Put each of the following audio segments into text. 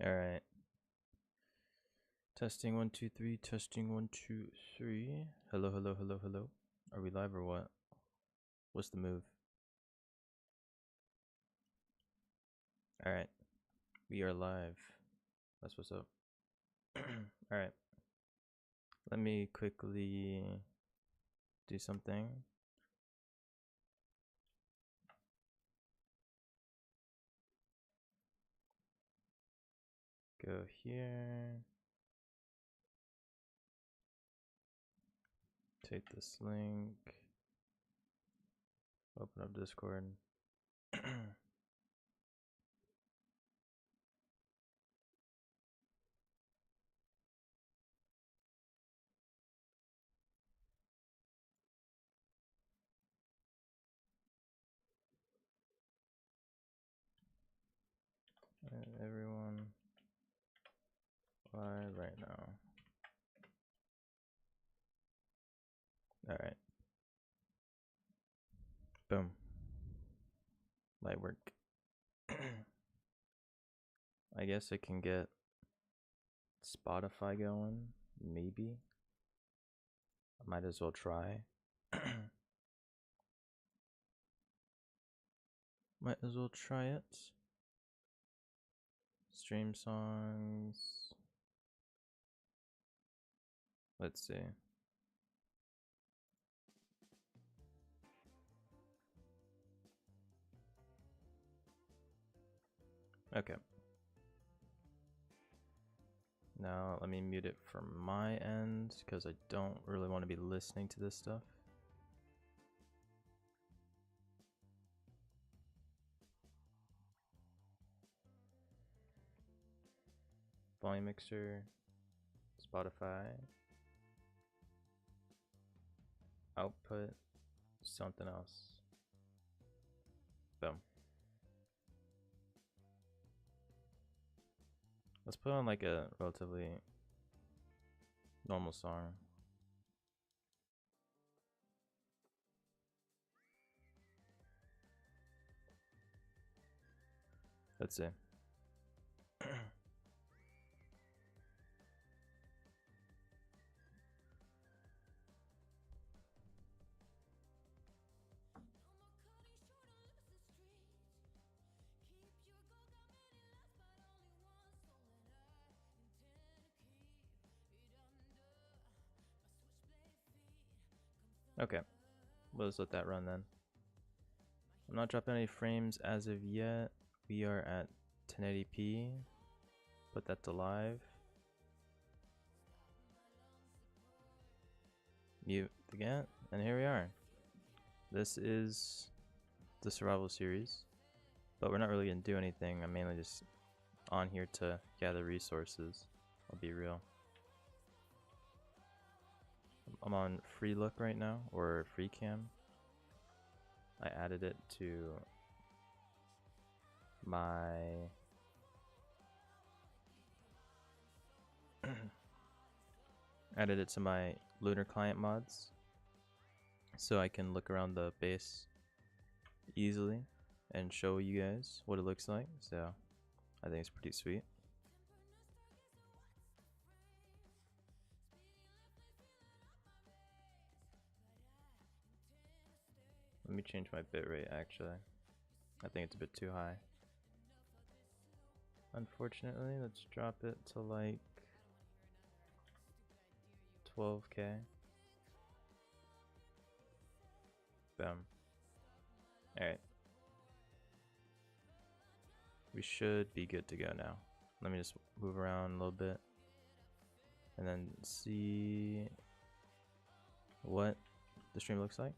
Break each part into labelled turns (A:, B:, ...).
A: All right. Testing 1 2 3. Testing 1 2 3. Hello, hello, hello, hello. Are we live or what? What's the move? All right. We are live. That's what's up. All right. Let me quickly do something. Go here. Take this link. Open up Discord. Everyone live right now. All right. Boom. Light work. I guess I can get Spotify going. Maybe. I might as well try. Might as well try it. Stream songs. Let's see. Okay. Now let me mute it from my end because I don't really want to be listening to this stuff. Volume mixer, Spotify, output, something else. Boom. Let's put on like a relatively normal song. Let's see. Okay, let's let that run then. I'm not dropping any frames as of yet. We are at 1080p. Put that to live. Mute again, and here we are. This is the survival series, but we're not really gonna do anything. I'm mainly just on here to gather resources. I'll be real. I'm on free look right now, or free cam. I added it to my Lunar client mods so I can look around the base easily and show you guys what it looks like. So I think it's pretty sweet. Let me change my bitrate actually. I think it's a bit too high. Unfortunately, let's drop it to like 12K. Boom. Alright. We should be good to go now. Let me just move around a little bit and then see what the stream looks like.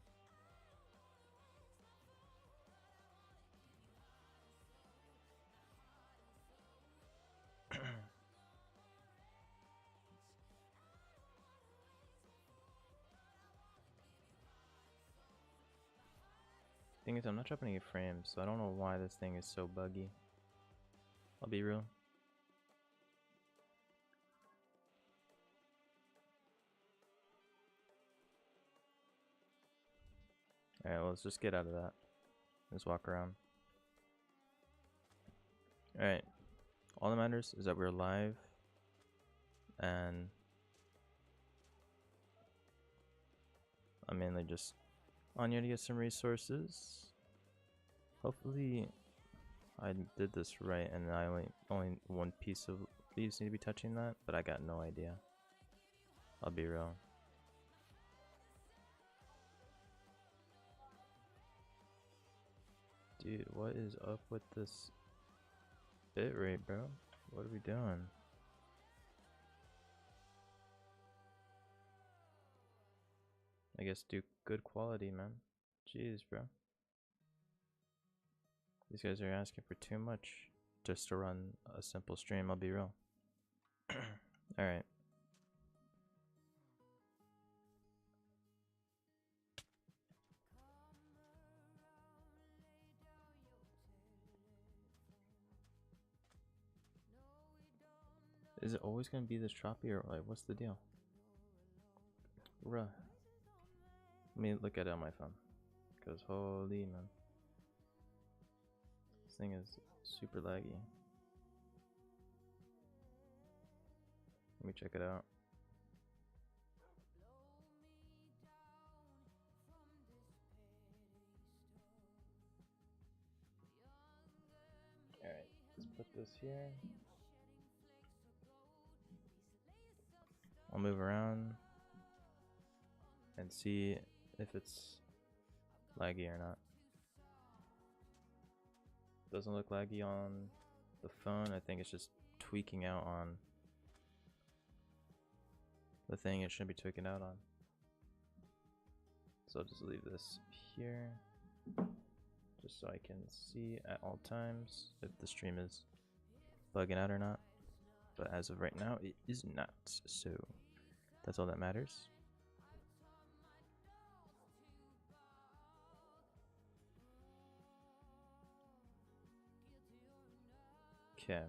A: Thing is, I'm not dropping any frames, so I don't know why this thing is so buggy. I'll be real. Alright, well, let's just get out of that. Just walk around. Alright. All that matters is that we're live, and I'm mainly just on here to get some resources. Hopefully I did this right and I only one piece of leaves need to be touching that, but I got no idea. I'll be real. Dude, what is up with this bitrate, bro? What are we doing? I guess do good quality, man. Jeez, bro. These guys are asking for too much just to run a simple stream, I'll be real. Alright. Is it always gonna be this choppy, or like what's the deal? Bruh. Let me look at it on my phone. Cause holy man. This thing is super laggy. Let me check it out. Alright, let's put this here. I'll move around and see if it's laggy or not. Doesn't look laggy on the phone. I think it's just tweaking out on the thing it shouldn't be tweaking out on. So I'll just leave this here just so I can see at all times if the stream is bugging out or not. But as of right now, it is not. So that's all that matters. Okay.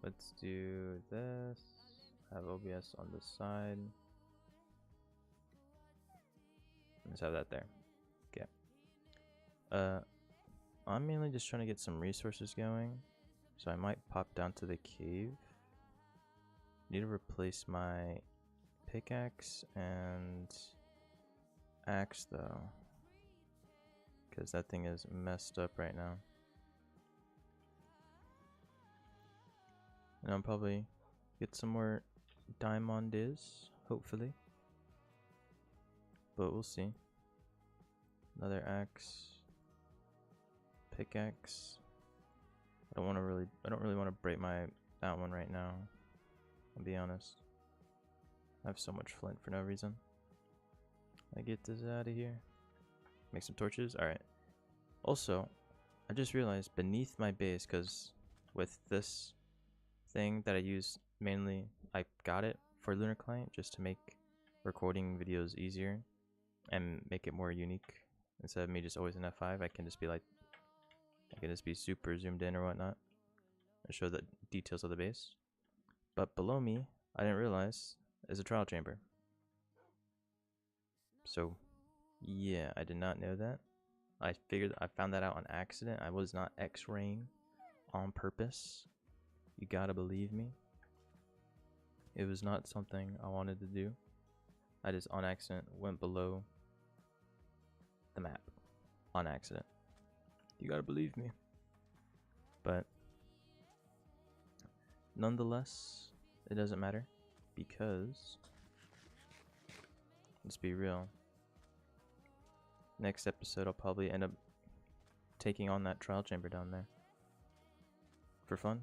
A: Let's do this. Have OBS on the side. Let's have that there. Okay. I'm mainly just trying to get some resources going. So I might pop down to the cave. Need to replace my pickaxe and axe though, because that thing is messed up right now. And I'll probably get some more diamonds, hopefully. But we'll see. Another axe. Pickaxe. I don't really want to break that one right now. I'll be honest. I have so much flint for no reason. I get this out of here. Make some torches. Alright. Also, I just realized beneath my base, because with this thing that I use mainly, I got it for Lunar Client just to make recording videos easier and make it more unique. Instead of me just always in F5, I can just be like, I can just be super zoomed in or whatnot and show the details of the base. But below me, I didn't realize, is a trial chamber. So yeah, I did not know that. I found that out on accident. I was not X-raying on purpose. You gotta believe me. It was not something I wanted to do. I just on accident went below the map. On accident. You gotta believe me. But nonetheless, it doesn't matter, because let's be real. Next episode, I'll probably end up taking on that trial chamber down there for fun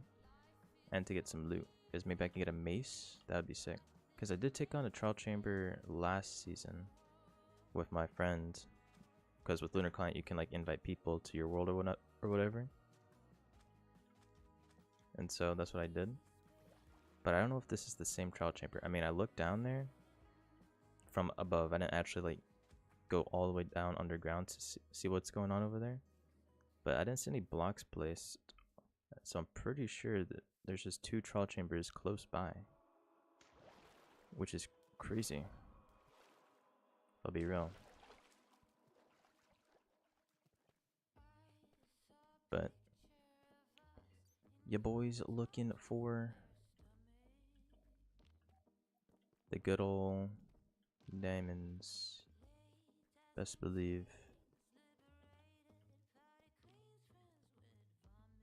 A: and to get some loot. Because maybe I can get a mace. That would be sick. Because I did take on a trial chamber last season with my friend. Because with Lunar Client, you can like invite people to your world or whatever. And so that's what I did. But I don't know if this is the same trial chamber. I mean, I looked down there from above. I didn't actually like go all the way down underground to see what's going on over there. But I didn't see any blocks placed. So I'm pretty sure that there's just 2 trial chambers close by. Which is crazy. I'll be real. But your boys looking for the good old diamonds. Best believe.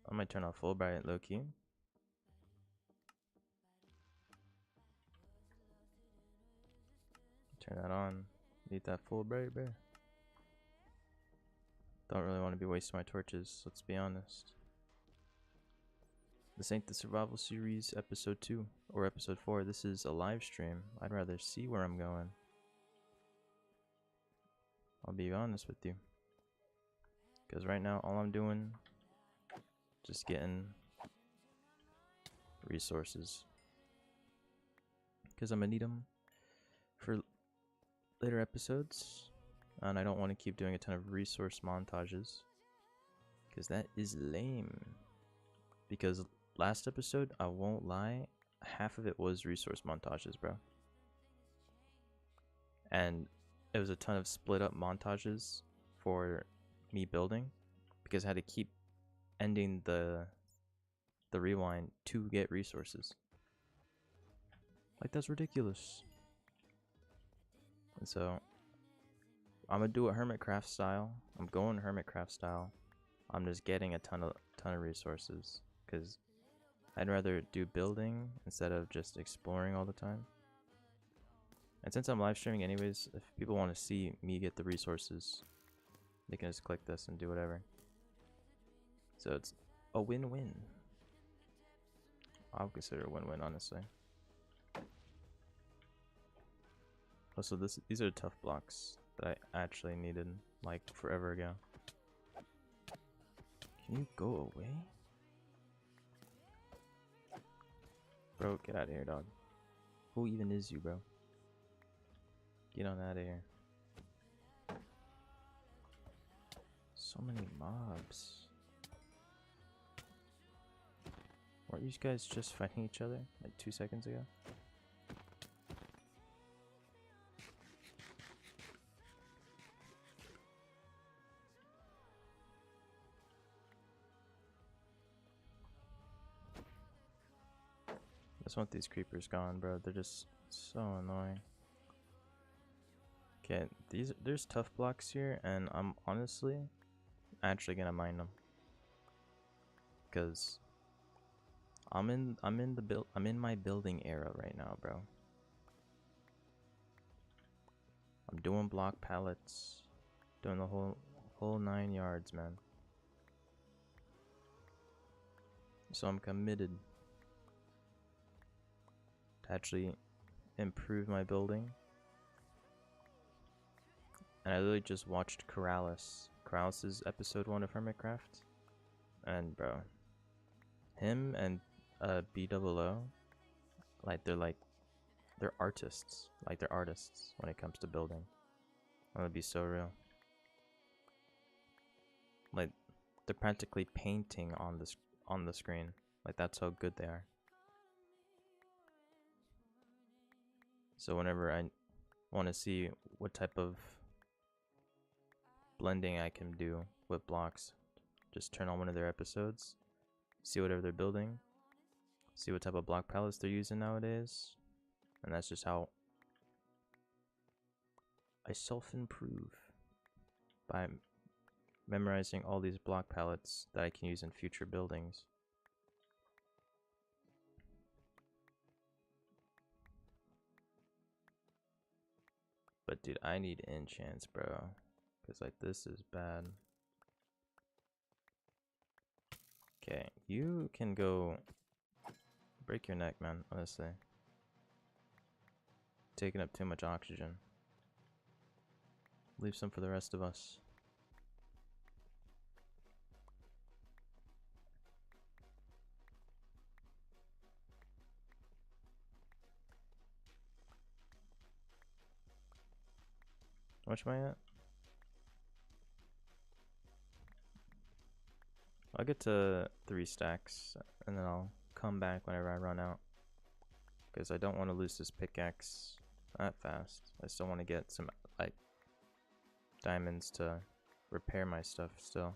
A: I might turn off Fulbright low key. Turn that on. Need that Fulbright, bro. Don't really want to be wasting my torches, let's be honest. This ain't the survival series episode 2 or episode 4. This is a live stream. I'd rather see where I'm going. I'll be honest with you. Because right now, all I'm doing, just getting resources. Because I'm going to need them for later episodes. And I don't want to keep doing a ton of resource montages. Because that is lame. Because last episode, I won't lie, half of it was resource montages, bro. And it was a ton of split up montages for me building. Because I had to keep ending the rewind to get resources. Like, that's ridiculous. And so I'm gonna do a Hermitcraft style. I'm going Hermitcraft style. I'm just getting a ton of resources because I'd rather do building instead of just exploring all the time. And since I'm live streaming anyways, if people want to see me get the resources, they can just click this and do whatever. So it's a win-win. I'll consider a win-win, honestly. Also, these are tough blocks that I actually needed like forever ago. Can you go away? Bro, get out of here, dog. Who even is you, bro? Get on out of here. So many mobs. Weren't you guys just fighting each other like 2 seconds ago? I just want these creepers gone, bro. They're just so annoying. Okay, there's tough blocks here, and I'm honestly actually gonna mine them because I'm in my building era right now, bro. I'm doing block pallets, doing the whole 9 yards, man. So I'm committed to actually improve my building. And I literally just watched Corralis's episode 1 of Hermitcraft, and bro, him and BOO, like they're artists. Like, they're artists when it comes to building. That would be so real. Like, they're practically painting on the screen. Like, that's how good they are. So whenever I want to see what type of blending I can do with blocks, just turn on one of their episodes, see whatever they're building, see what type of block palettes they're using nowadays, and that's just how I self-improve, by memorizing all these block palettes that I can use in future buildings. But dude, I need enchants, bro, because like this is bad. Okay, you can go break your neck, man, honestly. Taking up too much oxygen. Leave some for the rest of us. How much am I at? I'll get to 3 stacks and then I'll come back whenever I run out, because I don't want to lose this pickaxe that fast. I still want to get some like diamonds to repair my stuff still.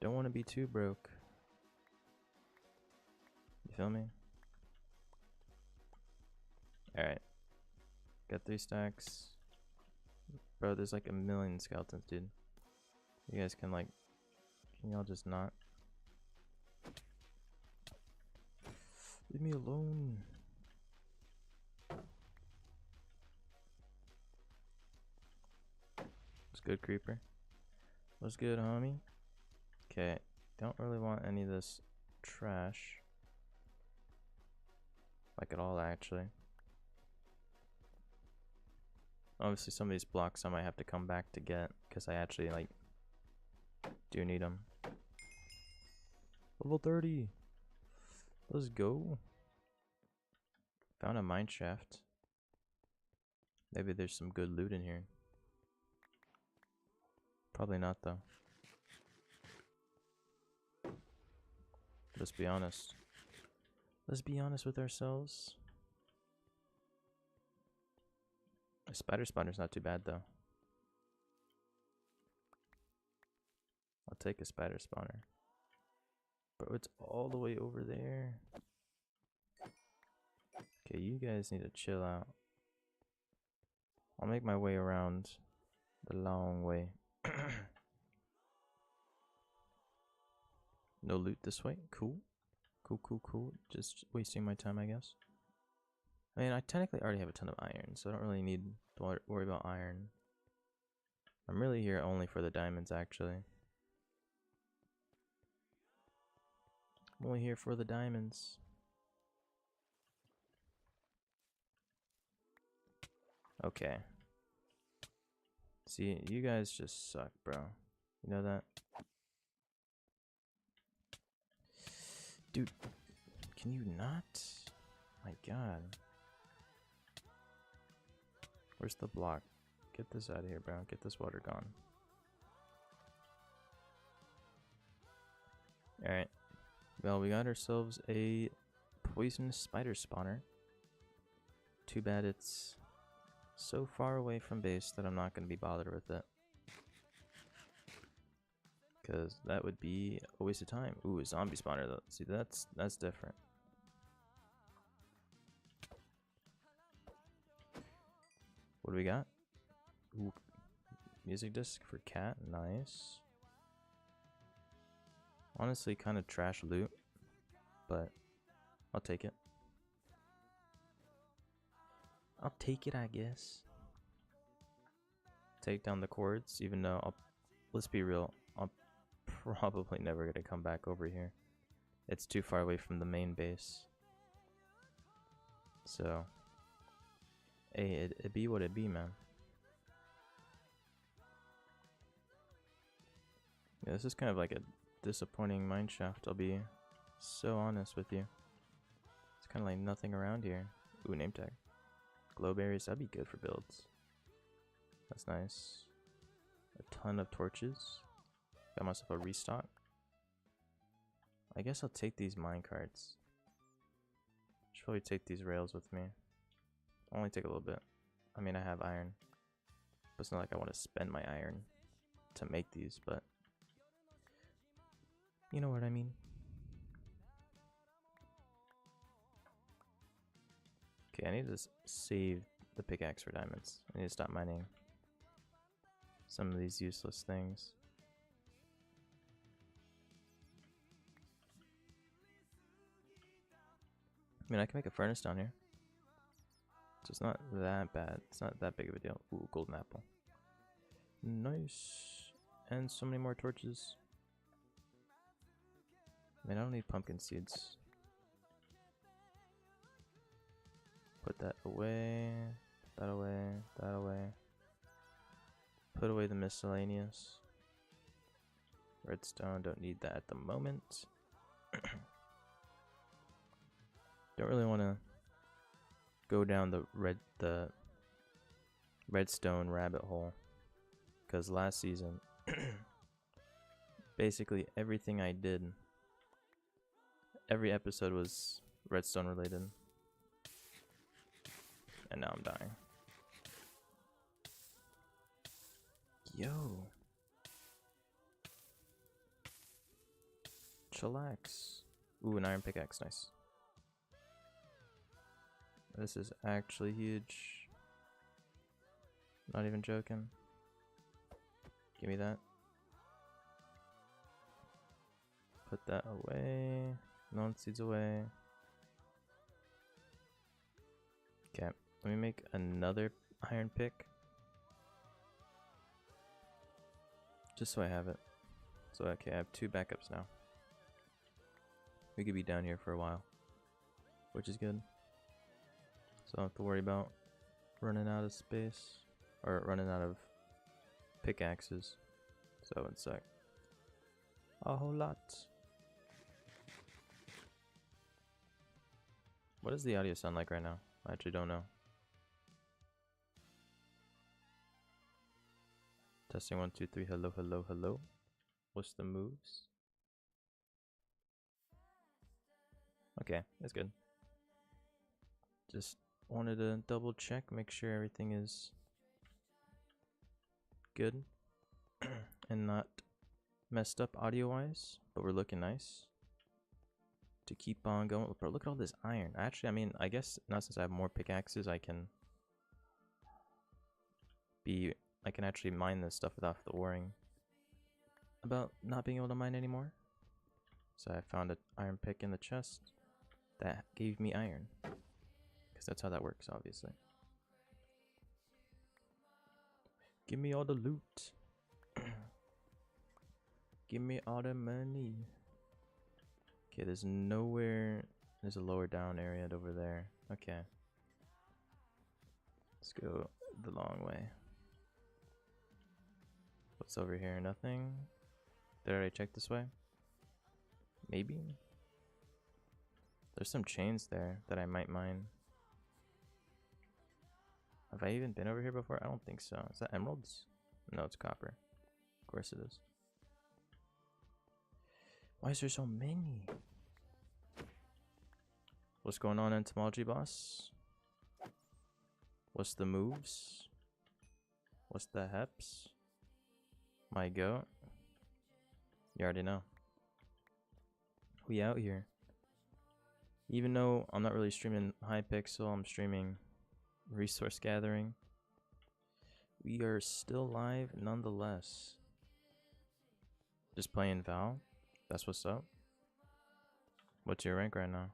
A: Don't want to be too broke. You feel me? Alright. Got 3 stacks. Bro, there's like a million skeletons, dude. You guys can like... Can y'all just not? Leave me alone. What's good, creeper? What's good, homie? Okay, don't really want any of this trash. Like at all, actually. Obviously, some of these blocks I might have to come back to get, because I actually, like, do need them. Level 30! Let's go! Found a mine shaft. Maybe there's some good loot in here. Probably not, though. Let's be honest. Let's be honest with ourselves. A spider spawner's not too bad, though. I'll take a spider spawner. Bro, it's all the way over there. Okay, you guys need to chill out. I'll make my way around the long way. No loot this way. Cool. Cool. Just wasting my time, I guess. I mean, I technically already have a ton of iron, so I don't really need to worry about iron. I'm really here only for the diamonds, actually. I'm only here for the diamonds. Okay. See, you guys just suck, bro. You know that? Dude, can you not? My god. Where's the block? Get this out of here, bro. Get this water gone. Alright. Well, we got ourselves a poisonous spider spawner. Too bad it's so far away from base that I'm not going to be bothered with it. Because that would be a waste of time. Ooh, a zombie spawner though. See, that's different. What do we got? Ooh, music disc for cat. Nice. Honestly, kind of trash loot, but I'll take it. I'll take it, I guess. Take down the cords, even though let's be real, I'm probably never gonna come back over here. It's too far away from the main base. So, hey, it be what it be, man. Yeah, this is kind of like a disappointing mineshaft, I'll be so honest with you. It's kind of like nothing around here. Ooh, name tag. Glowberries, that'd be good for builds. That's nice. A ton of torches. Got myself a restock. I guess I'll take these minecarts. Should probably take these rails with me. I'll only take a little bit. I mean, I have iron. But it's not like I want to spend my iron to make these, but you know what I mean. Okay, I need to save the pickaxe for diamonds. I need to stop mining some of these useless things. I mean, I can make a furnace down here. So it's not that bad. It's not that big of a deal. Ooh, golden apple. Nice. And so many more torches. Man, I don't need pumpkin seeds. Put that away. Put that away. That away. Put away the miscellaneous. Redstone, don't need that at the moment. Don't really want to go down the redstone rabbit hole, because last season basically everything I did, every episode was redstone related, and now I'm dying. Yo, chillax. Ooh, an iron pickaxe, nice. This is actually huge. Not even joking. Give me that. Put that away. Non seeds away. Okay, let me make another iron pick. Just so I have it. So, okay, I have 2 backups now. We could be down here for a while, which is good. So I don't have to worry about running out of space or running out of pickaxes. So one sec. A whole lot. What does the audio sound like right now? I actually don't know. Testing 1 2 3. Hello, hello, hello. What's the moves? Okay, that's good. Just wanted to double check, make sure everything is good and not messed up audio wise, but we're looking nice to keep on going. Bro, look at all this iron. Actually, I mean, I guess now since I have more pickaxes, I can actually mine this stuff without the worrying about not being able to mine anymore. So I found an iron pick in the chest that gave me iron, because that's how that works, obviously. Give me all the loot. Give me all the money. Okay, there's nowhere. There's a lower down area over there. Okay. Let's go the long way. What's over here? Nothing. Did I already check this way? Maybe. There's some chains there that I might mine. Have I even been over here before? I don't think so. Is that emeralds? No, it's copper. Of course it is. Why is there so many? What's going on, entomology boss? What's the moves? What's the heps? My goat? You already know. We out here. Even though I'm not really streaming Hypixel, I'm streaming resource gathering. We are still live nonetheless. Just playing Val. That's what's up. What's your rank right now?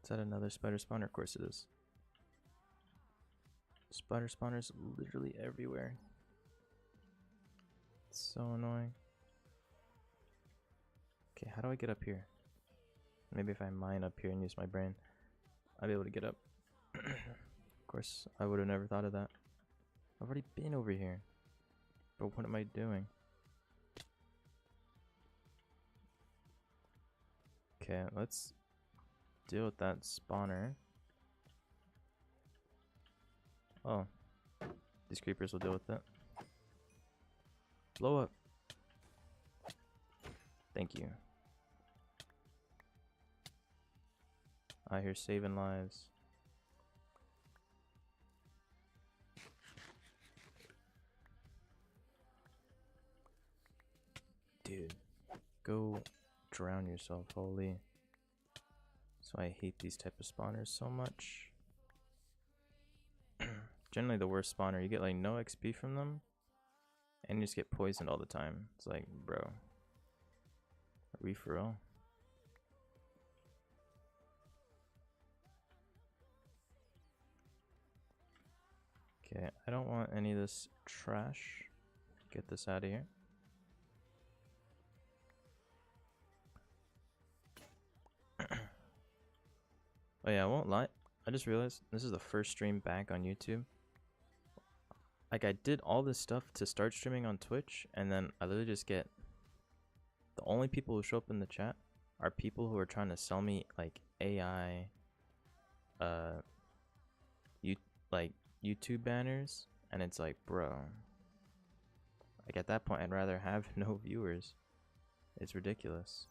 A: Is that another spider spawner? Of course it is. Spider spawners literally everywhere. It's so annoying. Okay, how do I get up here? Maybe if I mine up here and use my brain, I'll be able to get up. Of course, I would have never thought of that. I've already been over here. But what am I doing? Okay, let's deal with that spawner. Oh, these creepers will deal with it. Blow up. Thank you. I hear saving lives. Dude, go drown yourself, holy. So I hate these type of spawners so much. Generally the worst spawner, you get like no XP from them and you just get poisoned all the time. It's like, bro, are we for real? Okay, I don't want any of this trash. Get this out of here. Oh yeah, I won't lie. I just realized this is the first stream back on YouTube. Like, I did all this stuff to start streaming on Twitch, and then I literally just get... The only people who show up in the chat are people who are trying to sell me, like, AI... YouTube banners, and it's like, bro... Like, at that point, I'd rather have no viewers. It's ridiculous.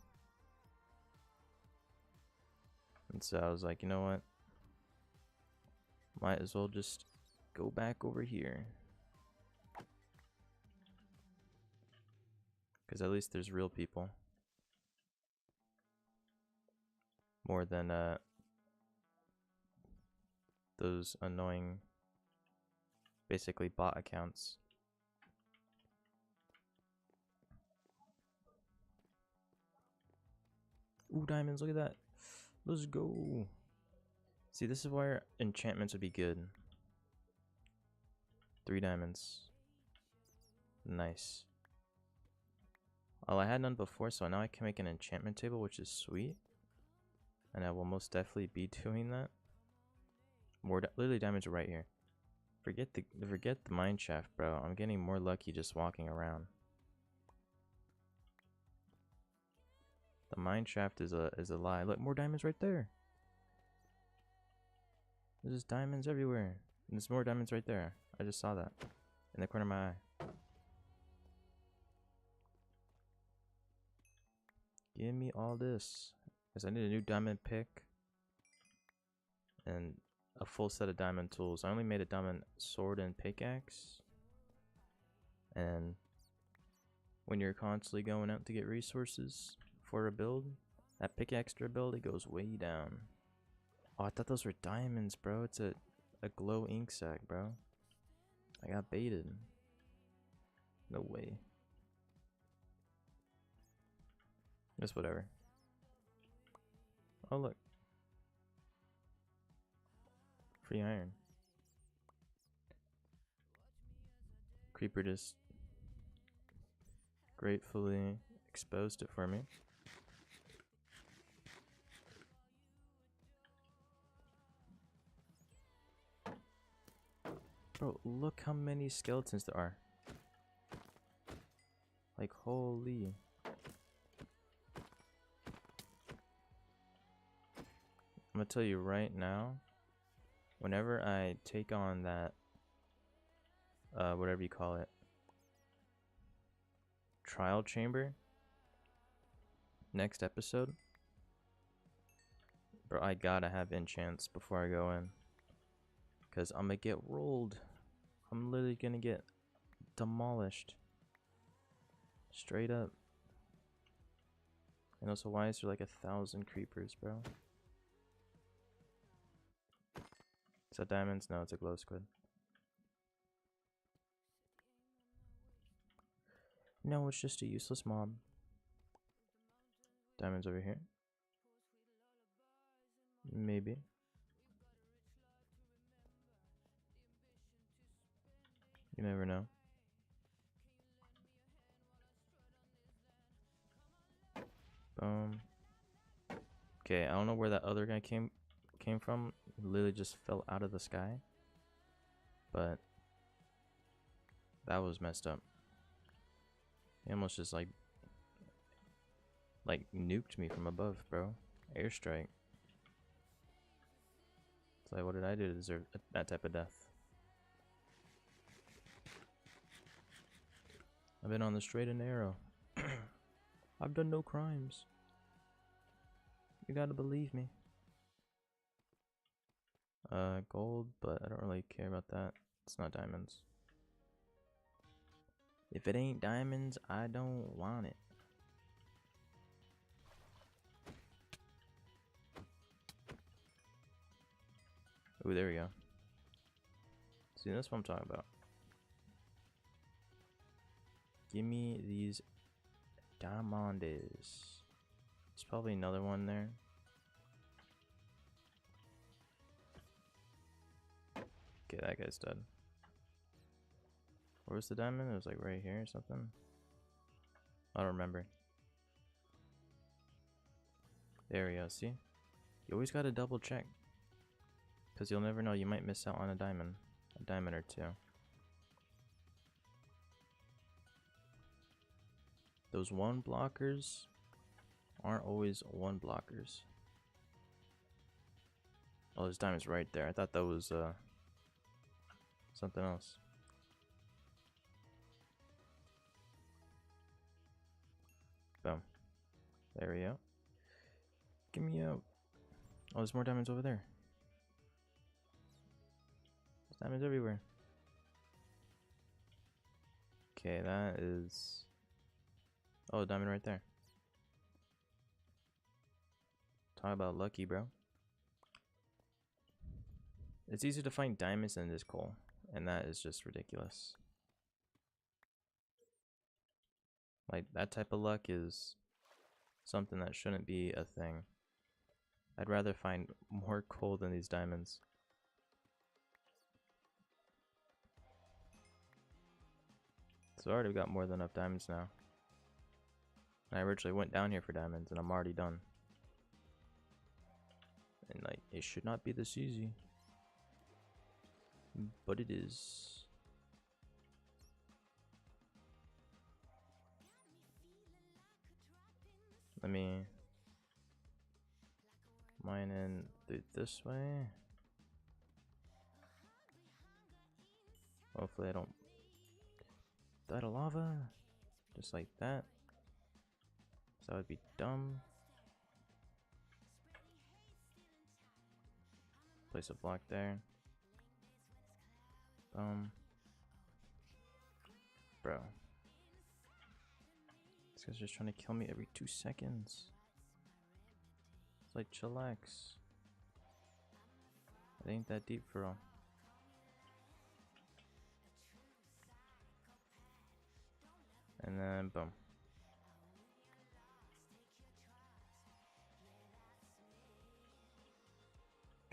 A: And so I was like, you know what? Might as well just go back over here. Because at least there's real people. More than those annoying, basically bot accounts. Ooh, diamonds, look at that. Let's go. See, this is where enchantments would be good. 3 diamonds. Nice. Oh, I had none before, so now I can make an enchantment table, which is sweet. And I will most definitely be doing that. More literally diamonds are right here. Forget the mine shaft, bro. I'm getting more lucky just walking around. The mine shaft is a lie. Look, more diamonds right there. There's just diamonds everywhere. And there's more diamonds right there. I just saw that in the corner of my eye. Give me all this. Because I need a new diamond pick. And a full set of diamond tools. I only made a diamond sword and pickaxe. And when you're constantly going out to get resources for a build, that pickaxe durability goes way down. Oh, I thought those were diamonds, bro. It's a glow ink sac, bro. I got baited. No way. Just whatever. Oh, look. Free iron. Creeper just gratefully exposed it for me. Bro, look how many skeletons there are. Like, holy. I'm gonna tell you right now, whenever I take on that, whatever you call it, trial chamber, next episode, bro, I gotta have enchants before I go in. Because I'm gonna get rolled. I'm literally gonna get demolished. Straight up. And also, why is there like 1,000 creepers, bro? Is that diamonds? No, it's a glow squid. No, it's just a useless mob. Diamonds over here. Maybe. You never know. Boom. Okay, I don't know where that other guy came from. He literally just fell out of the sky. But that was messed up. He almost just like nuked me from above, bro. Airstrike. It's like, what did I do to deserve that type of death? I've been on the straight and narrow. I've done no crimes. You gotta believe me. Gold, but I don't really care about that. It's not diamonds. If it ain't diamonds, I don't want it. Ooh, there we go. See, that's what I'm talking about. Give me these diamonds. There's probably another one there. Okay, that guy's dead. Where was the diamond? It was like right here or something. I don't remember. There we go, see? You always gotta double check. Because you'll never know, you might miss out on a diamond or two. Those one blockers aren't always one blockers. Oh, there's diamonds right there. I thought that was something else. Boom. There we go. Give me out. Oh, there's more diamonds over there. There's diamonds everywhere. Okay, that is Oh, diamond right there. Talk about lucky, bro. It's easier to find diamonds than it is coal, and that is just ridiculous. Like, that type of luck is something that shouldn't be a thing. I'd rather find more coal than these diamonds. So I already got more than enough diamonds now. I originally went down here for diamonds, and I'm already done. And like, it should not be this easy. But it is. Let me mine in through this way. Hopefully I don't die to lava. Just like that. So that would be dumb. Place a block there. Boom. Bro. This guy's just trying to kill me every 2 seconds. It's like chillax. It ain't that deep for all. And then boom.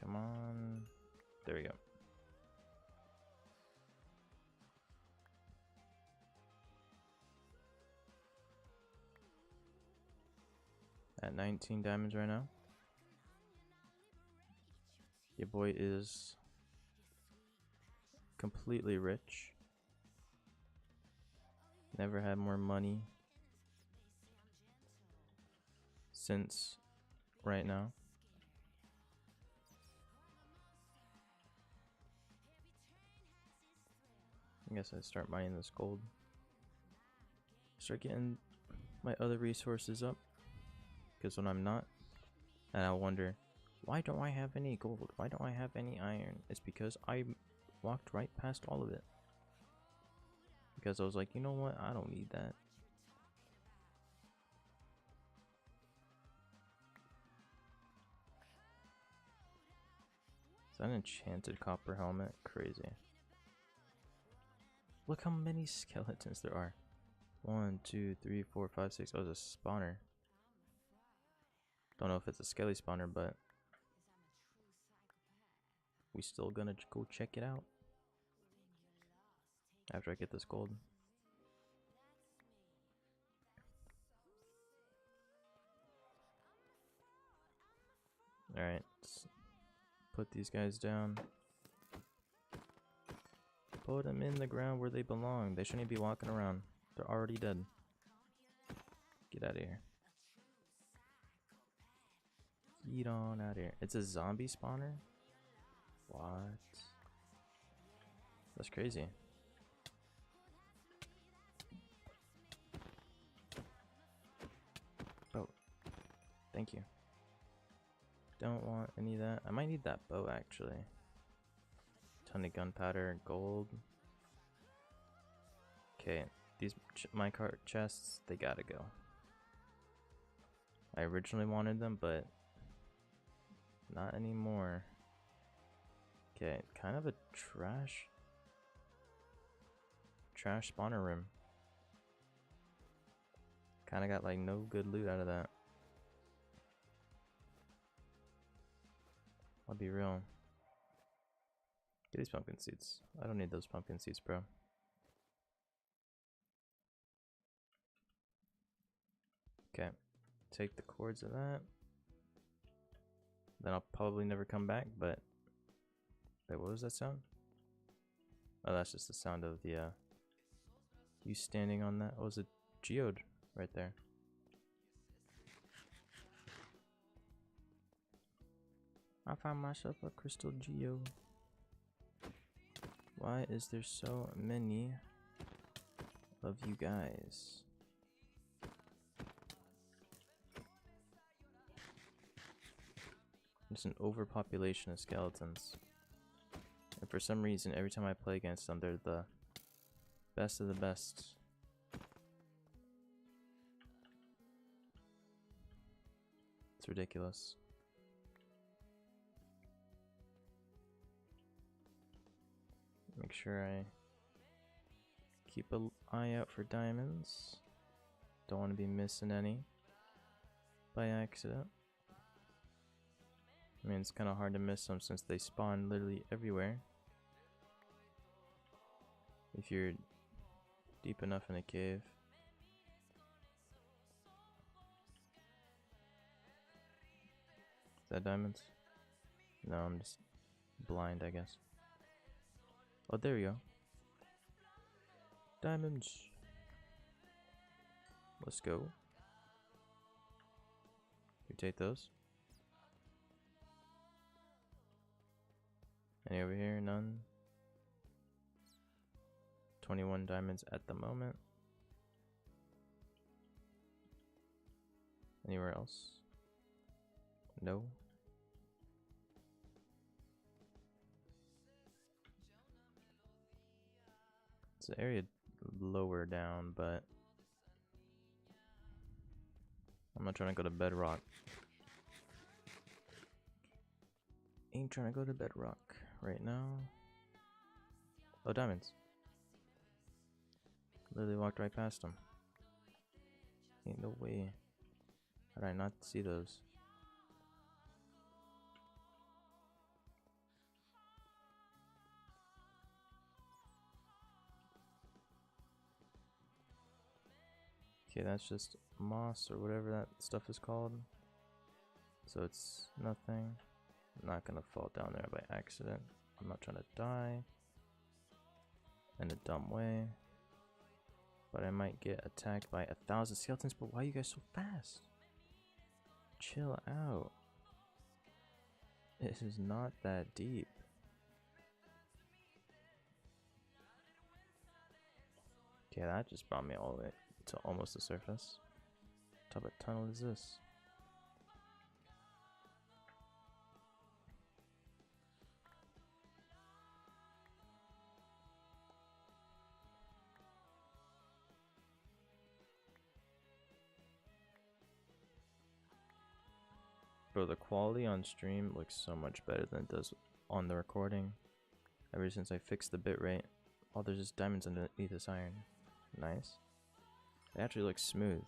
A: Come on. There we go. At 19 diamonds right now. Your boy is completely rich. Never had more money since right now. I guess I'd start mining this gold. Start getting my other resources up. Because when I'm not, and I wonder, why don't I have any gold? Why don't I have any iron? It's because I walked right past all of it. Because I was like, you know what? I don't need that. Is that an enchanted copper helmet? Crazy. Look how many skeletons there are. 1, 2, 3, 4, 5, 6. Oh, it's a spawner. Don't know if it's a skelly spawner, but we still gonna go check it out after I get this gold. Alright, let's put these guys down. Put them in the ground where they belong. They shouldn't be walking around. They're already dead. Get out of here. Get on out of here. It's a zombie spawner? What? That's crazy. Boat. Thank you. Don't want any of that. I might need that bow actually. Ton of gunpowder, gold. Okay, these minecart chests, they gotta go. I originally wanted them, but not anymore. Okay, kind of a trash spawner room. Kind of got like no good loot out of that. I'll be real. Get these pumpkin seeds. I don't need those pumpkin seeds, bro. Okay, take the cords of that. Then I'll probably never come back, but... Wait, what was that sound? Oh, that's just the sound of the, you standing on that. Oh, it's a geode right there. I found myself a crystal geode. Why is there so many of you guys? There's an overpopulation of skeletons. And for some reason, every time I play against them, they're the best of the best. It's ridiculous. Make sure I keep an eye out for diamonds. Don't want to be missing any by accident. I mean, it's kind of hard to miss them since they spawn literally everywhere. If you're deep enough in a cave. Is that diamonds? No, I'm just blind, I guess. Oh, there we go. Diamonds. Let's go. You take those. Any over here? None. 21 diamonds at the moment. Anywhere else? No. It's an area lower down, but I'm not trying to go to bedrock. Ain't trying to go to bedrock right now. Oh, diamonds. Literally walked right past them. Ain't no way. How did I not see those? Okay, that's just moss or whatever that stuff is called. So it's nothing. I'm not gonna fall down there by accident. I'm not trying to die in a dumb way. But I might get attacked by 1,000 skeletons. But why are you guys so fast? Chill out. This is not that deep. Okay, that just brought me all the way to almost the surface. What type of tunnel is this? Bro, the quality on stream looks so much better than it does on the recording. Ever since I fixed the bitrate. Oh, there's just diamonds underneath this iron. Nice. It actually looks smooth.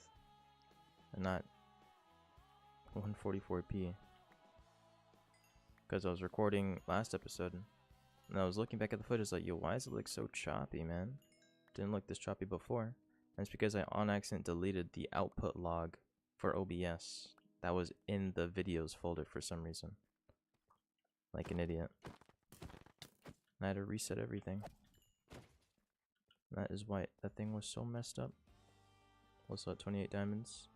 A: And not 144p. Because I was recording last episode. And I was looking back at the footage like, yo, why does it look so choppy, man? Didn't look this choppy before. And it's because I on accident deleted the output log for OBS. That was in the videos folder for some reason. Like an idiot. And I had to reset everything. That is why that thing was so messed up. Also at 28 diamonds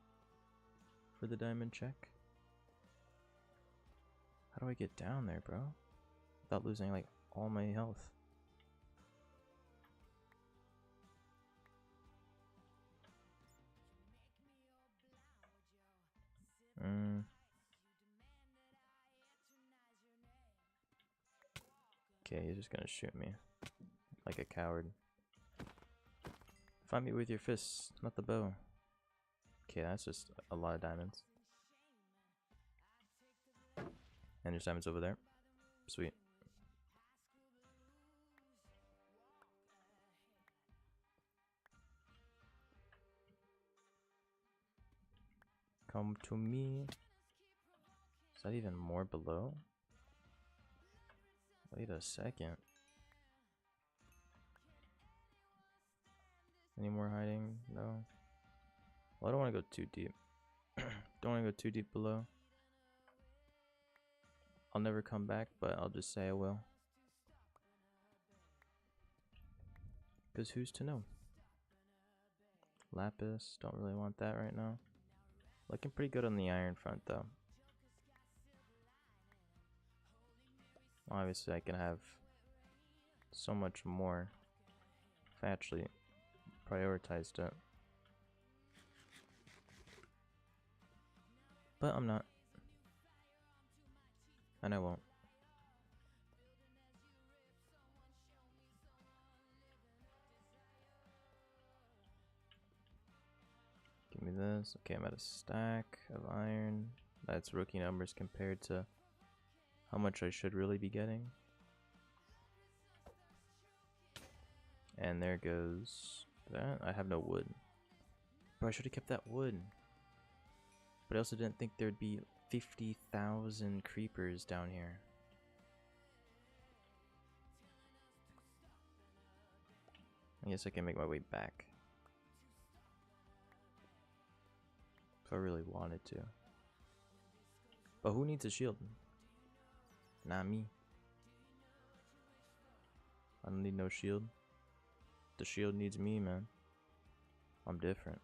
A: for the diamond check. How do I get down there, bro? Without losing like all my health. Okay, he's just gonna shoot me like a coward. Find me with your fists, not the bow. Okay, that's just a lot of diamonds. And there's diamonds over there. Sweet. Come to me. Is that even more below? Wait a second. Any more hiding? No. Well, I don't want to go too deep. Don't want to go too deep below. I'll never come back, but I'll just say I will. Because who's to know? Lapis, don't really want that right now. Looking pretty good on the iron front though. Obviously I can have so much more if I actually prioritized it. But I'm not. And I won't. Give me this. Okay, I'm at a stack of iron. That's rookie numbers compared to how much I should really be getting. And there goes that. I have no wood. Bro, I should have kept that wood. But I also didn't think there'd be 50,000 creepers down here. I guess I can make my way back. If I really wanted to. But who needs a shield? Not me. I don't need no shield. The shield needs me, man. I'm different.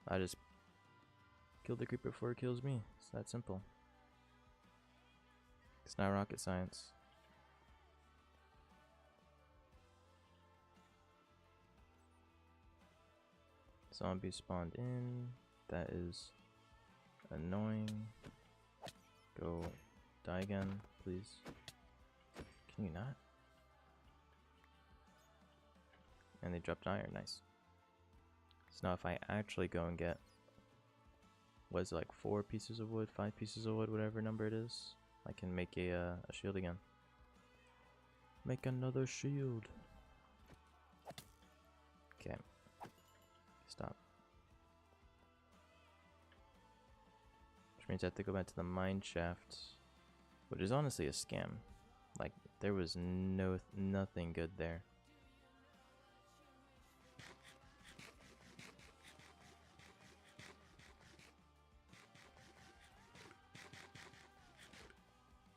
A: I just kill the creeper before it kills me. It's that simple. It's not rocket science. Zombie spawned in. That is annoying. Go die again, please. Can you not? And they dropped iron. Nice. So now if I actually go and get, what is it, like 4 pieces of wood, 5 pieces of wood, whatever number it is, I can make a shield again. Make another shield. Okay. Stop. Which means I have to go back to the mine shaft, which is honestly a scam. Like, there was nothing good there.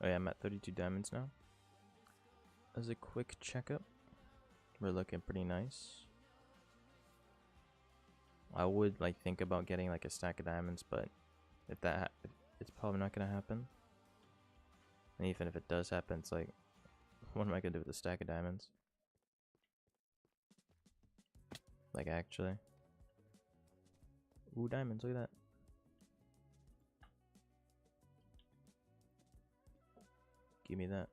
A: Oh yeah, I'm at 32 diamonds now. As a quick checkup, we're looking pretty nice. I would like think about getting like a stack of diamonds, but if that it's probably not gonna happen. And even if it does happen, it's like, what am I gonna do with a stack of diamonds? Like actually. Ooh, diamonds, look at that. Give me that.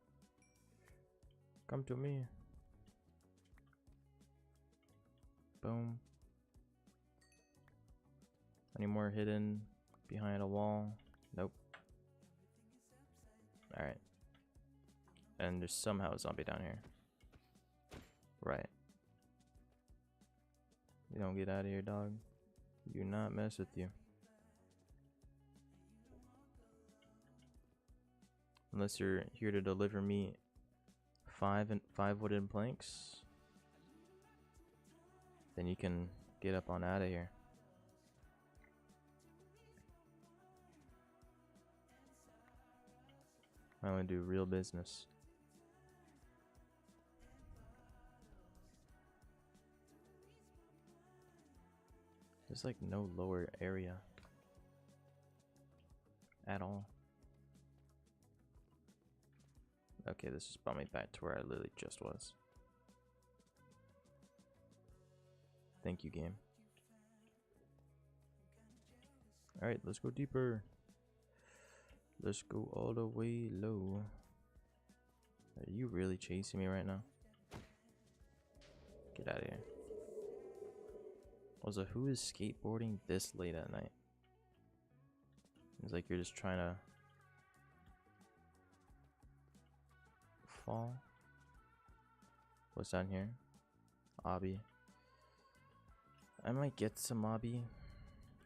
A: Come to me. Boom. Any more hidden behind a wall? Nope. Alright. And there's somehow a zombie down here. Right. You don't get out of here, dog. You not mess with you. Unless you're here to deliver me 5 wooden planks, then you can get up on out of here. I want to do real business. There's like no lower area at all. Okay, this just brought me back to where I literally just was. Thank you, game. Alright, let's go deeper. Let's go all the way low. Are you really chasing me right now? Get out of here. Also, who is skateboarding this late at night? It's like you're just trying to fall. What's down here? Obby. I might get some obby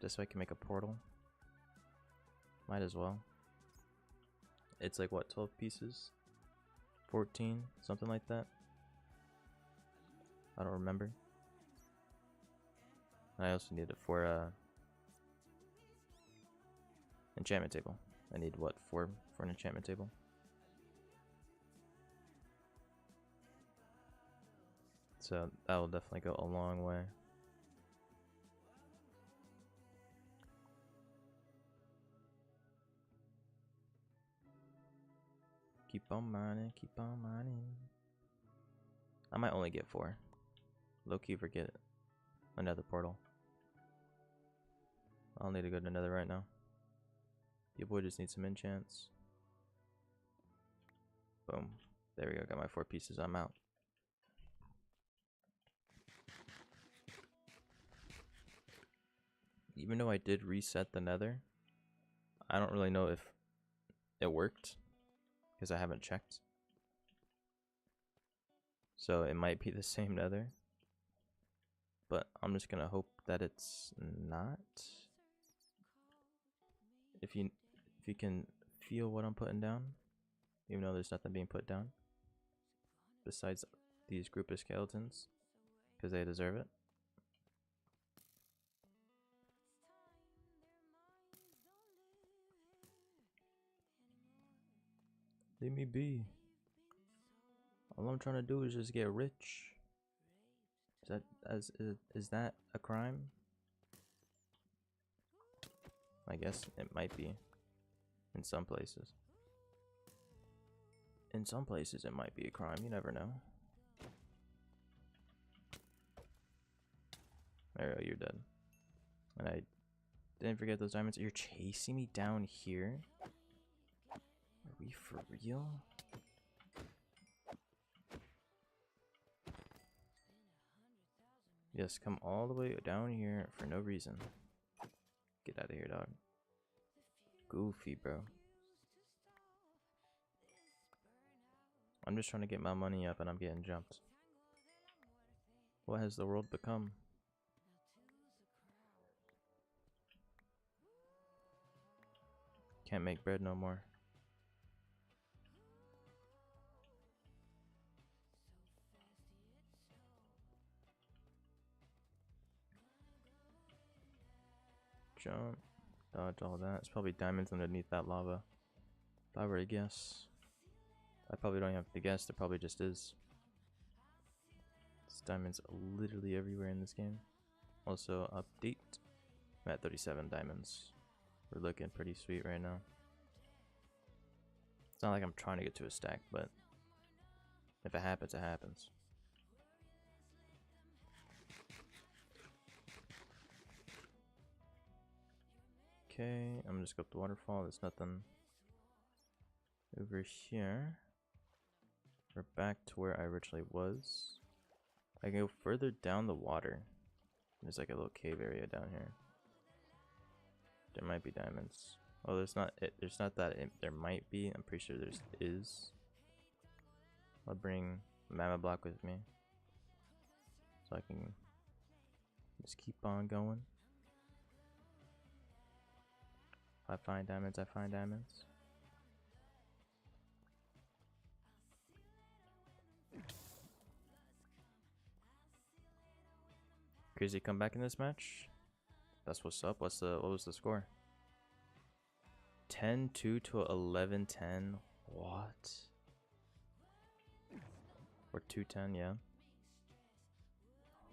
A: just so I can make a portal. Might as well. It's like what, 12 pieces? 14? Something like that? I don't remember. And I also need it for enchantment table. I need what, 4 for an enchantment table? So that will definitely go a long way. Keep on mining, keep on mining. I might only get 4. Low-key forget it. Another portal. I'll need to go to another right now. Your boy just needs some enchants. Boom. There we go, got my 4 pieces, I'm out. even though I did reset the nether, I don't really know if it worked because I haven't checked. So it might be the same nether, but I'm just gonna hope that it's not. If you can feel what I'm putting down, even though there's nothing being put down besides these group of skeletons, because they deserve it. Leave me be. All I'm trying to do is just get rich. Is that a crime? I guess it might be in some places. In some places it might be a crime, you never know. There, you're dead. And I didn't forget those diamonds. You're chasing me down here? Are we for real? Yes, come all the way down here for no reason. Get out of here, dog. Goofy, bro. I'm just trying to get my money up and I'm getting jumped. What has the world become? Can't make bread no more. Jump. Dodge all that. It's probably diamonds underneath that lava. If I were to guess. I probably don't have to guess. There probably just is. There's diamonds literally everywhere in this game. Also, update. I'm at 37 diamonds. We're looking pretty sweet right now. It's not like I'm trying to get to a stack, but if it happens, it happens. Okay, I'm just go up the waterfall. There's nothing over here. We're back to where I originally was. I can go further down the water. There's like a little cave area down here. There might be diamonds. Oh, there's not. There's not that. There might be. I'm pretty sure there's is. I'll bring Mama Block with me, so I can just keep on going. If I find diamonds, I find diamonds. Crazy comeback in this match. That's what's up. What was the score? 10-2 to 11-10. What? Or 2-10, yeah.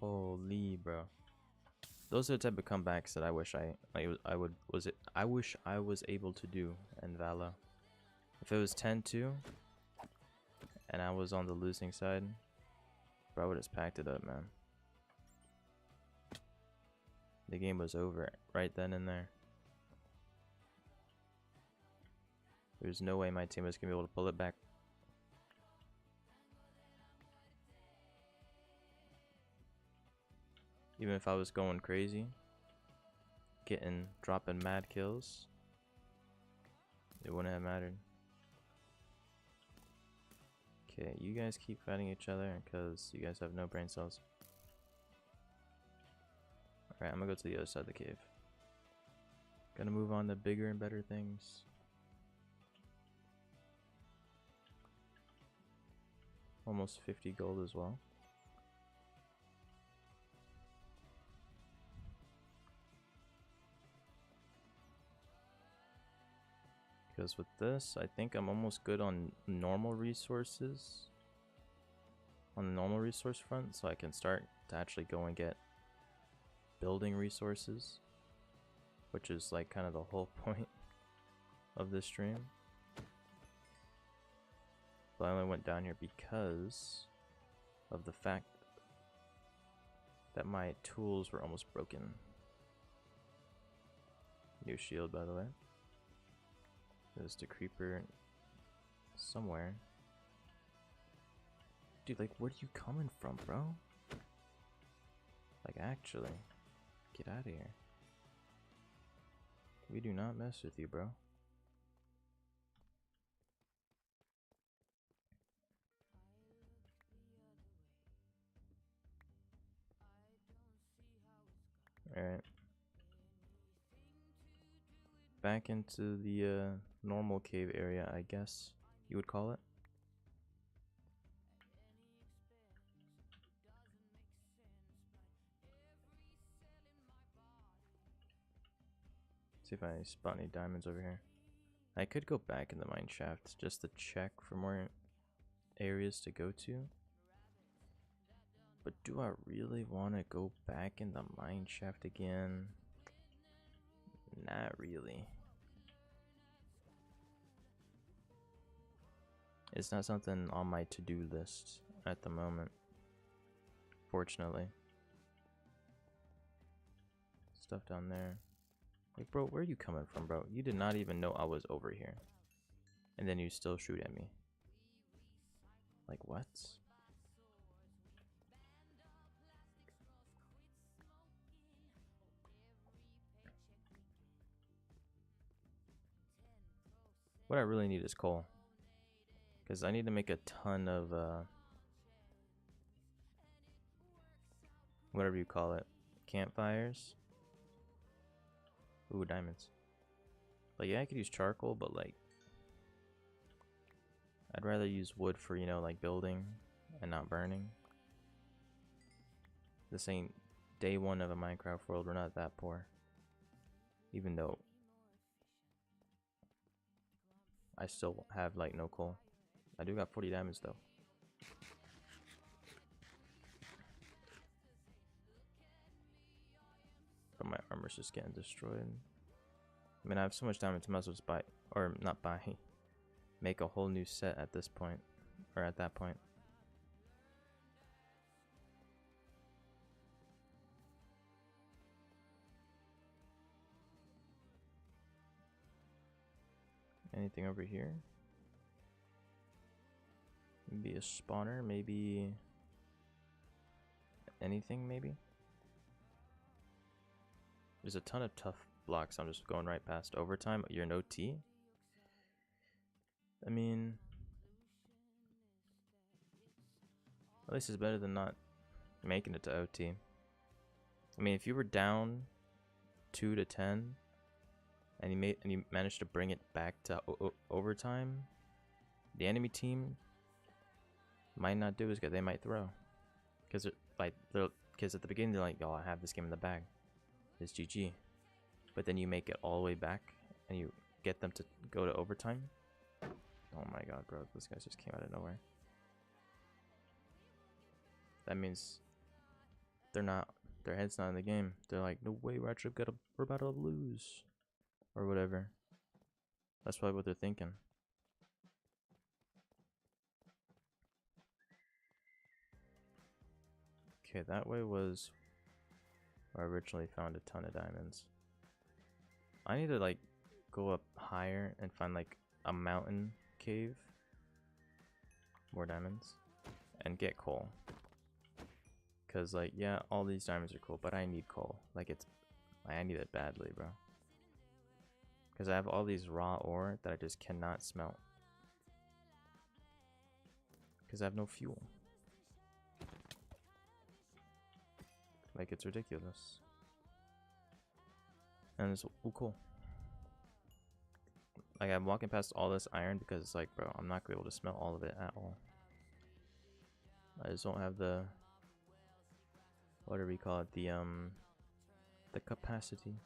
A: Holy bro. Those are the type of comebacks that I wish I wish I was able to do in Vala. If it was 10-2 and I was on the losing side, bro, I would have packed it up, man. The game was over right then and there. There's no way my team was gonna be able to pull it back. Even if I was going crazy, dropping mad kills, it wouldn't have mattered. Okay, you guys keep fighting each other because you guys have no brain cells. Alright, I'm gonna go to the other side of the cave. Gonna move on to bigger and better things. Almost 50 gold as well. Because with this, I think I'm almost good on normal resources. On the normal resource front, so I can start to actually go and get building resources. Which is like kind of the whole point of this stream. But I only went down here because of the fact that my tools were almost broken. New shield, by the way. There's the creeper somewhere. Dude, like, where are you coming from, bro? Like, actually, get out of here. We do not mess with you, bro. Alright. Back into the normal cave area, I guess you would call it. See if I spot any diamonds over here. I could go back in the mine shaft just to check for more areas to go to. But do I really want to go back in the mine shaft again? Not really. It's not something on my to-do list at the moment, fortunately. Stuff down there. Like, bro, where are you coming from, bro? You did not even know I was over here. And then you still shoot at me. Like, what? What I really need is coal. Because I need to make a ton of, whatever you call it, campfires. Ooh, diamonds. Like, yeah, I could use charcoal, but, like, I'd rather use wood for, you know, like, building and not burning. This ain't day one of a Minecraft world. We're not that poor. Even though I still have, like, no coal. I do got 40 diamonds, though. But my armor's just getting destroyed. I mean, I have so much diamonds, I might as well just buy, or not buy, make a whole new set at this point, or at that point. Anything over here? Maybe a spawner, maybe anything, maybe? There's a ton of tough blocks. I'm just going right past. Overtime, you're an OT? I mean, at least it's better than not making it to OT. I mean, if you were down 2 to 10 and you managed to bring it back to overtime, the enemy team might not do as good. They might throw, because at the beginning they're like, "Oh, I have this game in the bag. It's GG." But then you make it all the way back and you get them to go to overtime. Oh my god, bro, those guys just came out of nowhere. That means their head's not in the game. They're like, no way, we're about to lose, or whatever. That's probably what they're thinking. Okay, that way was where I originally found a ton of diamonds. I need to, like, go up higher and find, like, a mountain cave. More diamonds. And get coal. Because, like, yeah, all these diamonds are cool, but I need coal. Like, I need it badly, bro. Because I have all these raw ore that I just cannot smelt. Because I have no fuel. Like, it's ridiculous. And it's cool. Like, I'm walking past all this iron because it's like, bro, I'm not going to be able to smelt all of it at all. I just don't have the, whatever you call it, the capacity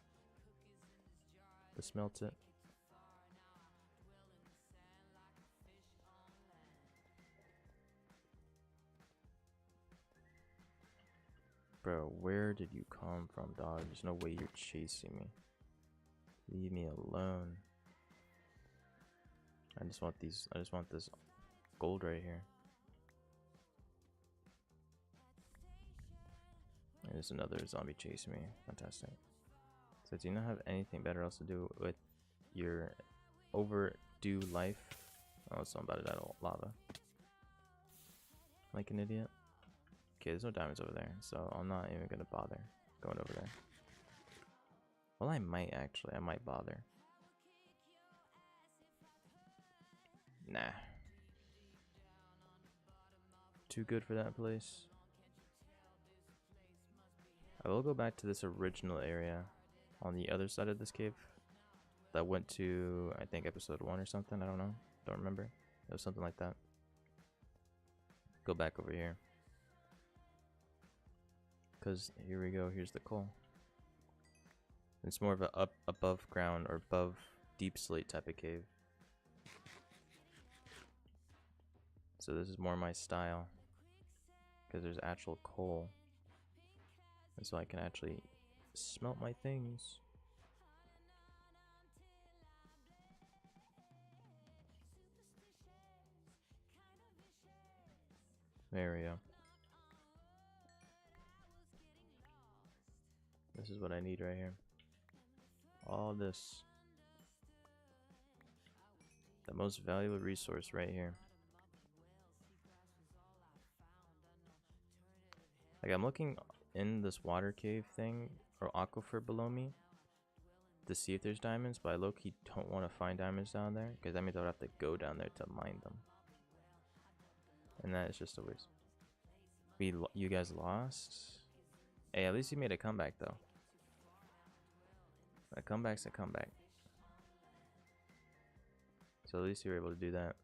A: to smelt it. Bro, where did you come from, dog? There's no way you're chasing me. Leave me alone. I just want this gold right here. And there's another zombie chasing me. Fantastic. So do you not have anything better else to do with your overdue life? Oh, so I'm about to die to lava. Like an idiot. Okay, there's no diamonds over there, so I'm not even gonna bother going over there. Well, I might actually. I might bother. Nah. Too good for that place. I will go back to this original area on the other side of this cave that went to, I think, episode 1 or something. I don't know. Don't remember. It was something like that. Go back over here. Because here we go. Here's the coal. It's more of a above ground or above deep slate type of cave. So this is more my style. Because there's actual coal. And so I can actually smelt my things. There we go. This is what I need right here. All this. The most valuable resource right here. Like, I'm looking in this water cave thing or aquifer below me to see if there's diamonds, but I low-key don't want to find diamonds down there because that means I would have to go down there to mine them, and that is just a waste. You guys lost? Hey, at least you made a comeback though. A comeback's a comeback. So at least you were able to do that.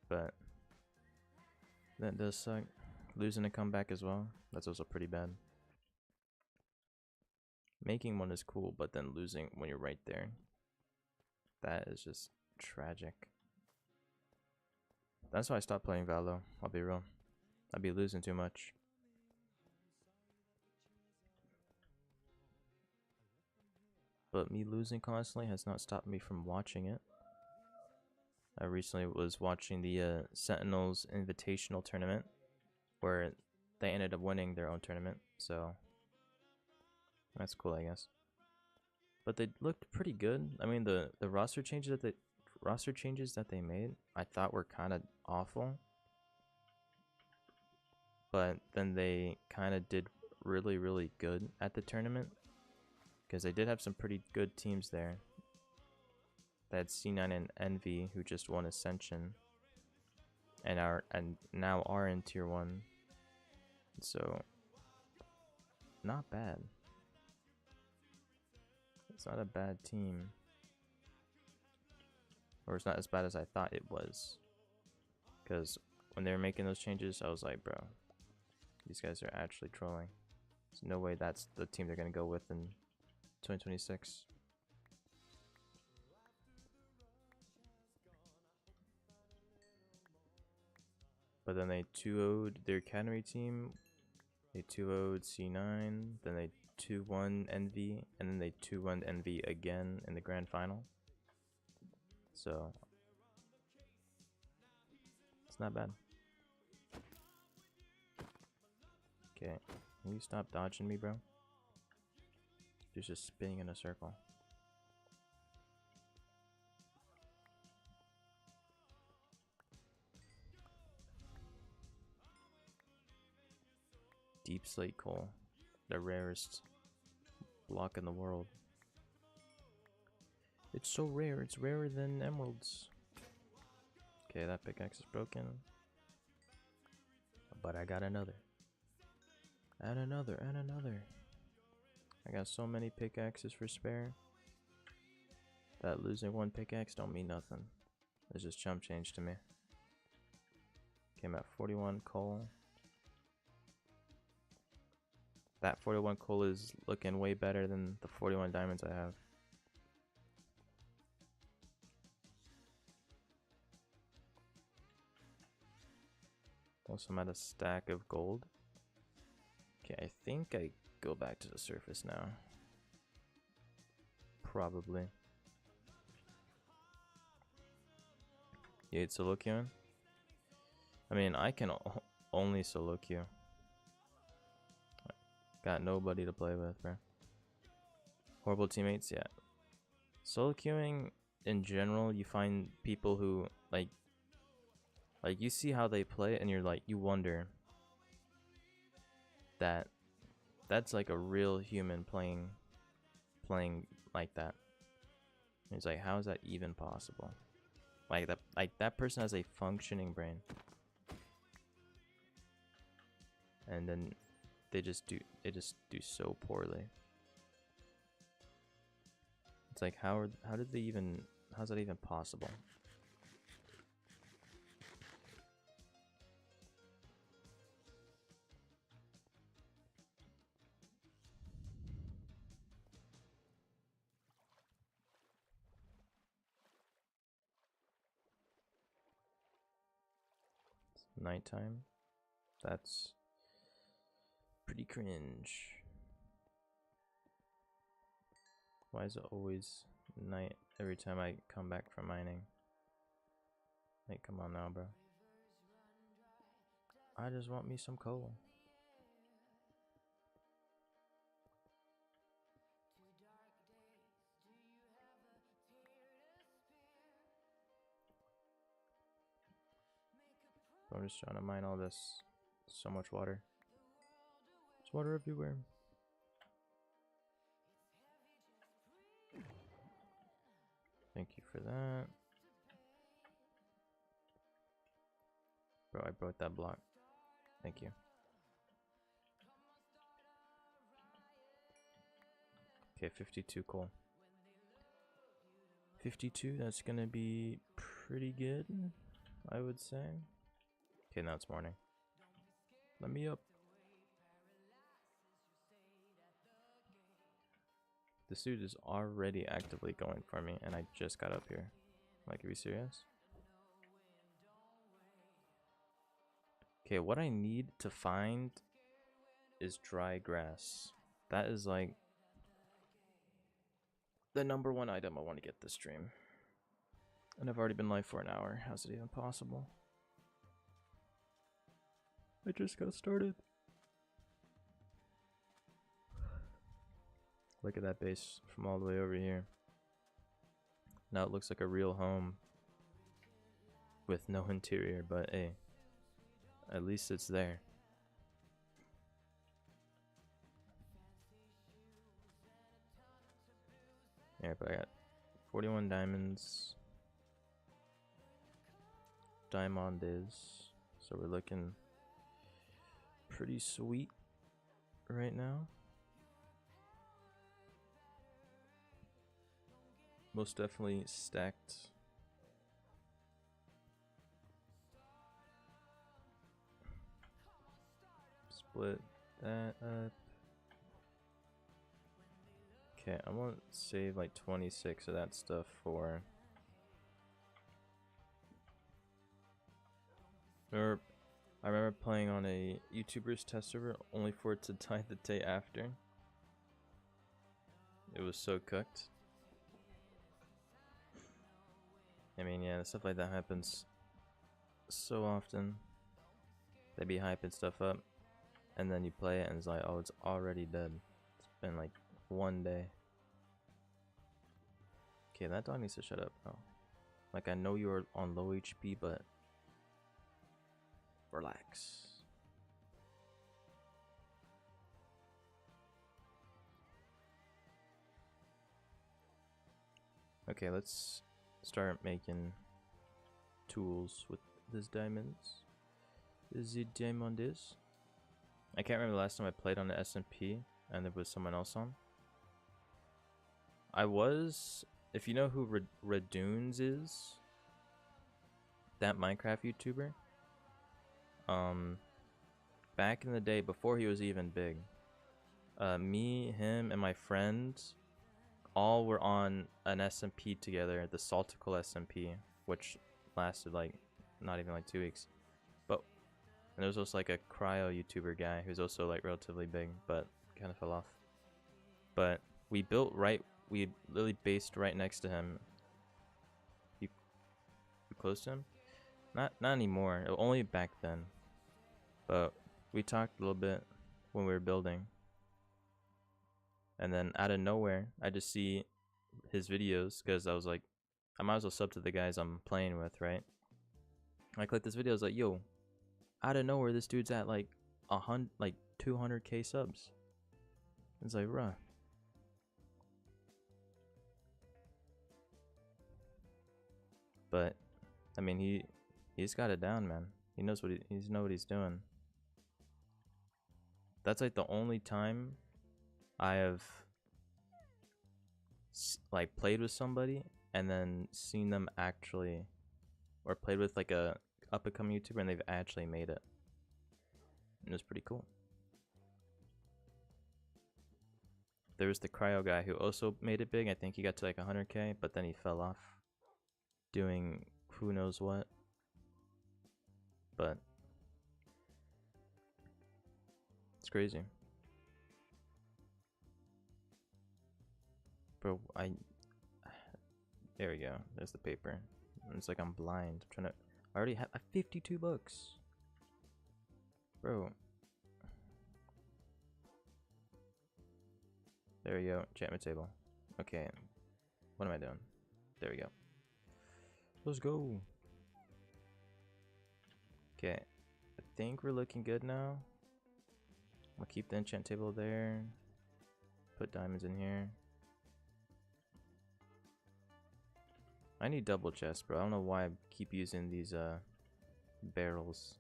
A: But that does suck. Losing a comeback as well, that's also pretty bad. Making one is cool, but then losing when you're right there, that is just tragic. That's why I stopped playing Valo, I'll be real. I'd be losing too much. But me losing constantly has not stopped me from watching it. I recently was watching the Sentinels Invitational Tournament, where they ended up winning their own tournament, so that's cool, I guess. But they looked pretty good. I mean, the roster changes that they made, I thought were kind of awful, but then they kind of did really, really good at the tournament because they did have some pretty good teams there. They had C9 and Envy, who just won Ascension, and now are in Tier 1. So, not bad. It's not a bad team. Or it's not as bad as I thought it was. Because when they were making those changes, I was like, bro, these guys are actually trolling. There's no way that's the team they're going to go with in 2026. But then they 2-0'd their academy team. They 2-0'd C9. Then they 2-1 Envy. And then they 2-1 Envy again in the grand final. So, it's not bad. Okay, can you stop dodging me, bro? You're just spinning in a circle. Deep slate coal, the rarest block in the world. It's so rare, it's rarer than emeralds. Okay, that pickaxe is broken. But I got another. And another, and another. I got so many pickaxes for spare that losing one pickaxe don't mean nothing. It's just chump change to me. Okay, I'm at 41 coal. That 41 coal is looking way better than the 41 diamonds I have. Also, I'm at a stack of gold. Okay, I think I go back to the surface now. Probably. You hate solo queuing? I mean, I can only solo queue. Got nobody to play with, bro. Horrible teammates, yeah. Solo queuing, in general, you find people who, like you see how they play and you're like, you wonder, that's like a real human playing like that. And he's like, how is that even possible? Like that person has a functioning brain. And then they just do so poorly. It's like how's that even possible? It's nighttime. That's pretty cringe. Why is it always night every time I come back from mining? Like, come on now, bro. I just want me some coal. I'm just trying to mine all this. So much water. There's water everywhere. Thank you for that. Bro, I broke that block. Thank you. Okay, 52 coal. 52, that's gonna be pretty good, I would say. Okay, now it's morning. Let me up. This dude is already actively going for me, and I just got up here. Like, are you serious? Okay, what I need to find is dry grass. That is like the #1 item I want to get this stream. And I've already been live for an hour. How's it even possible? I just got started. Look at that base from all the way over here. Now it looks like a real home with no interior, but hey, at least it's there. Yeah, but I got 41 diamonds. Diamond is. So we're looking pretty sweet right now. Most definitely stacked. Split that up. Okay, I want to save like 26 of that stuff for... I remember playing on a YouTuber's test server only for it to die the day after. It was so cooked. I mean, yeah, stuff like that happens so often. They be hyping stuff up, and then you play it and it's like, oh, it's already dead. It's been like 1 day. Okay, that dog needs to shut up, bro. Like, I know you're on low HP, but relax. Okay, let's start making tools with these diamonds. Is it diamond is? I can't remember the last time I played on the SMP and there was someone else on. I was, if you know who Radoons is, that Minecraft YouTuber. Back in the day before he was even big, me, him, and my friends all were on an SMP together, the Saltical SMP, which lasted like not even like 2 weeks. But and there was also like a cryo YouTuber guy who's also like relatively big, but kind of fell off. But we literally based right next to him. You close to him? Not anymore. Only back then. But we talked a little bit when we were building. And then out of nowhere, I just see his videos because I was like, I might as well sub to the guys I'm playing with, right? I clicked this video, I was like, yo, out of nowhere, this dude's at like 200k subs. It's like, bruh. But I mean, he's got it down, man. He knows what he's doing. That's like the only time I have like played with somebody and then seen them actually, or played with like a up and coming YouTuber and they've actually made it. And it was pretty cool. There was the Cryo guy who also made it big. I think he got to like 100k, but then he fell off doing who knows what. But it's crazy. Bro, there we go. There's the paper. It's like I'm blind. I'm trying to. I already have 52 bucks. Bro. There we go. Enchantment table. Okay. What am I doing? There we go. Let's go. Okay. I think we're looking good now. I'll keep the enchant table there. Put diamonds in here. I need double chests, bro. I don't know why I keep using these barrels.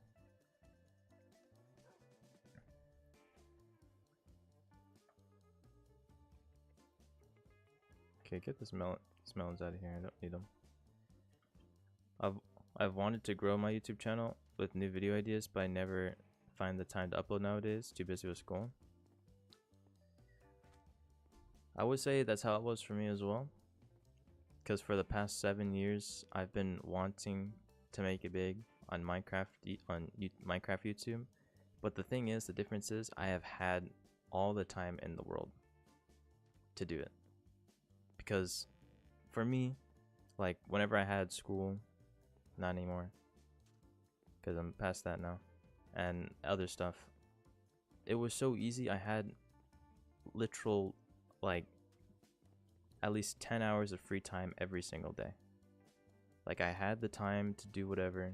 A: Okay, get this melons out of here. I don't need them. I've wanted to grow my YouTube channel with new video ideas, but I never find the time to upload nowadays. Too busy with school. I would say that's how it was for me as well. Because for the past 7 years, I've been wanting to make it big on Minecraft YouTube. But the thing is, the difference is, I have had all the time in the world to do it. Because for me, like whenever I had school, not anymore, because I'm past that now, and other stuff, it was so easy. I had literal like at least 10 hours of free time every single day. Like I had the time to do whatever,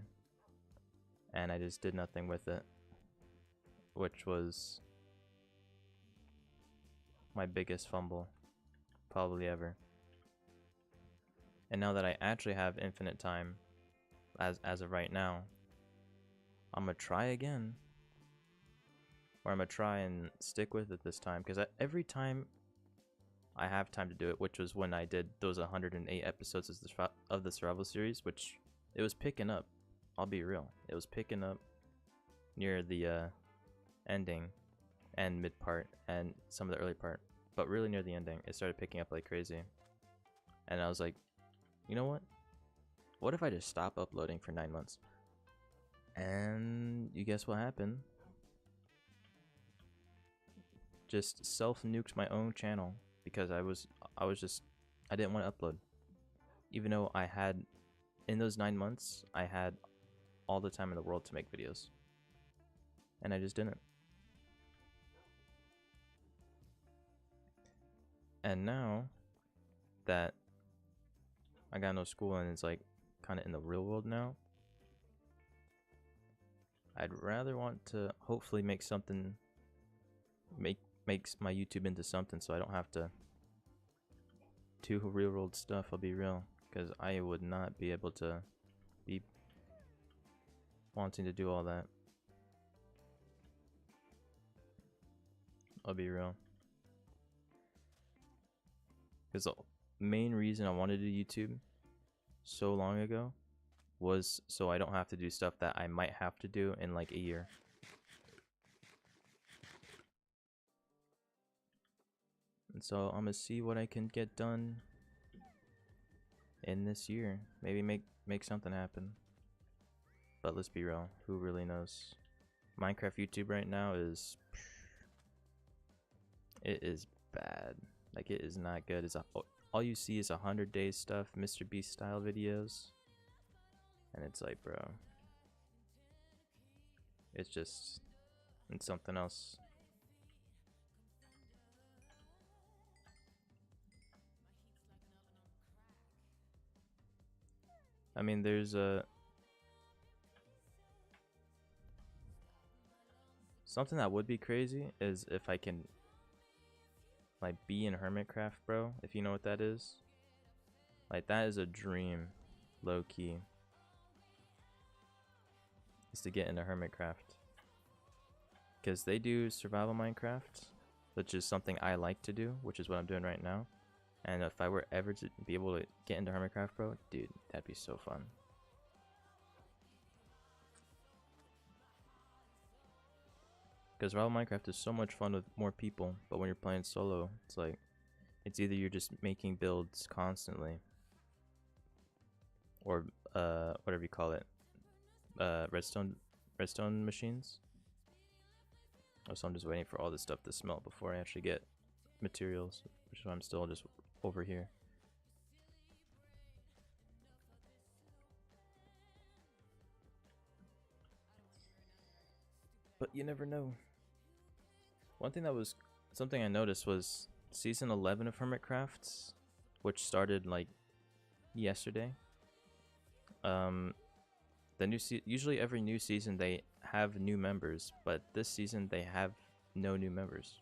A: and I just did nothing with it, which was my biggest fumble probably ever. And now that I actually have infinite time, as of right now, I'm gonna try again, or I'm gonna try and stick with it this time, because every time I have time to do it, which was when I did those 108 episodes of the survival series, which it was picking up. I'll be real, it was picking up near the ending and mid part and some of the early part, but really near the ending it started picking up like crazy. And I was like, you know what if I just stop uploading for 9 months? And you guess what happened? Just self-nuked my own channel because I didn't want to upload. Even though I had, in those 9 months, I had all the time in the world to make videos. And I just didn't. And now that I got no school and it's like kind of in the real world now, I'd rather want to hopefully make something, makes my YouTube into something, so I don't have to do real world stuff. I'll be real, because I would not be able to be wanting to do all that. I'll be real, because the main reason I wanted to do YouTube so long ago was so I don't have to do stuff that I might have to do in like a year. And so I'm gonna see what I can get done in this year. Maybe make something happen. But let's be real, who really knows? Minecraft YouTube right now is, it is bad. Like, it is not good. It's all you see is 100 days stuff, Mr. Beast style videos, and it's like, bro, it's something else. I mean, there's Something that would be crazy is if I can like be in Hermitcraft, bro. If you know what that is. Like that is a dream, low key. Is to get into Hermitcraft. Because they do survival Minecraft, which is something I like to do, which is what I'm doing right now. And if I were ever to be able to get into Hermitcraft, bro, dude, that'd be so fun. Because survival Minecraft is so much fun with more people, but when you're playing solo, it's like, it's either you're just making builds constantly, or whatever you call it, redstone machines. Oh, so I'm just waiting for all this stuff to smelt before I actually get materials, which is why I'm still just over here. But you never know. One thing that was something I noticed was season 11 of Hermitcraft, which started like yesterday. The new usually every new season they have new members, but this season they have no new members.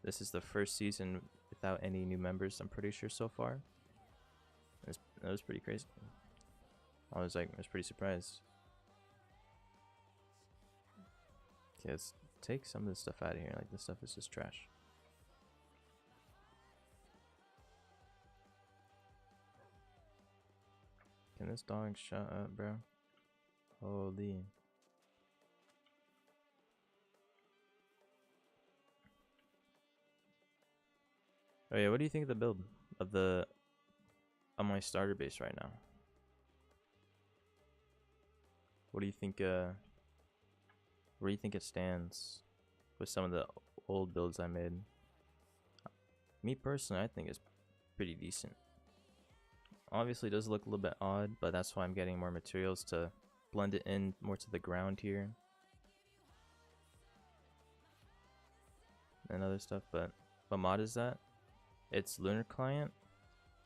A: This is the first season without any new members, I'm pretty sure, so far. That was pretty crazy. I was pretty surprised. Okay, let's take some of this stuff out of here. Like, this stuff is just trash. Can this dog shut up, bro? Holy. Oh yeah, what do you think of the build of the on my starter base right now? What do you think where do you think it stands with some of the old builds I made? Me personally, I think it's pretty decent. Obviously it does look a little bit odd, but that's why I'm getting more materials to blend it in more to the ground here and other stuff. But what mod is that? It's Lunar Client,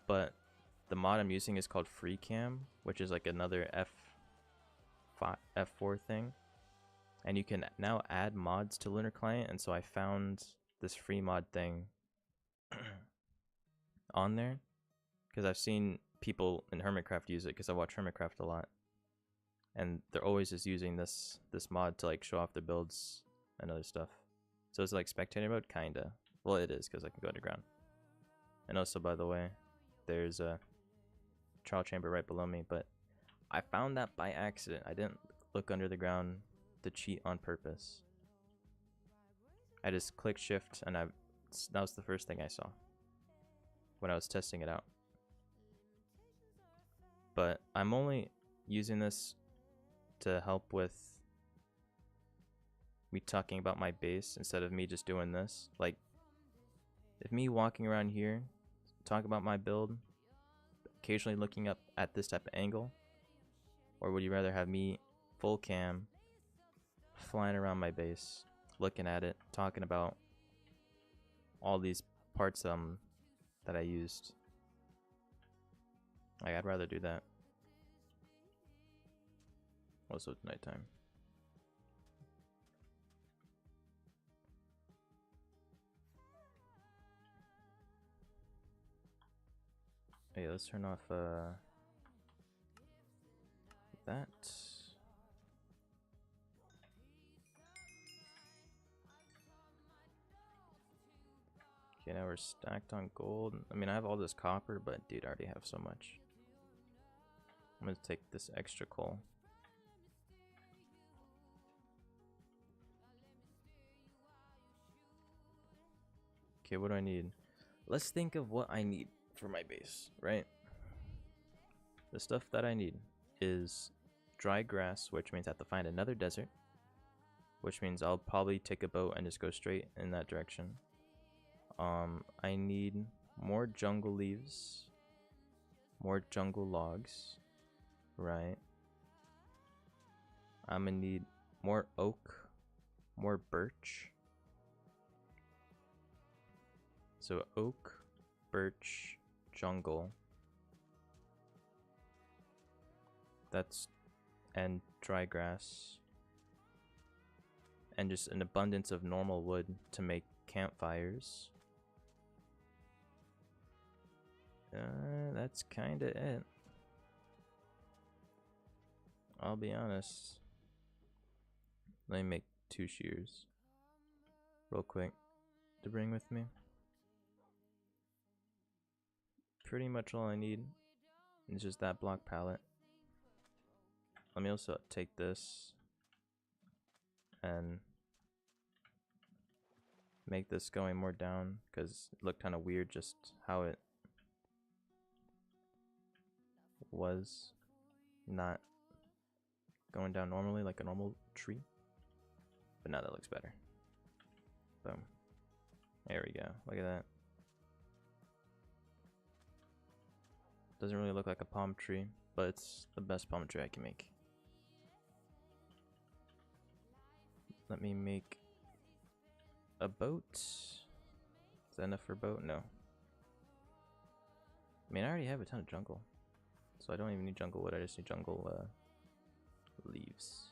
A: but the mod I'm using is called FreeCam, which is like another F4 thing, and you can now add mods to Lunar Client. And so I found this free mod thing on there because I've seen people in Hermitcraft use it, because I watch Hermitcraft a lot, and they're always just using this mod to like show off their builds and other stuff. So it's like spectator mode, kinda. Well, it is, because I can go underground. And also, by the way, there's a trial chamber right below me, but I found that by accident. I didn't look under the ground to cheat on purpose. I just clicked shift, and that was the first thing I saw when I was testing it out. But I'm only using this to help with me talking about my base instead of me just doing this. Like, if me walking around here, talk about my build, occasionally looking up at this type of angle, or would you rather have me full cam, flying around my base, looking at it, talking about all these parts that I used? Like, I'd rather do that. Also, it's nighttime. Hey, let's turn off that. Okay, now we're stacked on gold. I mean, I have all this copper, but dude, I already have so much. I'm gonna take this extra coal. Okay, what do I need? Let's think of what I need for my base, right? The stuff that I need is dry grass, which means I have to find another desert, which means I'll probably take a boat and just go straight in that direction. I need more jungle leaves, more jungle logs, right? I'm gonna need more oak, more birch. So oak, birch, jungle. And dry grass. and just an abundance of normal wood to make campfires. That's kind of it. I'll be honest. Let me make 2 shears real quick to bring with me. Pretty much all I need is just that block pallet. Let me also take this and make this going more down, because it looked kind of weird just how it was not going down normally like a normal tree. But now that looks better. Boom. There we go. Look at that. Doesn't really look like a palm tree, but it's the best palm tree I can make. Let me make a boat. Is that enough for a boat? No. I mean, I already have a ton of jungle, so I don't even need jungle wood. I just need jungle leaves.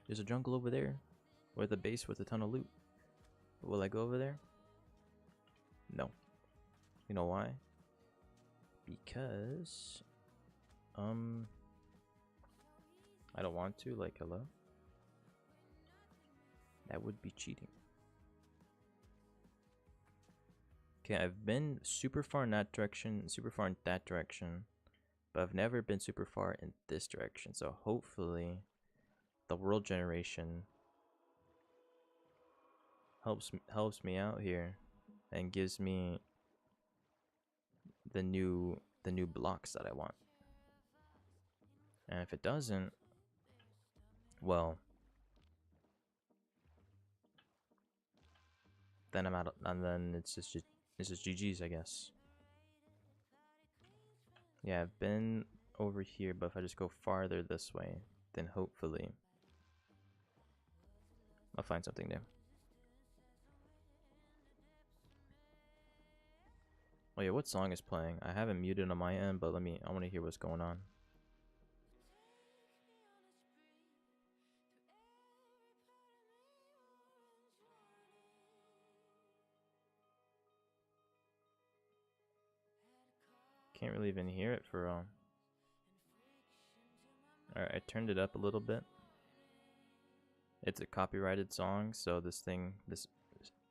A: There's a jungle over there with a base with a ton of loot. Will I go over there? No. You know why? Because I don't want to. Like, hello? That would be cheating. Okay, I've been super far in that direction, super far in that direction, but I've never been super far in this direction. So hopefully the world generation helps me out here and gives me the new blocks that I want. And if it doesn't, well, then I'm out, and then it's just GG's, I guess. Yeah, I've been over here, but if I just go farther this way, then hopefully I'll find something new. Oh yeah, what song is playing? I haven't muted on my end, but I want to hear what's going on. Can't really even hear it for real. Alright, I turned it up a little bit. It's a copyrighted song, so this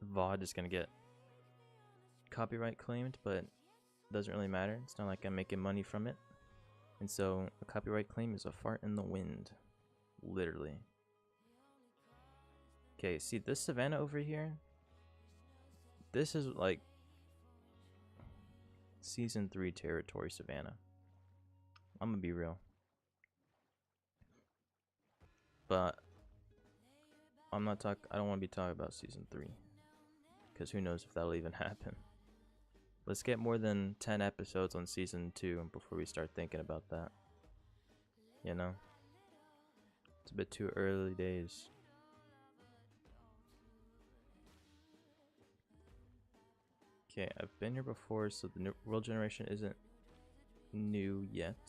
A: VOD is gonna get copyright claimed, but it doesn't really matter. It's not like I'm making money from it. And so a copyright claim is a fart in the wind. Literally. Okay, see this savanna over here? This is like Season 3 territory savanna. I'm gonna be real. But I don't want to be talking about Season 3. Because who knows if that'll even happen. Let's get more than 10 episodes on Season 2 before we start thinking about that. You know? It's a bit too early days. Okay, I've been here before, so the world generation isn't new yet.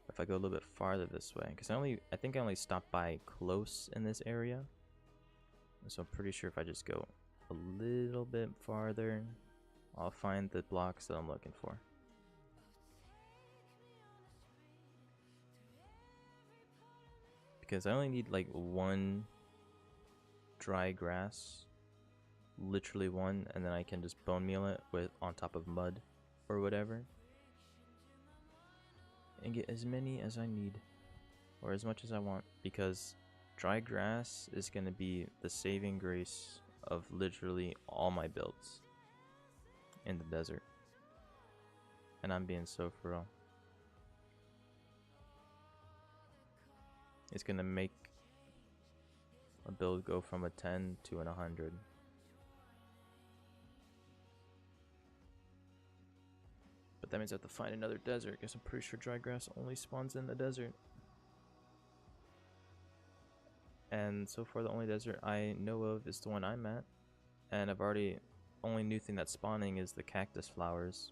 A: If I go a little bit farther this way, because I think I only stopped by close in this area. So I'm pretty sure if I just go a little bit farther, I'll find the blocks that I'm looking for. Because I only need like 1 dry grass, literally 1, and then I can just bone meal it on top of mud or whatever, and get as many as I need, or as much as I want, because dry grass is going to be the saving grace of literally all my builds in the desert. And I'm being so for real. It's going to make a build go from a 10 to an 100. But that means I have to find another desert, because I'm pretty sure dry grass only spawns in the desert. And so far the only desert I know of is the one I'm at. And only new thing that's spawning is the cactus flowers.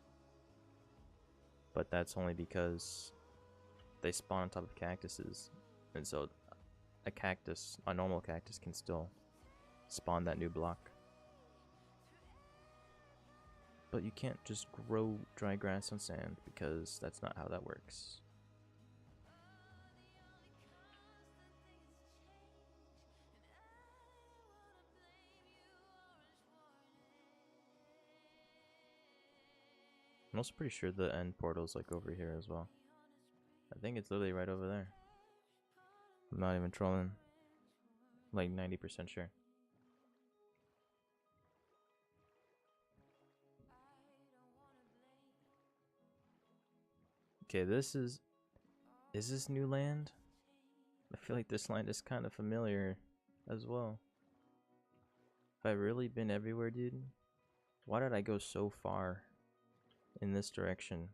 A: But that's only because they spawn on top of cactuses. And so a cactus, a normal cactus, can still spawn that new block. But you can't just grow dry grass on sand because that's not how that works. I'm also pretty sure the end portal's like over here as well. I think it's literally right over there. I'm not even trolling. Like 90% sure. Okay, this is this new land? I feel like this land is kind of familiar as well. Have I really been everywhere, dude? Why did I go so far in this direction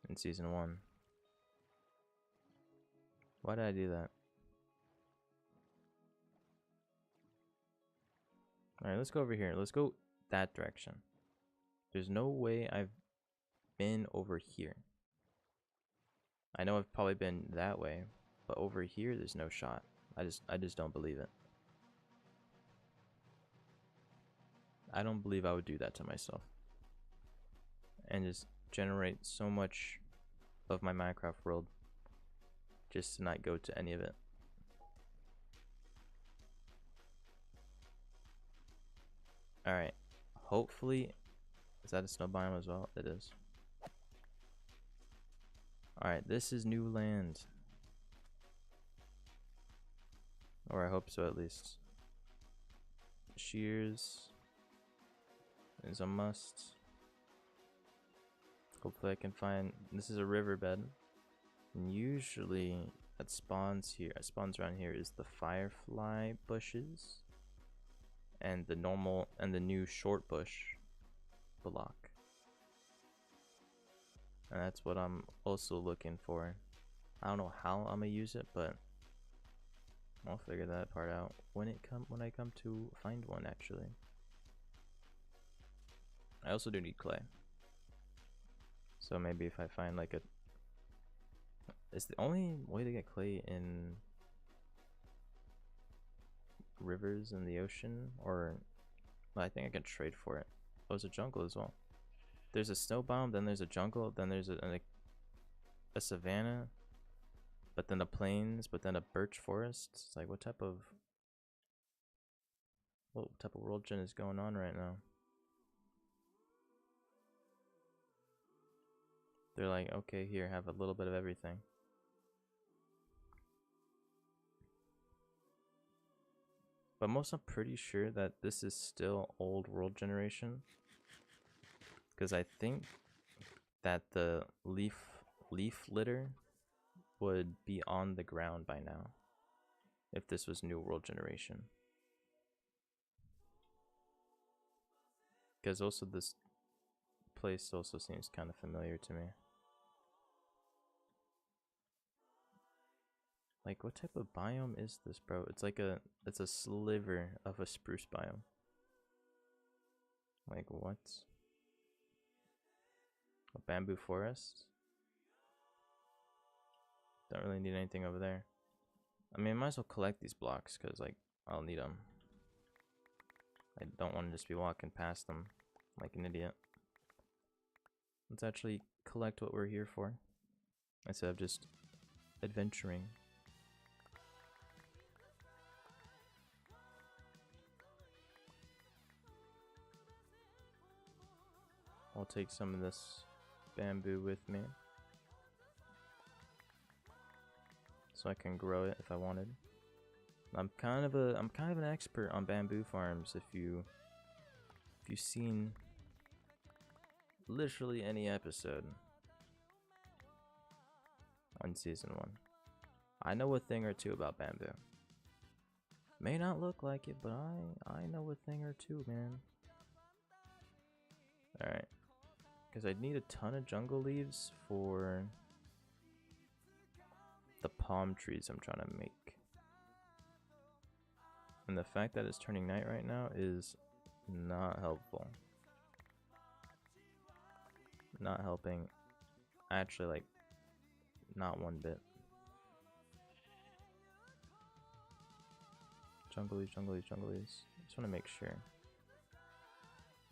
A: in season 1? Why did I do that? Alright, let's go over here. Let's go that direction. There's no way I've been over here. I know I've probably been that way, but over here there's no shot. I just don't believe it. I don't believe I would do that to myself. And just generate so much of my Minecraft world just to not go to any of it. Alright. Hopefully, is that a snow biome as well? It is. Alright, this is new land. Or I hope so at least. Shears is a must. Hopefully I can find, this is a riverbed. And usually it spawns around here is the firefly bushes and the normal and the new short bush block. And that's what I'm also looking for. I don't know how I'm gonna use it, but I'll figure that part out when I come to find one actually. I also do need clay. So maybe if I find like a, it's the only way to get clay in rivers in the ocean, or well, I think I can trade for it. Oh, it's a jungle as well. There's a snow biome, then there's a jungle, then there's a savanna, but then the plains, but then a birch forest. It's like what type of world gen is going on right now? They're like, okay, here, have a little bit of everything. But most, I'm pretty sure that this is still old world generation, because I think that the leaf litter would be on the ground by now if this was new world generation. Because also this place also seems kind of familiar to me. Like, what type of biome is this, bro? It's like it's a sliver of a spruce biome. Like, what? A bamboo forest? Don't really need anything over there. I mean, I might as well collect these blocks because, like, I'll need them. I don't want to just be walking past them like an idiot. Let's actually collect what we're here for instead of just adventuring. I'll take some of this bamboo with me so I can grow it if I wanted. I'm kind of an expert on bamboo farms. If you've seen literally any episode on season 1, I know a thing or two about bamboo. May not look like it, but I know a thing or two, man. Alright. Because I'd need a ton of jungle leaves for the palm trees I'm trying to make. And the fact that it's turning night right now is not helpful. Not helping. Actually, like, not one bit. jungle leaves, jungle leaves, jungle leaves. Just want to make sure.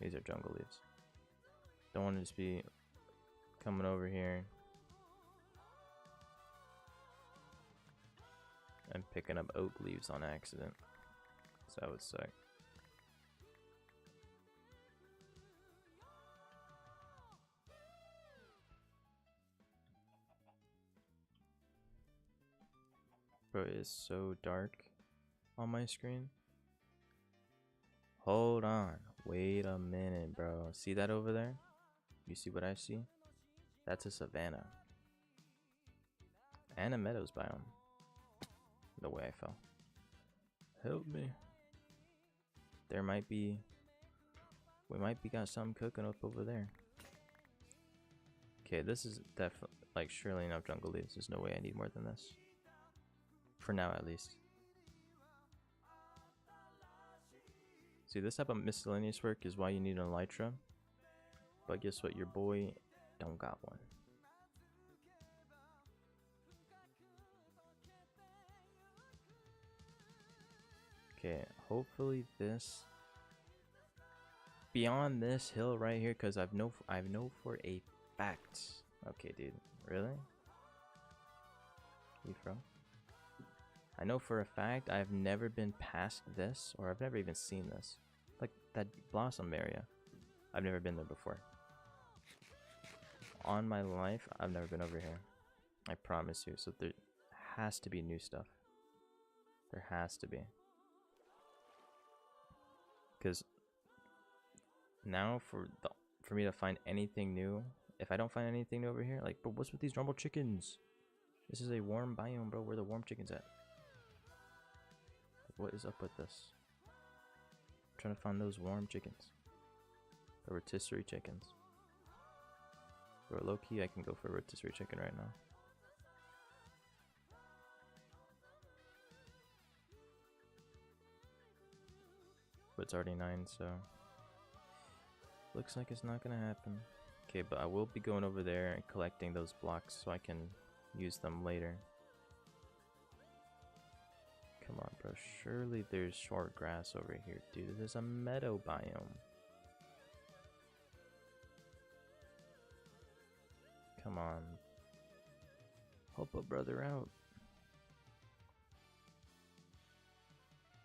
A: These are jungle leaves. Don't want to just be coming over here and picking up oak leaves on accident. So that would suck. Bro, it is so dark on my screen. Hold on. Wait a minute, bro. See that over there? You see what I see? That's a savanna. And a meadows biome. The way I fell. Help me. There might be... We might be got something cooking up over there. Okay, this is definitely... Like, surely enough jungle leaves. There's no way I need more than this. For now, at least. See, this type of miscellaneous work is why you need an elytra. But guess what? Your boy don't got one. Okay, hopefully this... Beyond this hill right here, because I know for a fact. Okay, dude. Really? You from? I know for a fact I've never been past this, or I've never even seen this. Like that blossom area. I've never been there before. On my life, I've never been over here. I promise you. So there has to be new stuff. There has to be. Because now for me to find anything new, if I don't find anything new over here, like, but what's with these rumble chickens? This is a warm biome, bro. Where the warm chickens at? What is up with this? I'm trying to find those warm chickens. The rotisserie chickens. Bro, low key, I can go for a rotisserie chicken right now. But it's already 9, so looks like it's not gonna happen. Okay, but I will be going over there and collecting those blocks so I can use them later. Come on, bro. Surely there's short grass over here, dude. There's a meadow biome. Come on. Help a brother out.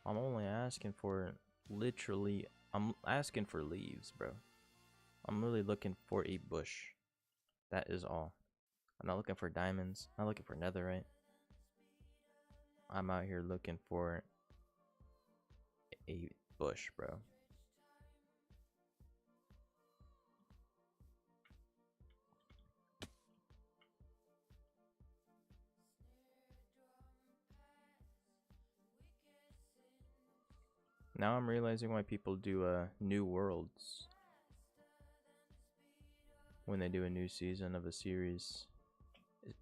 A: I'm only asking for literally... I'm asking for leaves, bro. I'm really looking for a bush. That is all. I'm not looking for diamonds. I'm not looking for netherite. I'm out here looking for a bush, bro. Now I'm realizing why people do new worlds when they do a new season of a series.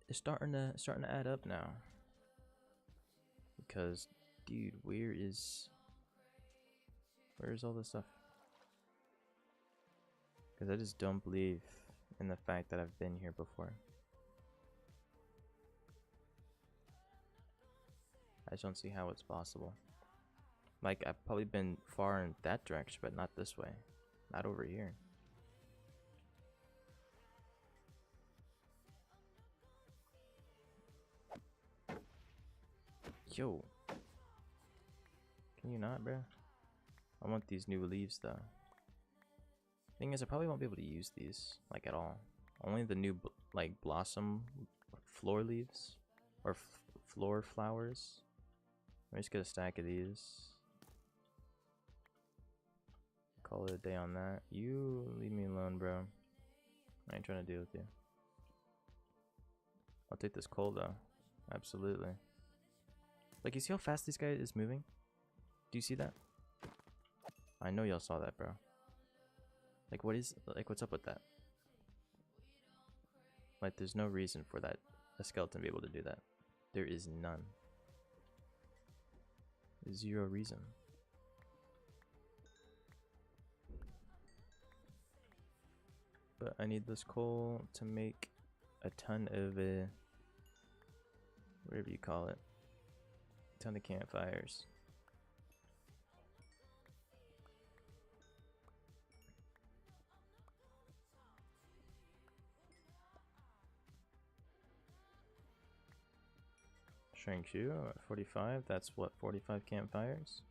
A: It's starting to add up now. Because, dude, where's all this stuff? Because I just don't believe in the fact that I've been here before. I just don't see how it's possible. Like, I've probably been far in that direction, but not this way. Not over here. Yo. Can you not, bro? I want these new leaves, though. Thing is, I probably won't be able to use these, like, at all. Only the new, like, blossom floor leaves. Or floor flowers. Let me just get a stack of these. Call it a day on that. You leave me alone, bro. I ain't trying to deal with you. I'll take this coal, though. Absolutely. Like, you see how fast this guy is moving? Do you see that? I know y'all saw that, bro. Like, what's up with that? Like, there's no reason for that, a skeleton to be able to do that. There is none. Zero reason. But I need this coal to make a ton of, whatever you call it. A ton of campfires. Shrink you at 45. That's what, 45 campfires?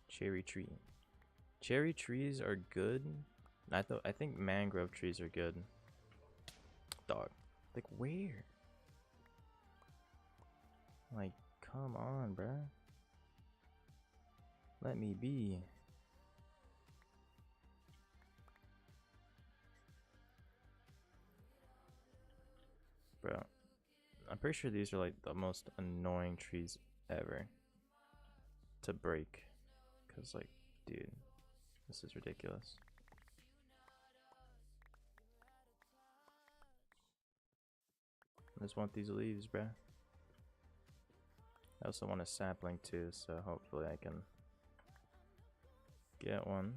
A: Cherry tree. Cherry trees are good. I think mangrove trees are good. Dog. Like where? Like, come on, bruh. Let me be. Bro, I'm pretty sure these are like the most annoying trees ever to break. Cause like, dude, this is ridiculous. I just want these leaves, bruh. I also want a sapling too, so hopefully I can get one.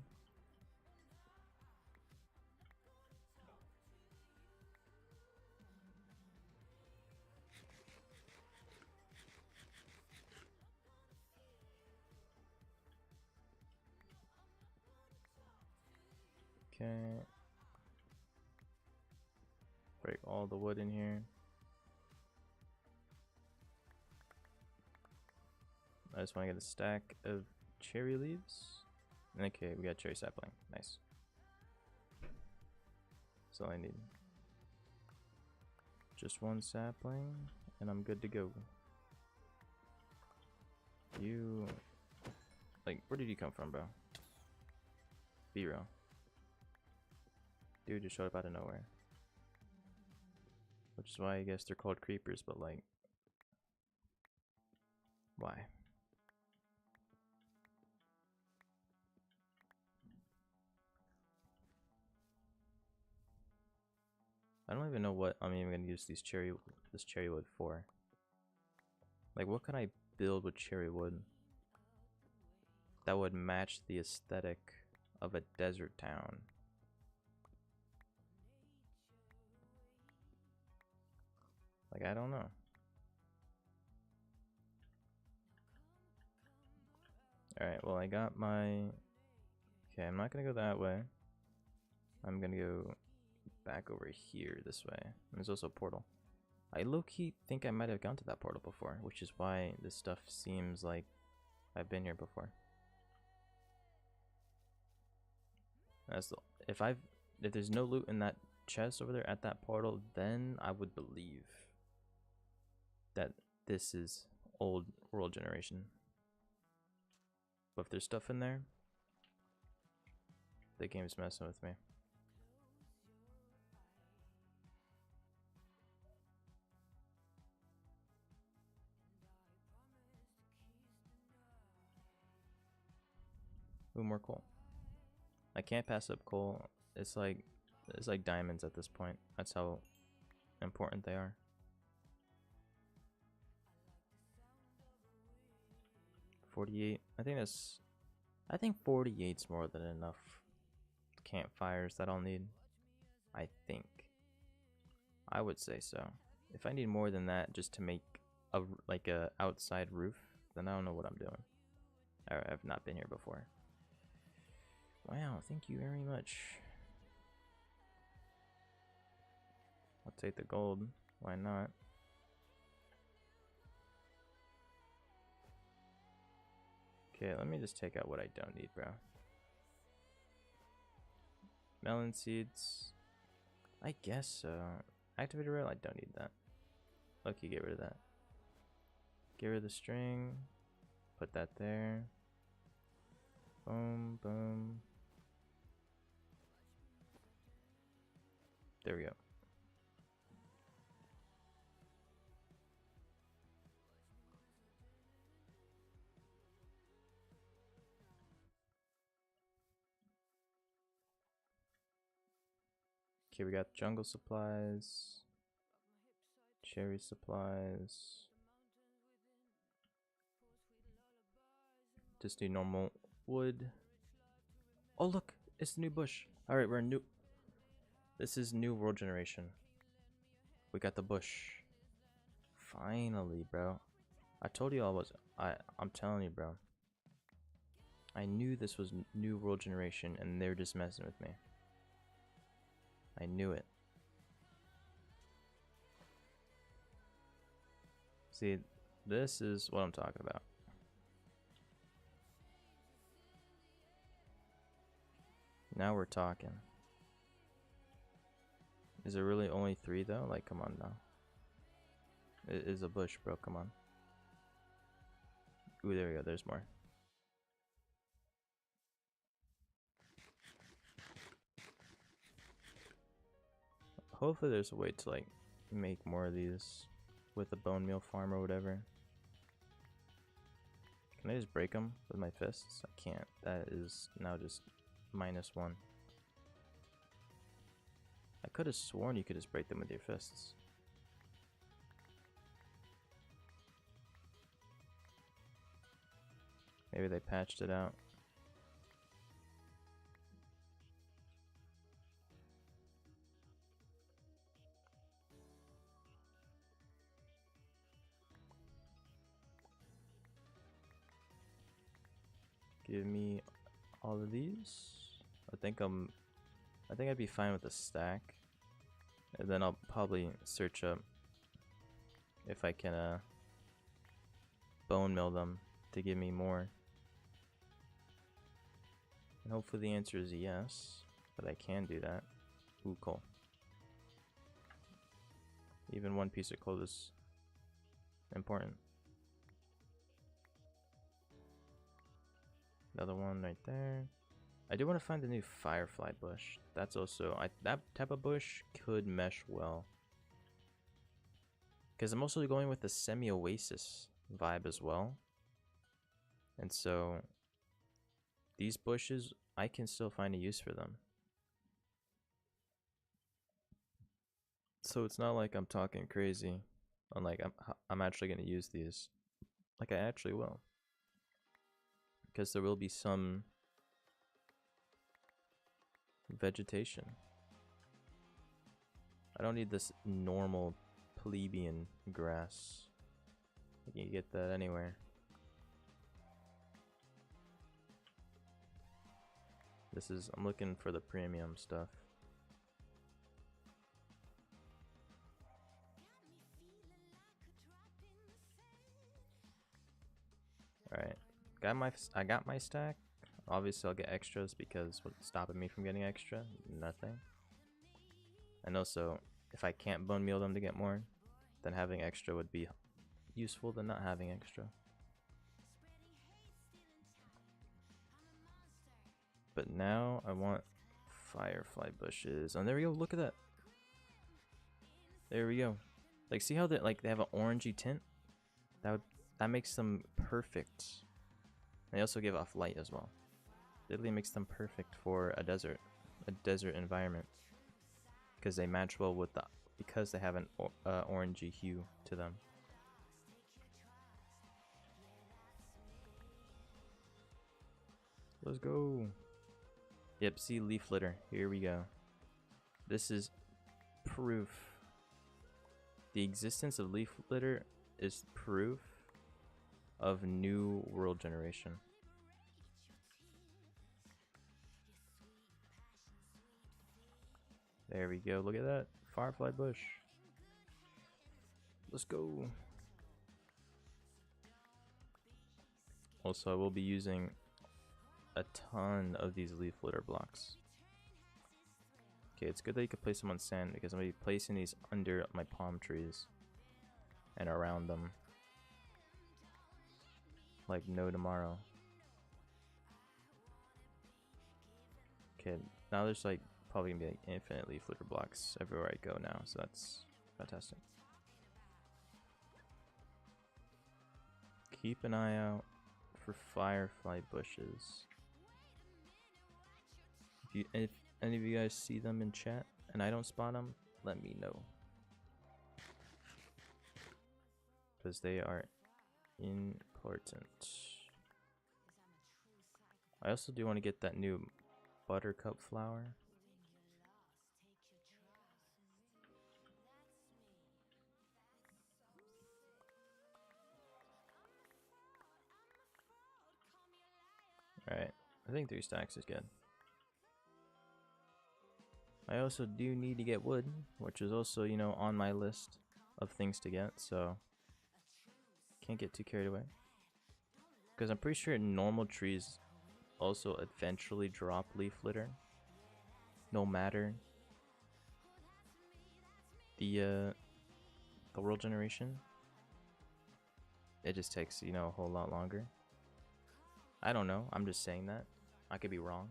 A: Okay. Break all the wood in here. I just want to get a stack of cherry leaves. Okay, we got cherry sapling. Nice. That's all I need. Just one sapling, and I'm good to go. You... Like, where did you come from, bro? B-roll. Dude just showed up out of nowhere. Which is why I guess they're called creepers, but like... Why? I don't even know what I'm even gonna use this cherry wood for. Like, what can I build with cherry wood that would match the aesthetic of a desert town? Like, I don't know. Alright, well, I got my... Okay, I'm not gonna go that way. I'm gonna go back over here this way. And there's also a portal. I low-key think I might have gone to that portal before, which is why this stuff seems like I've been here before. That's the, if there's no loot in that chest over there at that portal, then I would believe that this is old world generation. But if there's stuff in there, the game's messing with me. Ooh, more coal. I can't pass up coal. It's like diamonds at this point. That's how important they are. $48. I think 48's more than enough campfires that I'll need. I think. I would say so. If I need more than that just to make a outside roof, then I don't know what I'm doing. I've not been here before. Wow, thank you very much. I'll take the gold. Why not? Okay, let me just take out what I don't need, bro. Melon seeds. I guess so. Activated rail, I don't need that. Okay, get rid of that. Get rid of the string. Put that there. Boom, boom. There we go. Okay, we got jungle supplies, cherry supplies. Just do normal wood. Oh look, it's the new bush. All right, we're in new. This is new world generation. We got the bush. Finally, bro. I told you I was. I'm telling you, bro. I knew this was new world generation, and they're just messing with me. I knew it. See, this is what I'm talking about. Now we're talking. Is there really only 3 though? Like, come on now. It is a bush, bro. Come on. Ooh, there we go. There's more. Hopefully there's a way to like make more of these with a bone meal farm or whatever. Can I just break them with my fists? I can't. That is now just -1. I could have sworn you could just break them with your fists. Maybe they patched it out. Give me all of these. I think I'd be fine with a stack. And then I'll probably search up if I can bone mill them to give me more. And hopefully the answer is yes, but I can do that. Ooh, cool. Even 1 piece of coal is important. Another one right there. I do want to find the new firefly bush. That's also, that type of bush could mesh well. Because I'm also going with the semi-oasis vibe as well. And so these bushes, I can still find a use for them. So it's not like I'm talking crazy. I'm like, I'm actually going to use these. Like I actually will. Because there will be some vegetation. I don't need this normal plebeian grass. You can get that anywhere. This is, I'm looking for the premium stuff. Alright, I got my stack. Obviously I'll get extras because what's stopping me from getting extra? Nothing. And also, if I can't bone meal them to get more, then having extra would be useful than not having extra. But now I want firefly bushes. And there we go, look at that. There we go. Like, see how they have an orangey tint? That makes them perfect. They also give off light as well. Literally makes them perfect for a desert environment, because they match well with because they have an orangey hue to them. Let's go. Yep, see, leaf litter. Here we go. This is proof. The existence of leaf litter is proof of new world generation. There we go. Look at that. Firefly bush. Let's go. Also, I will be using a ton of these leaf litter blocks. Okay, it's good that you can place them on sand, because I'm going to be placing these under my palm trees and around them like no tomorrow. Okay, now there's like probably gonna be like infinite leaf litter blocks everywhere I go now, so that's fantastic. Keep an eye out for firefly bushes. If any of you guys see them in chat and I don't spot them, let me know, because they are important. I also do want to get that new buttercup flower. Alright, I think 3 stacks is good. I also do need to get wood, which is also, you know, on my list of things to get, so Can't get too carried away. Because I'm pretty sure normal trees also eventually drop leaf litter. No matter the world generation. It just takes, you know, a whole lot longer. I don't know. I'm just saying that. I could be wrong.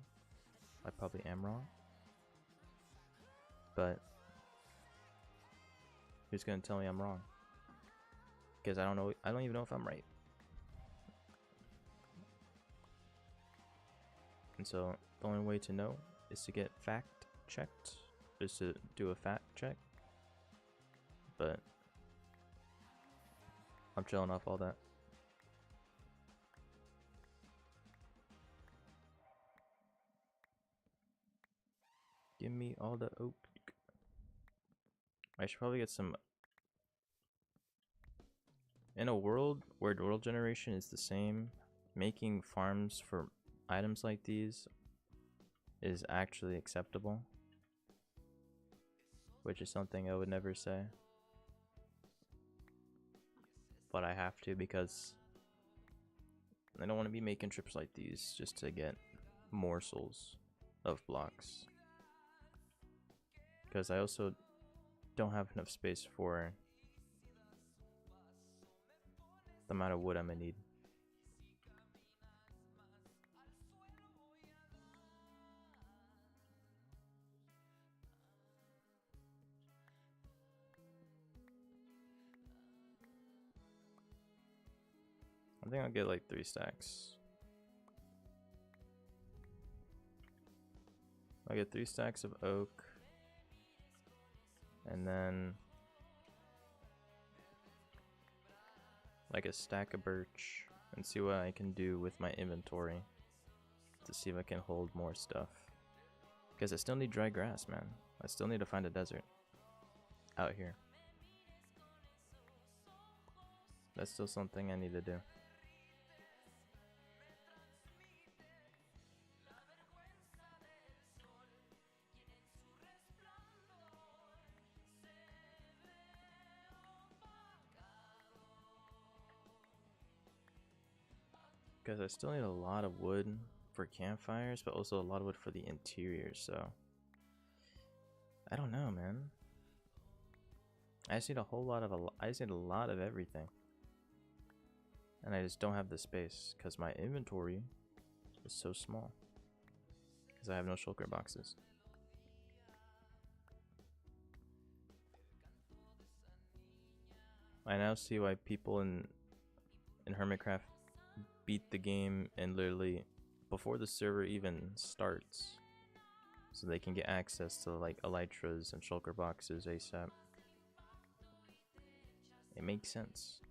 A: I probably am wrong. But who's gonna tell me I'm wrong? Because I don't know. I don't even know if I'm right. And so the only way to know is to get fact checked. Is to do a fact check. But I'm chilling off all that. Give me all the oak. I should probably get some. In a world where world generation is the same, making farms for items like these is actually acceptable. Which is something I would never say. But I have to because I don't want to be making trips like these just to get morsels of blocks. Because I also don't have enough space for the amount of wood I'm gonna need. I think I'll get like 3 stacks. I'll get 3 stacks of oak. And then like a stack of birch. And see what I can do with my inventory. To see if I can hold more stuff. Because I still need dry grass, man. I still need to find a desert. Out here. That's still something I need to do. Because I still need a lot of wood for campfires, but also a lot of wood for the interior, so I don't know, man. I just need a whole lot of I just need a lot of everything. And I just don't have the space because my inventory is so small. Because I have no shulker boxes. I now see why people in Hermitcraft beat the game and literally before the server even starts, so they can get access to like elytras and shulker boxes ASAP. It makes sense.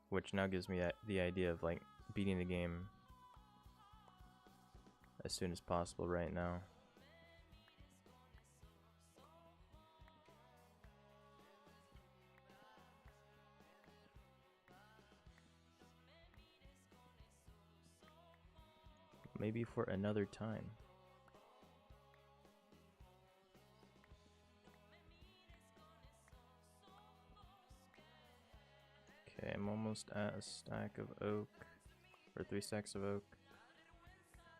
A: Which now gives me the idea of like beating the game as soon as possible right now. Maybe for another time. Okay, I'm almost at a stack of oak, or 3 stacks of oak.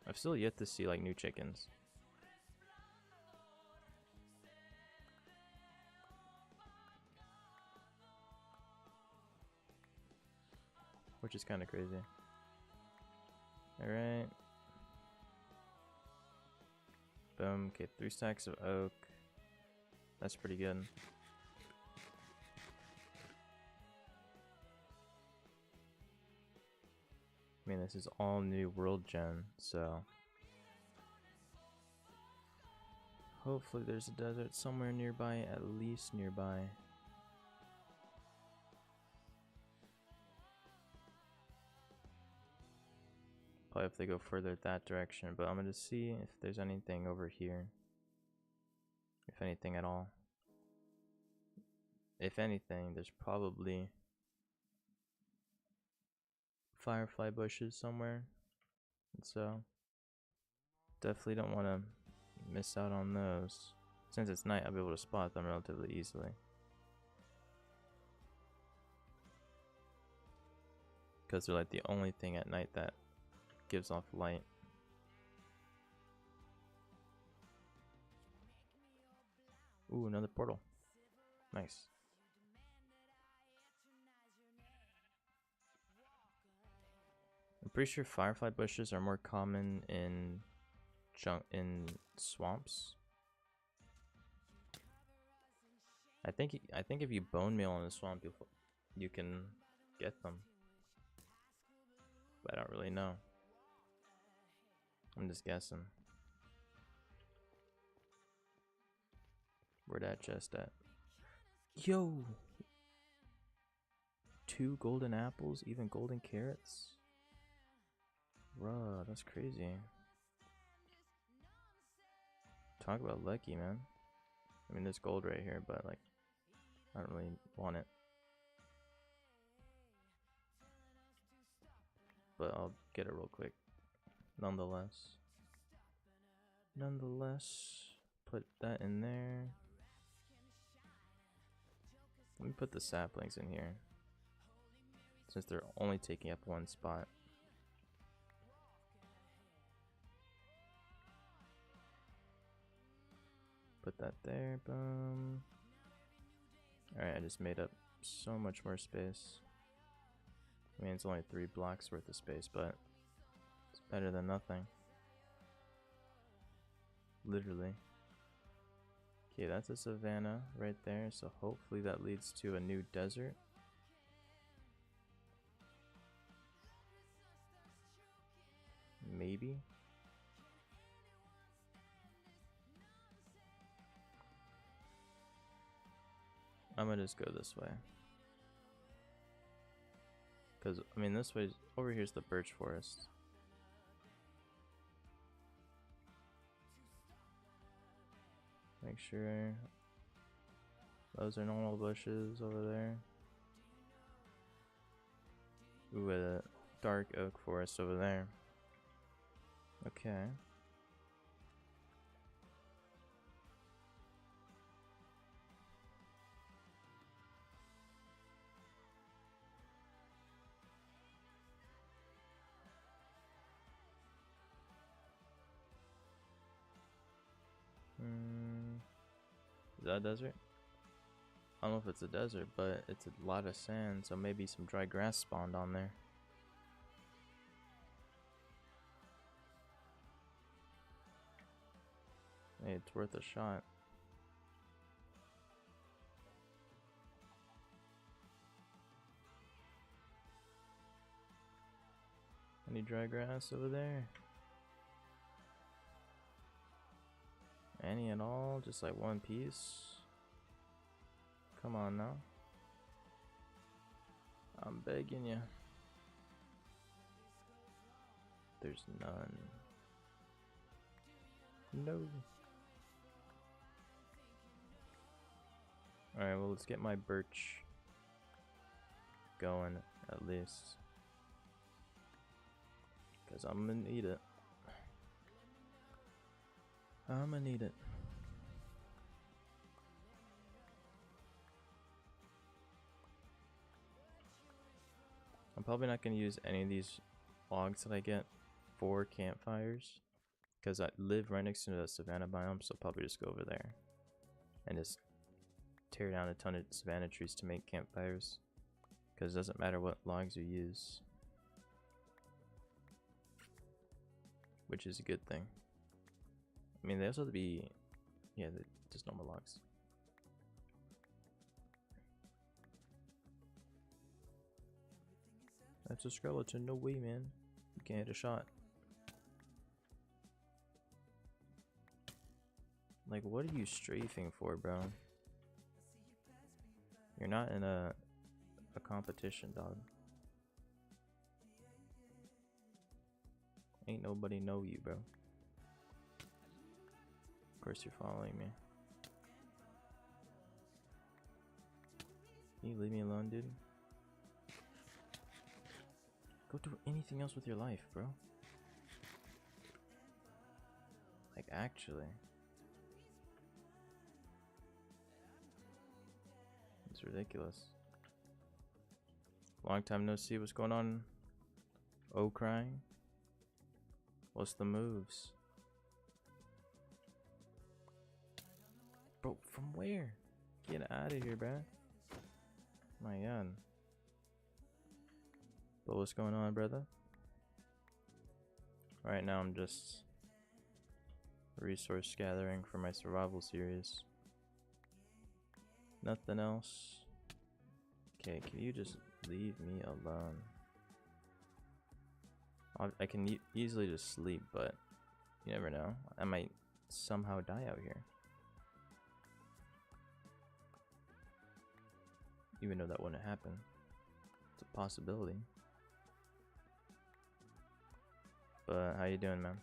A: I've still yet to see like new chickens. Which is kind of crazy. Alright. Boom. Okay, 3 stacks of oak. That's pretty good. I mean, this is all new world gen, so hopefully there's a desert somewhere nearby, at least nearby. Probably if they go further that direction, but I'm gonna see if there's anything over here. If anything at all. If anything, there's probably firefly bushes somewhere. And so definitely don't want to miss out on those. since it's night, I'll be able to spot them relatively easily. Because they're like the only thing at night that gives off light. Ooh, another portal. Nice. I'm pretty sure firefly bushes are more common in swamps. I think if you bone meal in a swamp, you can get them. But I don't really know. I'm just guessing. Where that chest at? Yo! 2 golden apples, even golden carrots? Bruh, that's crazy. Talk about lucky, man. I mean, there's gold right here, but like, I don't really want it. But I'll get it real quick. Nonetheless, put that in there. Let me put the saplings in here, since they're only taking up 1 spot. Put that there, boom. Alright, I just made up so much more space. I mean, it's only 3 blocks worth of space, but it's better than nothing. Literally. Okay, that's a savanna right there, so hopefully that leads to a new desert. Maybe. I'm gonna just go this way. Because, I mean, this way, over here's the birch forest. Make sure those are normal bushes over there. Ooh, a dark oak forest over there. Okay. Is that a desert? I don't know if it's a desert, but it's a lot of sand, so maybe some dry grass spawned on there. Hey, it's worth a shot. Any dry grass over there? Any at all? Just like 1 piece? Come on now. I'm begging you. There's none. No. Alright, well, let's get my birch going at least. Because I'm gonna need it. I'm gonna need it. I'm probably not gonna use any of these logs that I get for campfires, because I live right next to the savanna biome, so I'll probably just go over there and just tear down a ton of savanna trees to make campfires, because it doesn't matter what logs you use, which is a good thing. I mean, they also have to be, yeah, just normal logs. That's a skeleton, no way, man. You can't hit a shot. Like, what are you strafing for, bro? You're not in a competition, dog. Ain't nobody know you, bro. Of course you're following me. Can you leave me alone, dude? Go do anything else with your life, bro. Like, actually. It's ridiculous. Long time no see. What's going on? Oh, crying. What's the moves? Bro, from where? Get out of here, bruh. My god. But what's going on, brother? Right now I'm just resource gathering for my survival series. Nothing else. Okay, can you just leave me alone? I can easily just sleep, but you never know. I might somehow die out here. Even though that wouldn't happen. It's a possibility. But how you doing, man?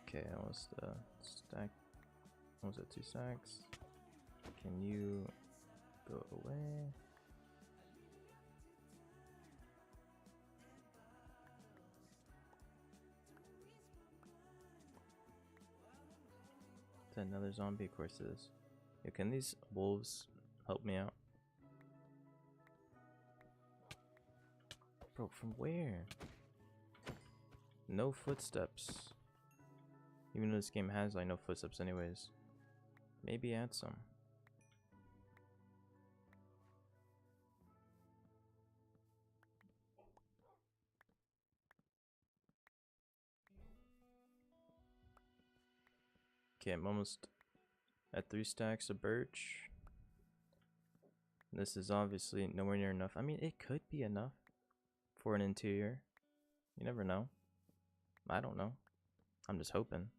A: Okay, that was the stack. What was it, 2 stacks? Can you go away? Another zombie courses. Yeah, can these wolves help me out? Bro, from where? No footsteps. Even though this game has like no footsteps anyways. Maybe add some. Okay, I'm almost at 3 stacks of birch. This is obviously nowhere near enough. I mean, it could be enough for an interior. You never know. I don't know. I'm just hoping.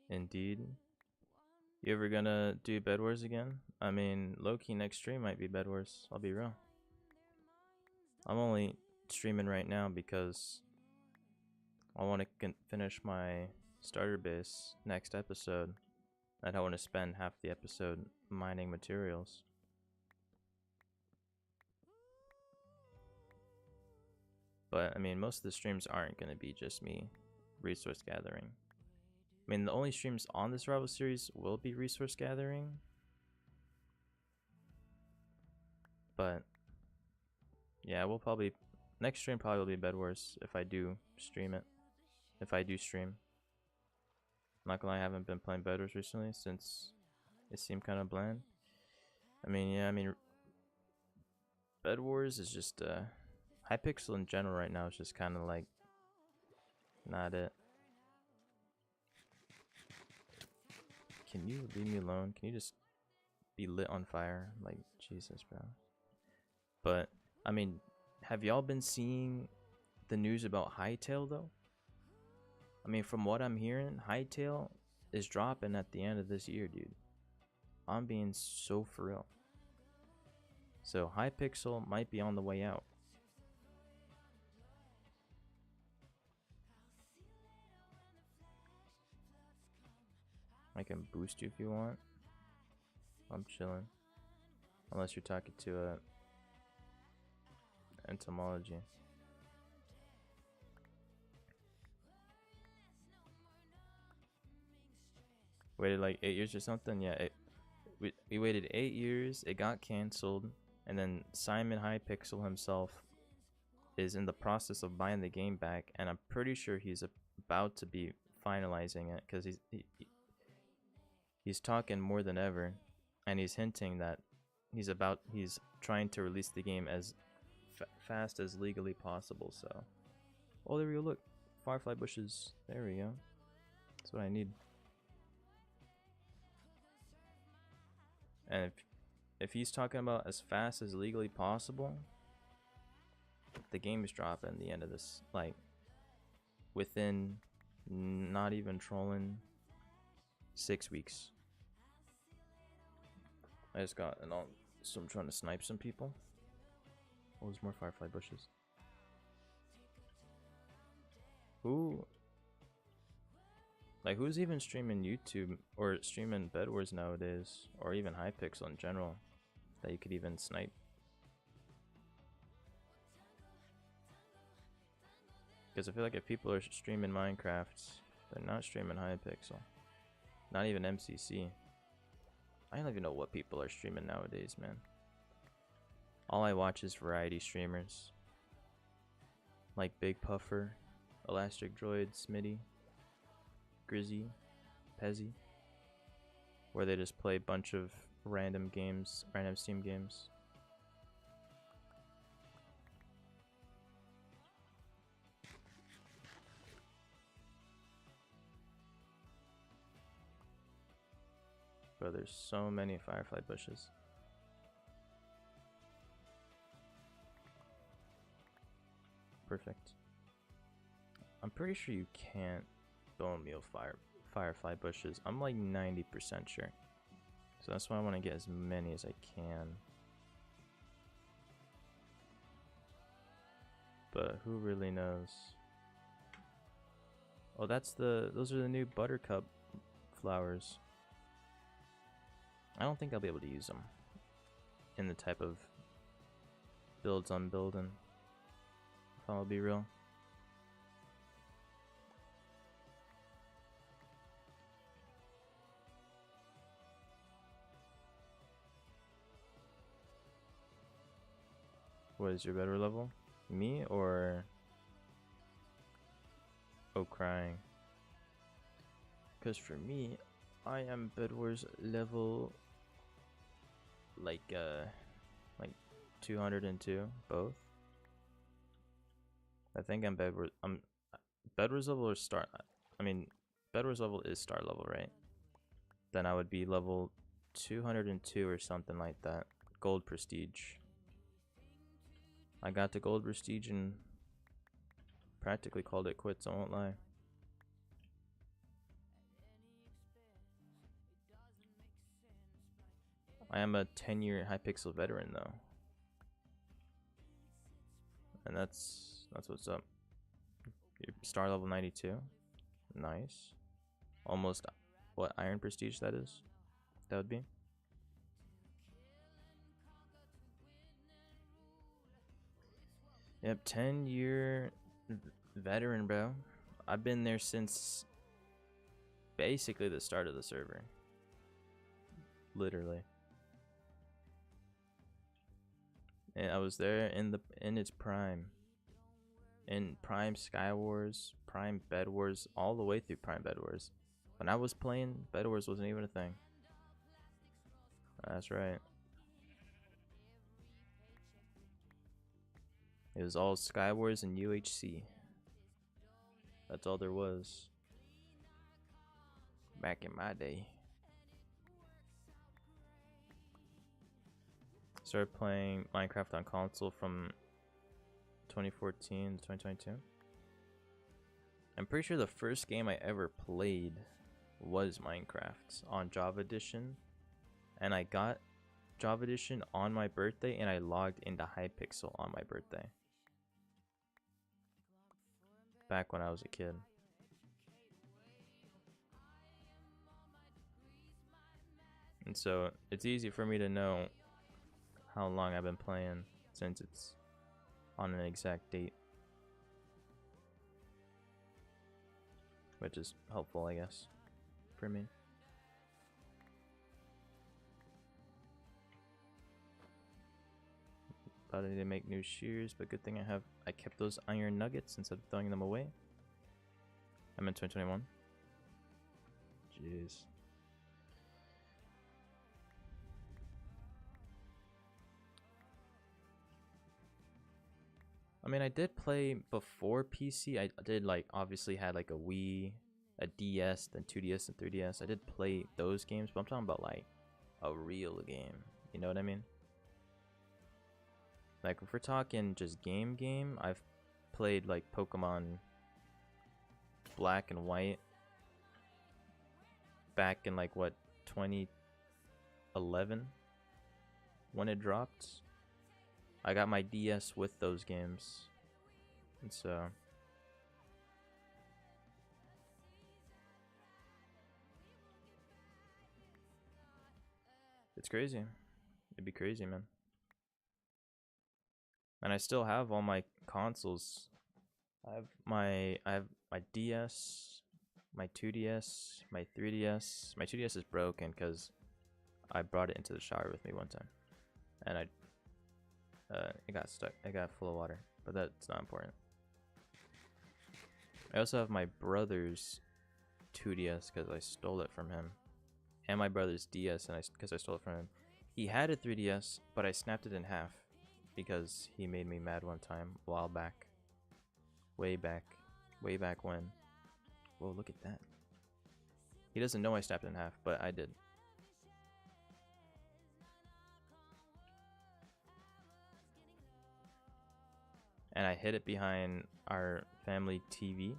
A: Indeed. You ever gonna do Bed Wars again? I mean, low-key next stream might be Bed Wars. I'll be real. I'm only streaming right now because I want to finish my starter base next episode. I don't want to spend half the episode mining materials. But I mean, most of the streams aren't going to be just me resource gathering. I mean, the only streams on this rival series will be resource gathering. But yeah, we'll probably next stream probably will be Bed Wars if I do stream it. If I do stream. I'm not gonna lie, I haven't been playing Bed Wars recently since it seemed kind of bland. I mean, yeah, I mean, Bed Wars is just Hypixel in general right now is just kind of like not it. Can you leave me alone? Can you just be lit on fire? Like, Jesus, bro. But, I mean, have y'all been seeing the news about Hytale, though? I mean, from what I'm hearing, Hytale is dropping at the end of this year, dude. I'm being so for real. So, Hypixel might be on the way out. I can boost you if you want. I'm chilling. Unless you're talking to entomology. Waited like 8 years or something? Yeah, we waited 8 years, it got cancelled, and then Simon Hypixel himself is in the process of buying the game back, and I'm pretty sure he's about to be finalizing it, because he's talking more than ever, and he's hinting that he's trying to release the game as fast as legally possible. So, oh, there we go, look, firefly bushes, there we go, that's what I need. And if he's talking about as fast as legally possible, the game is dropping the end of this, like, within, not even trolling, 6 weeks. I just got so I'm trying to snipe some people. Oh, there's more firefly bushes. Who's even streaming YouTube or streaming Bed Wars nowadays, or even Hypixel in general, that you could even snipe? Because I feel like if people are streaming Minecraft, they're not streaming Hypixel. Not even MCC. I don't even know what people are streaming nowadays, man. All I watch is variety streamers. Like Big Puffer, Elastic Droid, Smitty, Grizzy, Pezzy. Where they just play a bunch of random games, random Steam games. Bro, there's so many firefly bushes. Perfect. I'm pretty sure you can't bone meal firefly bushes. I'm like 90% sure. So that's why I want to get as many as I can. But who really knows? Oh, those are the new buttercup flowers. I don't think I'll be able to use them in the type of builds I'm building, if I'll be real. What is your better level? Me or oh, crying? Because for me, I am Bedwars level like 202 both. I think I'm Bedwars. Bedwars level or star. I mean, Bedwars level is star level, right? Then I would be level 202 or something like that. Gold prestige. I got the gold prestige and practically called it quits. I won't lie. I am a 10-year Hypixel veteran though. And that's what's up. You're star level 92. Nice. Almost what iron prestige that is? That would be. Yep, 10-year veteran, bro. I've been there since basically the start of the server. Literally. And I was there in its prime. In Prime Skywars, Prime Bed Wars, all the way through Prime Bed Wars. When I was playing, Bed Wars wasn't even a thing. That's right. It was all Skywars and UHC. That's all there was. Back in my day. Started playing Minecraft on console from 2014 to 2022. I'm pretty sure the first game I ever played was Minecraft on Java Edition. And I got Java Edition on my birthday and I logged into Hypixel on my birthday. Back when I was a kid. And so it's easy for me to know how long I've been playing since it's on an exact date. Which is helpful, I guess, for me. Thought I need to make new shears, but good thing I kept those iron nuggets instead of throwing them away. I'm in 2021. Jeez. I mean, I did play before PC. I did obviously had a Wii, a DS, then 2DS and 3DS. I did play those games, but I'm talking about a real game. You know what I mean? Like if we're talking just game, I've played Pokemon Black and White back in what, 2011 when it dropped. I got my DS with those games, and so it's crazy. It'd be crazy, man. And I still have all my consoles I have my DS, my 2DS, my 3DS. My 2DS is broken because I brought it into the shower with me one time, and it got stuck. It got full of water, but that's not important. I also have my brother's 2DS because I stole it from him, and my brother's DS and because I stole it from him. He had a 3DS, but I snapped it in half because he made me mad one time a while back. Way back when. Whoa, look at that. He doesn't know I snapped it in half, but I did. And I hid it behind our family TV.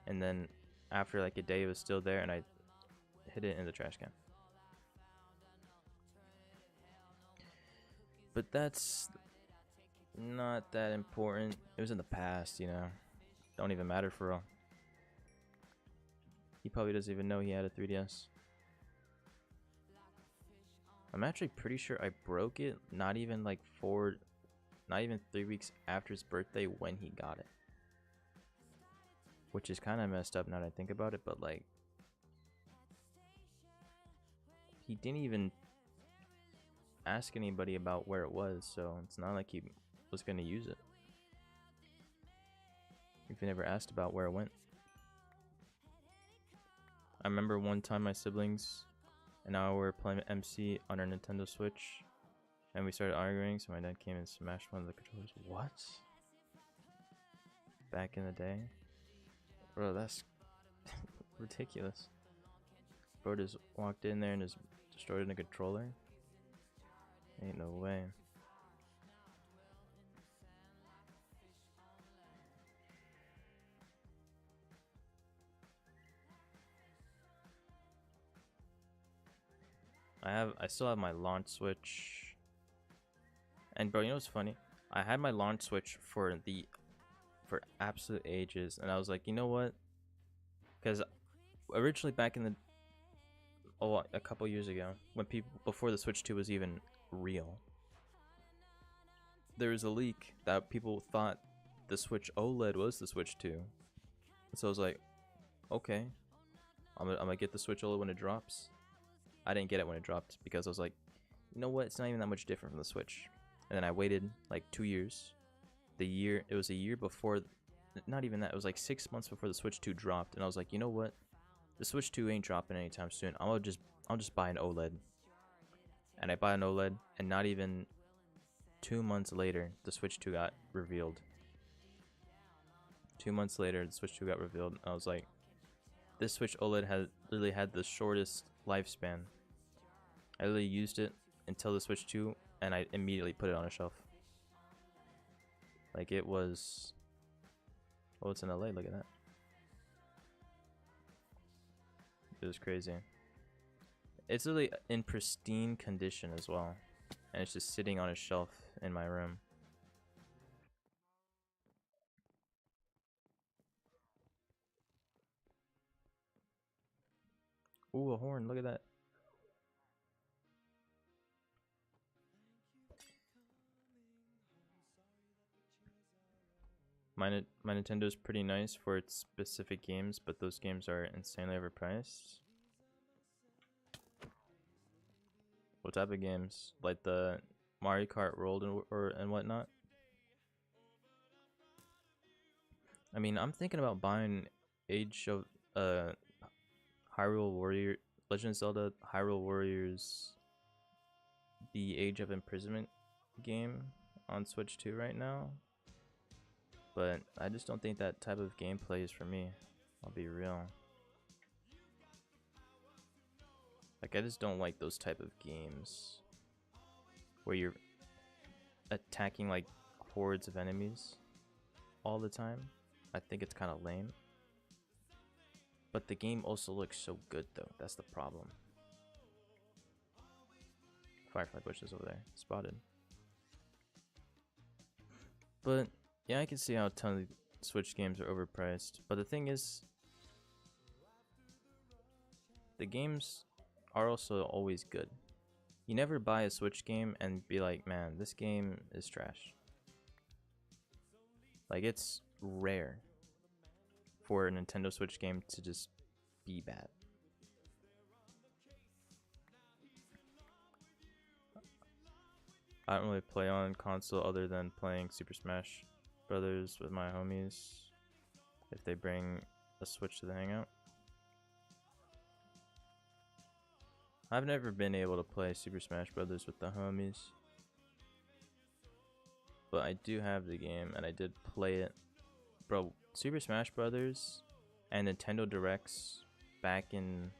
A: And then after like a day, it was still there, and I hid it in the trash can. But that's not that important. It was in the past, you know. Don't even matter for real. He probably doesn't even know he had a 3DS. I'm actually pretty sure I broke it not even 3 weeks after his birthday when he got it. Which is kind of messed up now that I think about it, but like, he didn't even ask anybody about where it was, so it's not like he was going to use it. If he never asked about where it went. I remember one time my siblings and I were playing MC on our Nintendo Switch, and we started arguing, so my dad came and smashed one of the controllers. What? Back in the day? Bro, that's ridiculous. Bro just walked in there and just destroyed a controller? Ain't no way. I still have my launch switch. And bro, you know what's funny? I had my launch switch for absolute ages, and I was like, you know what? Because originally back in a couple years ago, when before the Switch 2 was even real, there was a leak that people thought the Switch OLED was the Switch 2. So I was like, okay, I'm gonna get the Switch OLED when it drops. I didn't get it when it dropped because I was like, you know what? It's not even that much different from the Switch. And then I waited like 2 years. It was a year before, not even that. It was like 6 months before the Switch 2 dropped, and I was like, you know what? The Switch 2 ain't dropping anytime soon. I'll just buy an OLED. And I bought an OLED, and not even 2 months later, the Switch 2 got revealed. 2 months later, the Switch 2 got revealed, and I was like, this Switch OLED literally had the shortest lifespan. I literally used it until the Switch 2, and I immediately put it on a shelf. Like, it was... Oh, it's in LA, look at that. It was crazy. It's really in pristine condition as well, and it's just sitting on a shelf in my room. Ooh, a horn, look at that. My Nintendo is pretty nice for its specific games, but those games are insanely overpriced. What type of games? Like the Mario Kart World and whatnot? I mean, I'm thinking about buying Age of Legend of Zelda Hyrule Warriors The Age of Imprisonment game on Switch 2 right now. But I just don't think that type of gameplay is for me. I'll be real. Like, I just don't like those type of games where you're attacking like hordes of enemies all the time. I think it's kind of lame. But the game also looks so good though. That's the problem. Firefly bushes over there. Spotted. But yeah, I can see how a ton of Switch games are overpriced. But the thing is, the games are also always good. You never buy a Switch game and be like, man, this game is trash. Like, it's rare for a Nintendo Switch game to just be bad. I don't really play on console other than playing Super Smash Brothers with my homies if they bring a Switch to the Hangout. I've never been able to play Super Smash Brothers with the homies, but I do have the game and I did play it. Bro, Super Smash Brothers and Nintendo Directs back in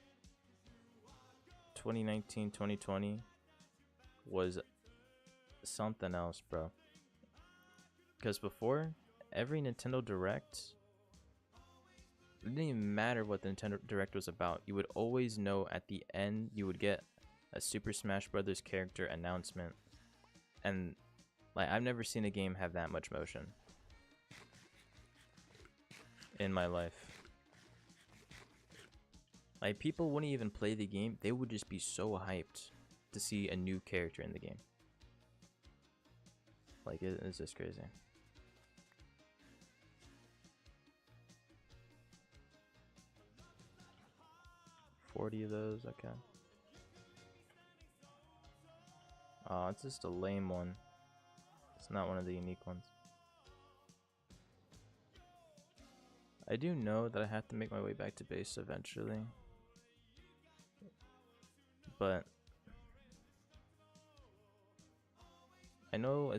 A: 2019, 2020 was something else, bro. Because before, every Nintendo Direct, it didn't even matter what the Nintendo Direct was about. You would always know at the end you would get a Super Smash Brothers character announcement. And like, I've never seen a game have that much motion in my life. Like, people wouldn't even play the game, they would just be so hyped to see a new character in the game. Like, it's just crazy. $40 of those, okay. Oh, it's just a lame one. It's not one of the unique ones. I do know that I have to make my way back to base eventually. But I know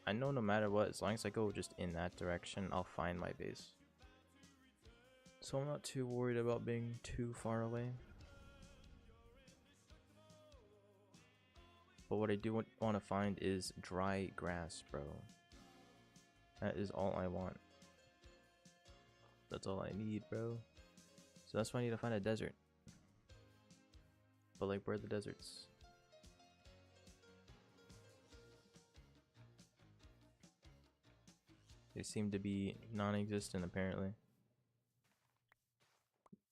A: no matter what, as long as I go just in that direction, I'll find my base. So I'm not too worried about being too far away. But what I do want to find is dry grass, bro. That is all I want. That's all I need, bro. So that's why I need to find a desert. But like, where are the deserts? They seem to be non-existent, apparently.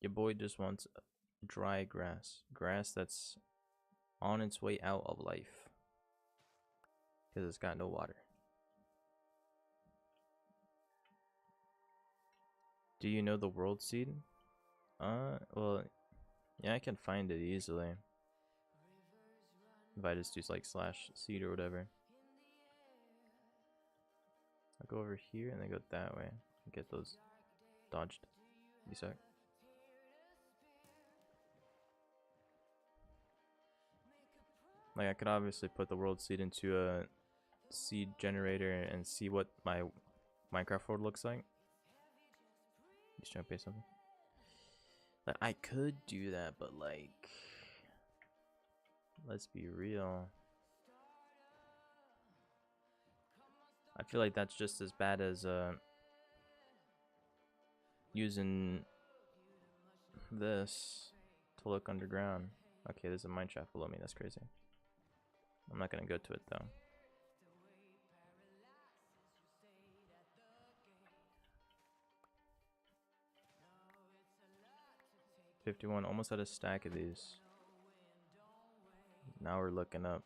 A: Your boy just wants dry grass. Grass that's on its way out of life. Because it's got no water. Do you know the world seed? Well, yeah, I can find it easily. If I just do like /seed or whatever. I'll go over here and then go that way. Get those dodged. Be sec. Like, I could obviously put the world seed into a seed generator and see what my Minecraft world looks like. He's trying to pay something. Like, I could do that, but like, let's be real. I feel like that's just as bad as using this to look underground. Okay, there's a mine shaft below me. That's crazy. I'm not gonna go to it though. $51, almost had a stack of these. Now we're looking up.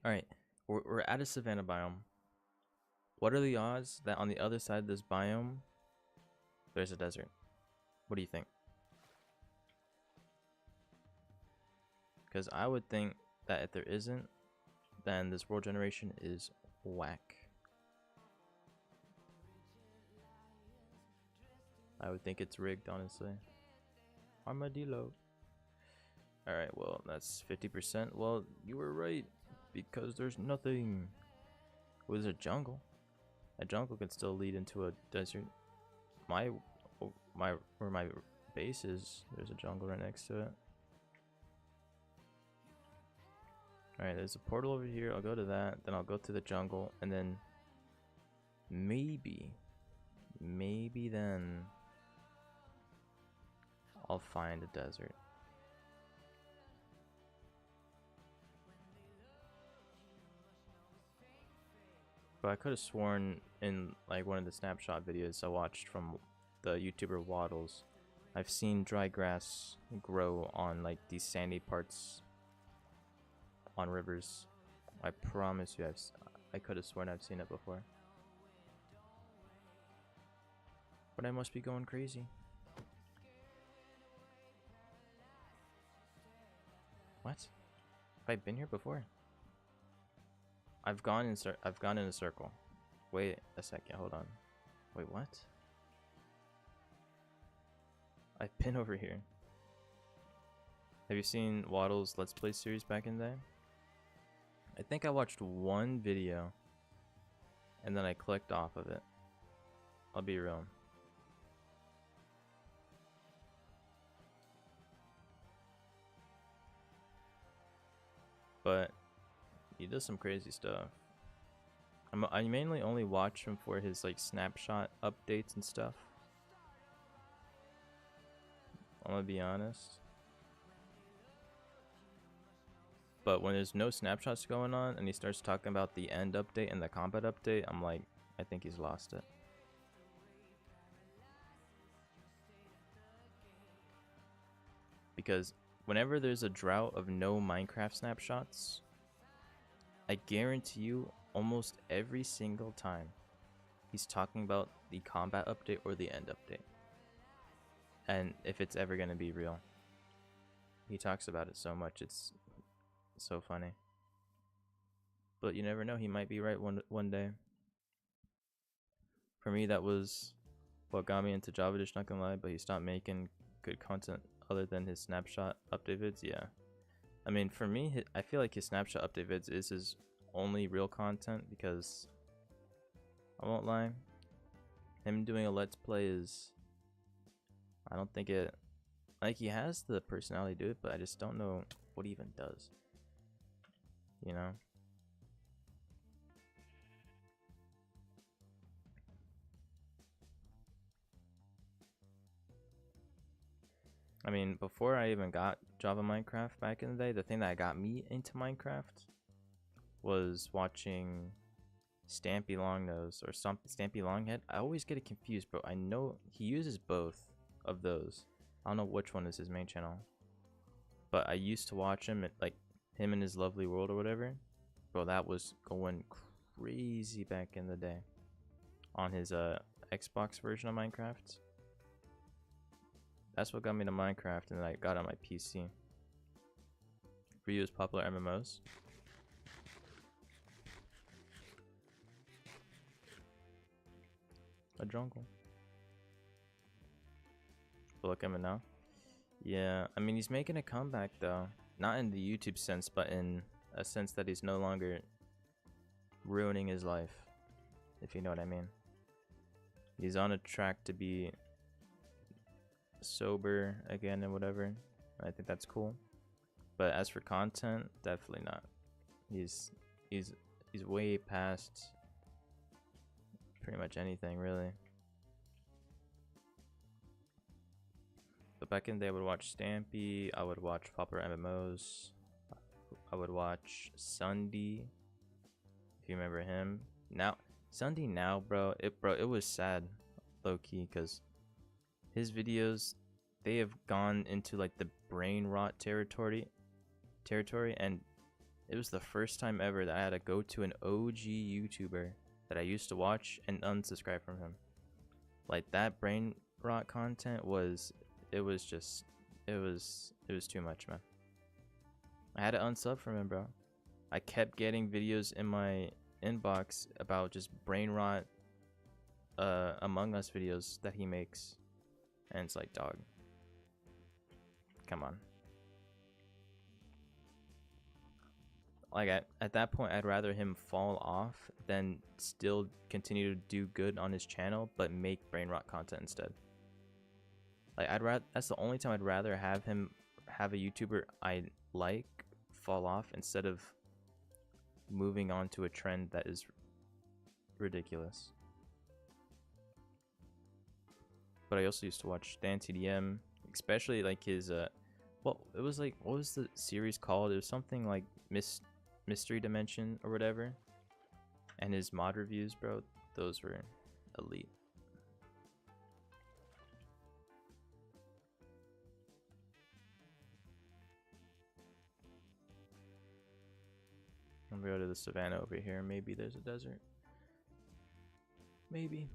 A: Alright, we're at a savanna biome. What are the odds that on the other side of this biome, there's a desert? What do you think? Because I would think that if there isn't, then this world generation is whack. I would think it's rigged, honestly. Armadillo. Alright, well, that's 50%. Well, you were right, because there's nothing. Well, there's a jungle. A jungle can still lead into a desert. Where my base is, there's a jungle right next to it. Alright, there's a portal over here. I'll go to that, then I'll go to the jungle, and then maybe then I'll find a desert. But I could have sworn in like one of the snapshot videos I watched from the YouTuber Waddles, I've seen dry grass grow on like these sandy parts on Rivers. I promise you, I could have sworn I've seen it before. But I must be going crazy. What? Have I been here before? I've gone in a circle. Wait a second, hold on. Wait, what? I've been over here. Have you seen Waddle's Let's Play series back in the day? I think I watched one video and then I clicked off of it. I'll be real. But he does some crazy stuff. I mainly only watch him for his like snapshot updates and stuff. I'm gonna be honest. But when there's no snapshots going on and he starts talking about the end update and the combat update, I'm like, I think he's lost it. Because whenever there's a drought of no Minecraft snapshots, I guarantee you almost every single time he's talking about the combat update or the end update. And if it's ever going to be real. He talks about it so much, it's so funny. But you never know, he might be right one day. For me, that was what got me into Java Dish, not gonna lie, but he stopped making good content other than his snapshot update vids. Yeah, I mean, for me, I feel like his snapshot update vids is his only real content, because I won't lie, him doing a let's play is, I don't think it, like, he has the personality to do it, but I just don't know what he even does, you know? I mean, before I even got Java Minecraft back in the day, the thing that got me into Minecraft was watching Stampy Longnose or Stampy Longhead. I always get it confused, but I know he uses both of those. I don't know which one is his main channel, but I used to watch him at, like, him in his Lovely World or whatever. Bro, that was going crazy back in the day on his Xbox version of Minecraft. That's what got me to Minecraft, and then I got on my PC. For you, is popular MMOs. A jungle. But look at him now. Yeah, I mean, he's making a comeback though. Not in the YouTube sense, but in a sense that he's no longer ruining his life, if you know what I mean. He's on a track to be sober again and whatever. I think that's cool. But as for content, definitely not. He's way past pretty much anything, really. But back in the day, I would watch Stampy, I would watch popular MMOs, I would watch Sundy, if you remember him. Now, Sundy now, bro, it was sad, low-key, because his videos, they have gone into like the brain rot territory, and it was the first time ever that I had to go to an OG YouTuber that I used to watch and unsubscribe from him. Like, that brain rot content was, it was too much, man. I had to unsub from him, bro. I kept getting videos in my inbox about just brain rot Among Us videos that he makes, and it's like, dog, come on. Like, at that point, I'd rather him fall off than still continue to do good on his channel but make brain rot content instead. Like, that's the only time I'd rather have him have a YouTuber I like fall off instead of moving on to a trend that is ridiculous. But I also used to watch StanTDM, especially like his what was the series called? It was something like Mystery Dimension or whatever. And his mod reviews, bro, those were elite. I'm gonna go to the savannah over here. Maybe there's a desert. Maybe.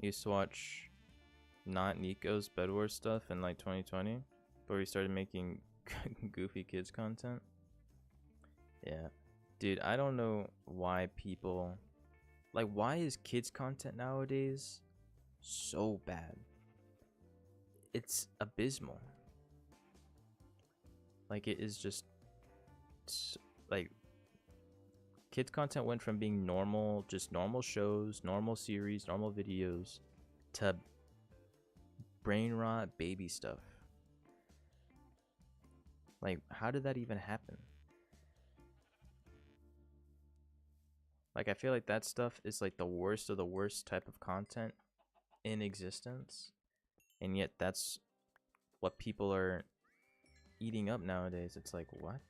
A: I used to watch not Nico's Bed Wars stuff in like 2020, but we started making goofy kids content. Yeah. Dude, I don't know why people... Like, why is kids content nowadays so bad? It's abysmal. Like, it is just... Like, kids content went from being normal, just normal shows, normal series, normal videos, to brain rot baby stuff. Like, how did that even happen? Like, I feel like that stuff is like the worst of the worst type of content in existence, and yet that's what people are eating up nowadays. It's like, what?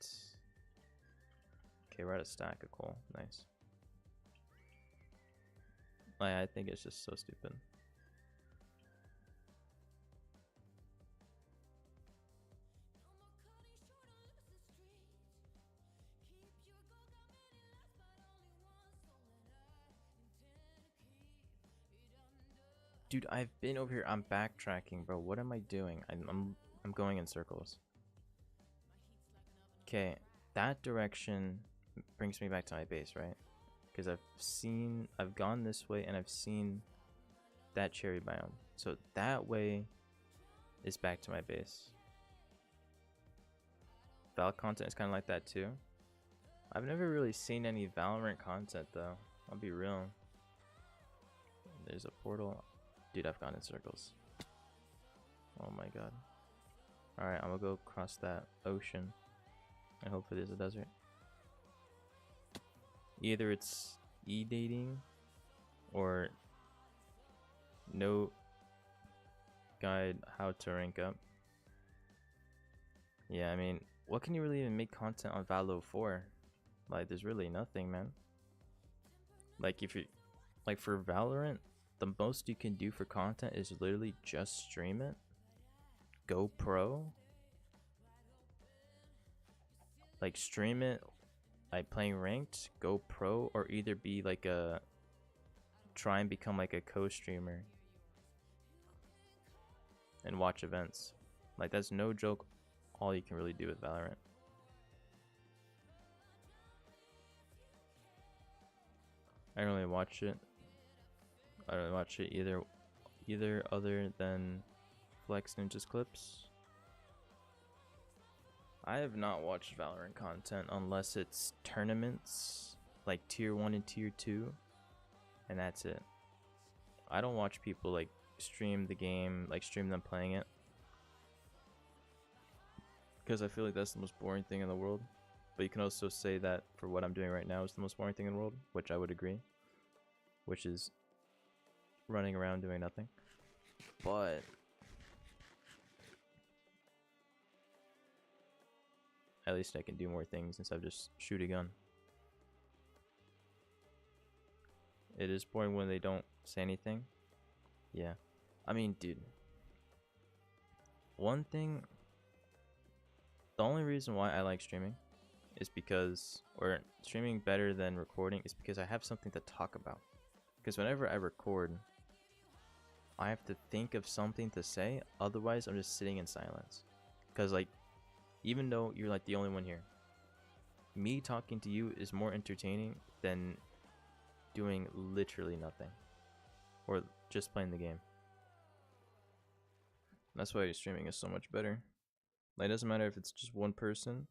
A: Okay, we're at a stack of coal. Nice. Like, I think it's just so stupid. Dude, I've been over here. I'm backtracking, bro. What am I doing? I'm going in circles. Okay, that direction brings me back to my base, right? Because I've gone this way and I've seen that cherry biome. So that way is back to my base. Val content is kind of like that too. I've never really seen any Valorant content though. I'll be real. There's a portal. Dude, I've gone in circles. Oh my god. Alright, I'm gonna go across that ocean. And hopefully there's a desert. Either it's e-dating or no guide how to rank up. Yeah, I mean, what can you really even make content on Valo for? Like, there's really nothing, man. Like, if you like for Valorant, the most you can do for content is literally just stream it, go pro, like stream it, like playing ranked, go pro, or either be like a try and become like a co-streamer and watch events. Like, that's no joke all you can really do with Valorant. I don't really watch it. I don't really watch it either other than Flex Ninja's clips. I have not watched Valorant content unless it's tournaments, like tier 1 and tier 2, and that's it. I don't watch people like stream the game, like stream them playing it, because I feel like that's the most boring thing in the world. But you can also say that for what I'm doing right now is the most boring thing in the world, which I would agree, which is running around doing nothing. But at least I can do more things instead of just shoot a gun. It is boring when they don't say anything. Yeah. I mean, dude. One thing, the only reason why I like streaming is because, or streaming better than recording, is because I have something to talk about. Because whenever I record, I have to think of something to say, otherwise I'm just sitting in silence. Because like, even though you're like the only one here, me talking to you is more entertaining than doing literally nothing. Or just playing the game. That's why streaming is so much better. Like, it doesn't matter if it's just one person,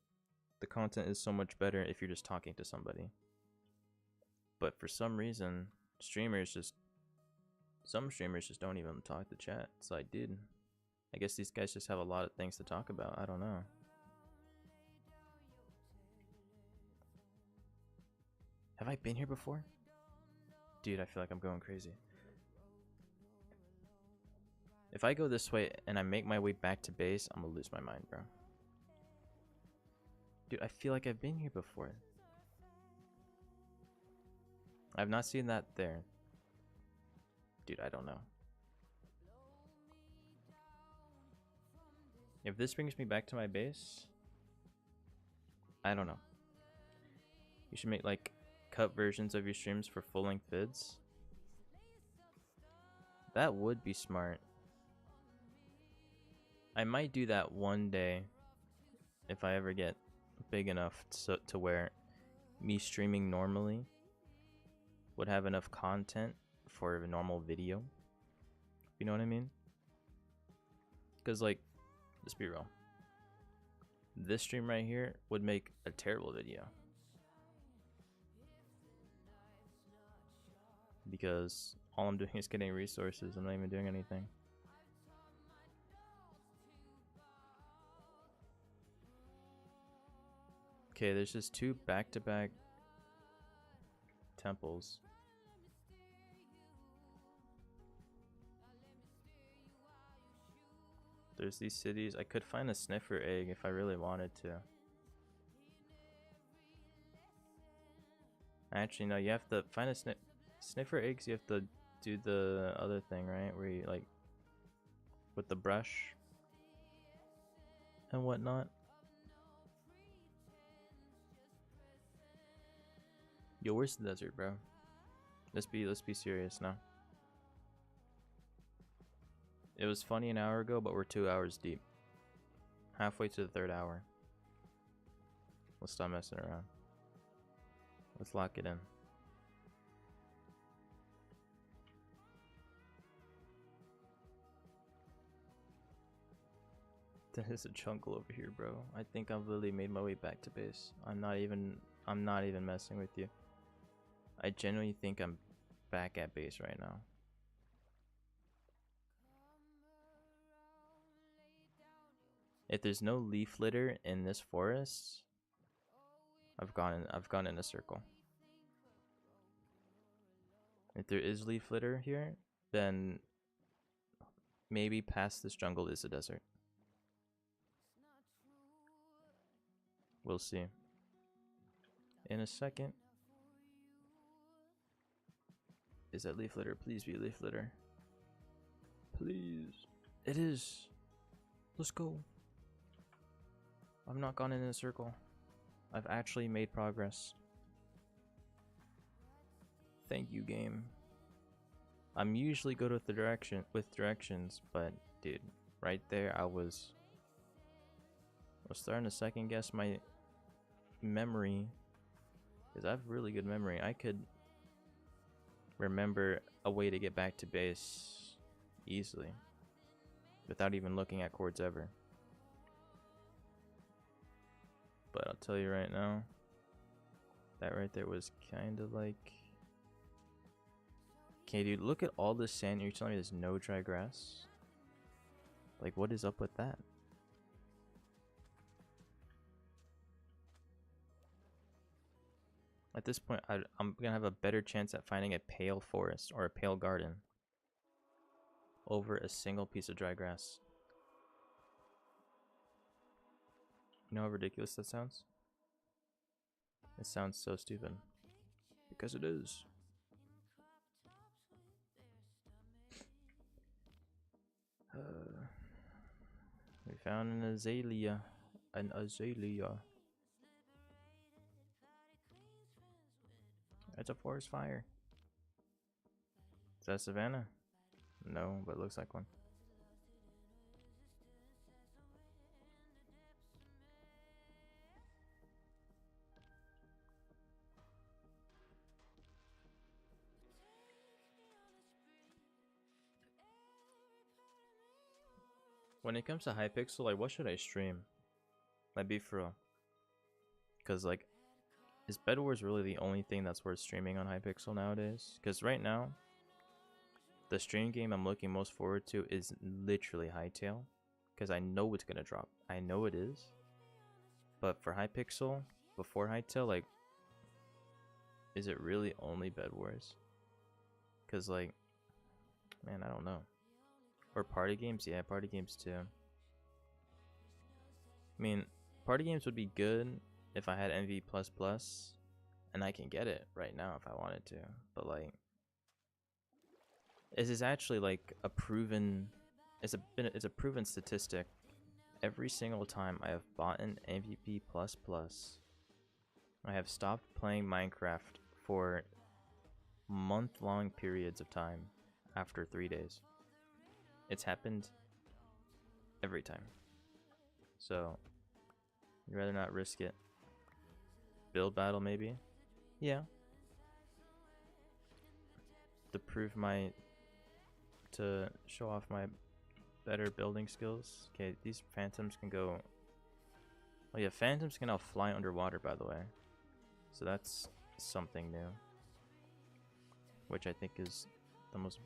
A: the content is so much better if you're just talking to somebody. But for some reason, some streamers just don't even talk to chat. It's like, dude, I guess these guys just have a lot of things to talk about. I don't know. Have I been here before? Dude, I feel like I'm going crazy. If I go this way and I make my way back to base, I'm gonna lose my mind, bro. Dude, I feel like I've been here before. I've not seen that there. Dude, I don't know. If this brings me back to my base, I don't know. You should make like cut versions of your streams for full-length vids. That would be smart. I might do that one day if I ever get big enough to where me streaming normally would have enough content for a normal video. You know what I mean? Because, like, let's be real. This stream right here would make a terrible video. Because all I'm doing is getting resources. I'm not even doing anything. Okay, there's just 2 back-to-back temples. There's these cities. I could find a sniffer egg if I really wanted to. Actually, no, you have to find a sniffer eggs. You have to do the other thing, right? Where you, like, with the brush and whatnot. Yo, where's the desert, bro? Let's be serious now. It was funny an hour ago, but we're 2 hours deep. Halfway to the 3rd hour. Let's stop messing around. Let's lock it in. There's a jungle over here, bro. I think I've literally made my way back to base. I'm not even messing with you. I genuinely think I'm back at base right now. If there's no leaf litter in this forest, I've gone in a circle. If there is leaf litter here, then maybe past this jungle is a desert. We'll see. In a second. Is that leaf litter? Please be leaf litter. Please. It is. Let's go. I've not gone in a circle. I've actually made progress. Thank you, game. I'm usually good with directions, but dude, right there I was starting to second guess my memory, because I have really good memory. I could remember a way to get back to base easily without even looking at chords ever. But I'll tell you right now, that right there was kind of like... Okay, dude, look at all this sand. You're telling me there's no dry grass? Like, what is up with that? At this point, I'm gonna have a better chance at finding a pale forest or a pale garden over a single piece of dry grass. You know how ridiculous that sounds? It sounds so stupid. Because it is. We found an azalea. An azalea. It's a forest fire. Is that Savannah? No, but it looks like one. When it comes to Hypixel, like, what should I stream? Like, be for real. Because, like, is Bed Wars really the only thing that's worth streaming on Hypixel nowadays? Because right now, the stream game I'm looking most forward to is literally Hytale. Because I know it's going to drop. I know it is. But for Hypixel, before Hytale, like, is it really only Bed Wars? Because, like, man, I don't know. Or party games? Yeah, party games too. I mean, party games would be good if I had MV++, and I can get it right now if I wanted to. But, like, this is actually like a proven, it's a proven statistic Every single time I have bought an MVP++, I have stopped playing Minecraft for month-long periods of time after 3 days. It's happened every time. So, you'd rather not risk it. Build battle, maybe? Yeah. To show off my better building skills. Okay, these phantoms can go... Oh yeah, phantoms can now fly underwater, by the way. So that's something new. Which I think is the most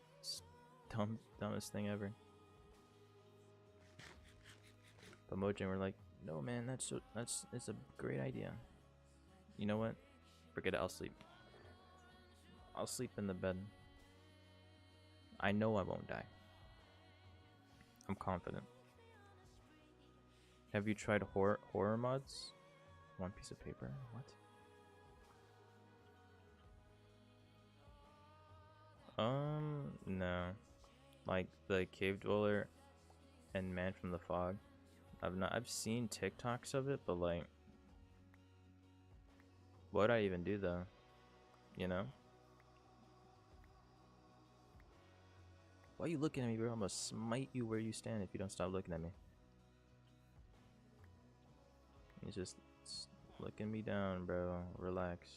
A: dumbest thing ever. But Mojang were like, no man, it's a great idea. You know what? Forget it, I'll sleep. I'll sleep in the bed. I know I won't die. I'm confident. Have you tried horror mods? One piece of paper? What? No. Like the Cave Dweller and Man from the Fog. I've seen TikToks of it, but like, what'd I even do though? You know? Why are you looking at me, bro? I'm gonna smite you where you stand if you don't stop looking at me. He's just looking me down, bro. Relax.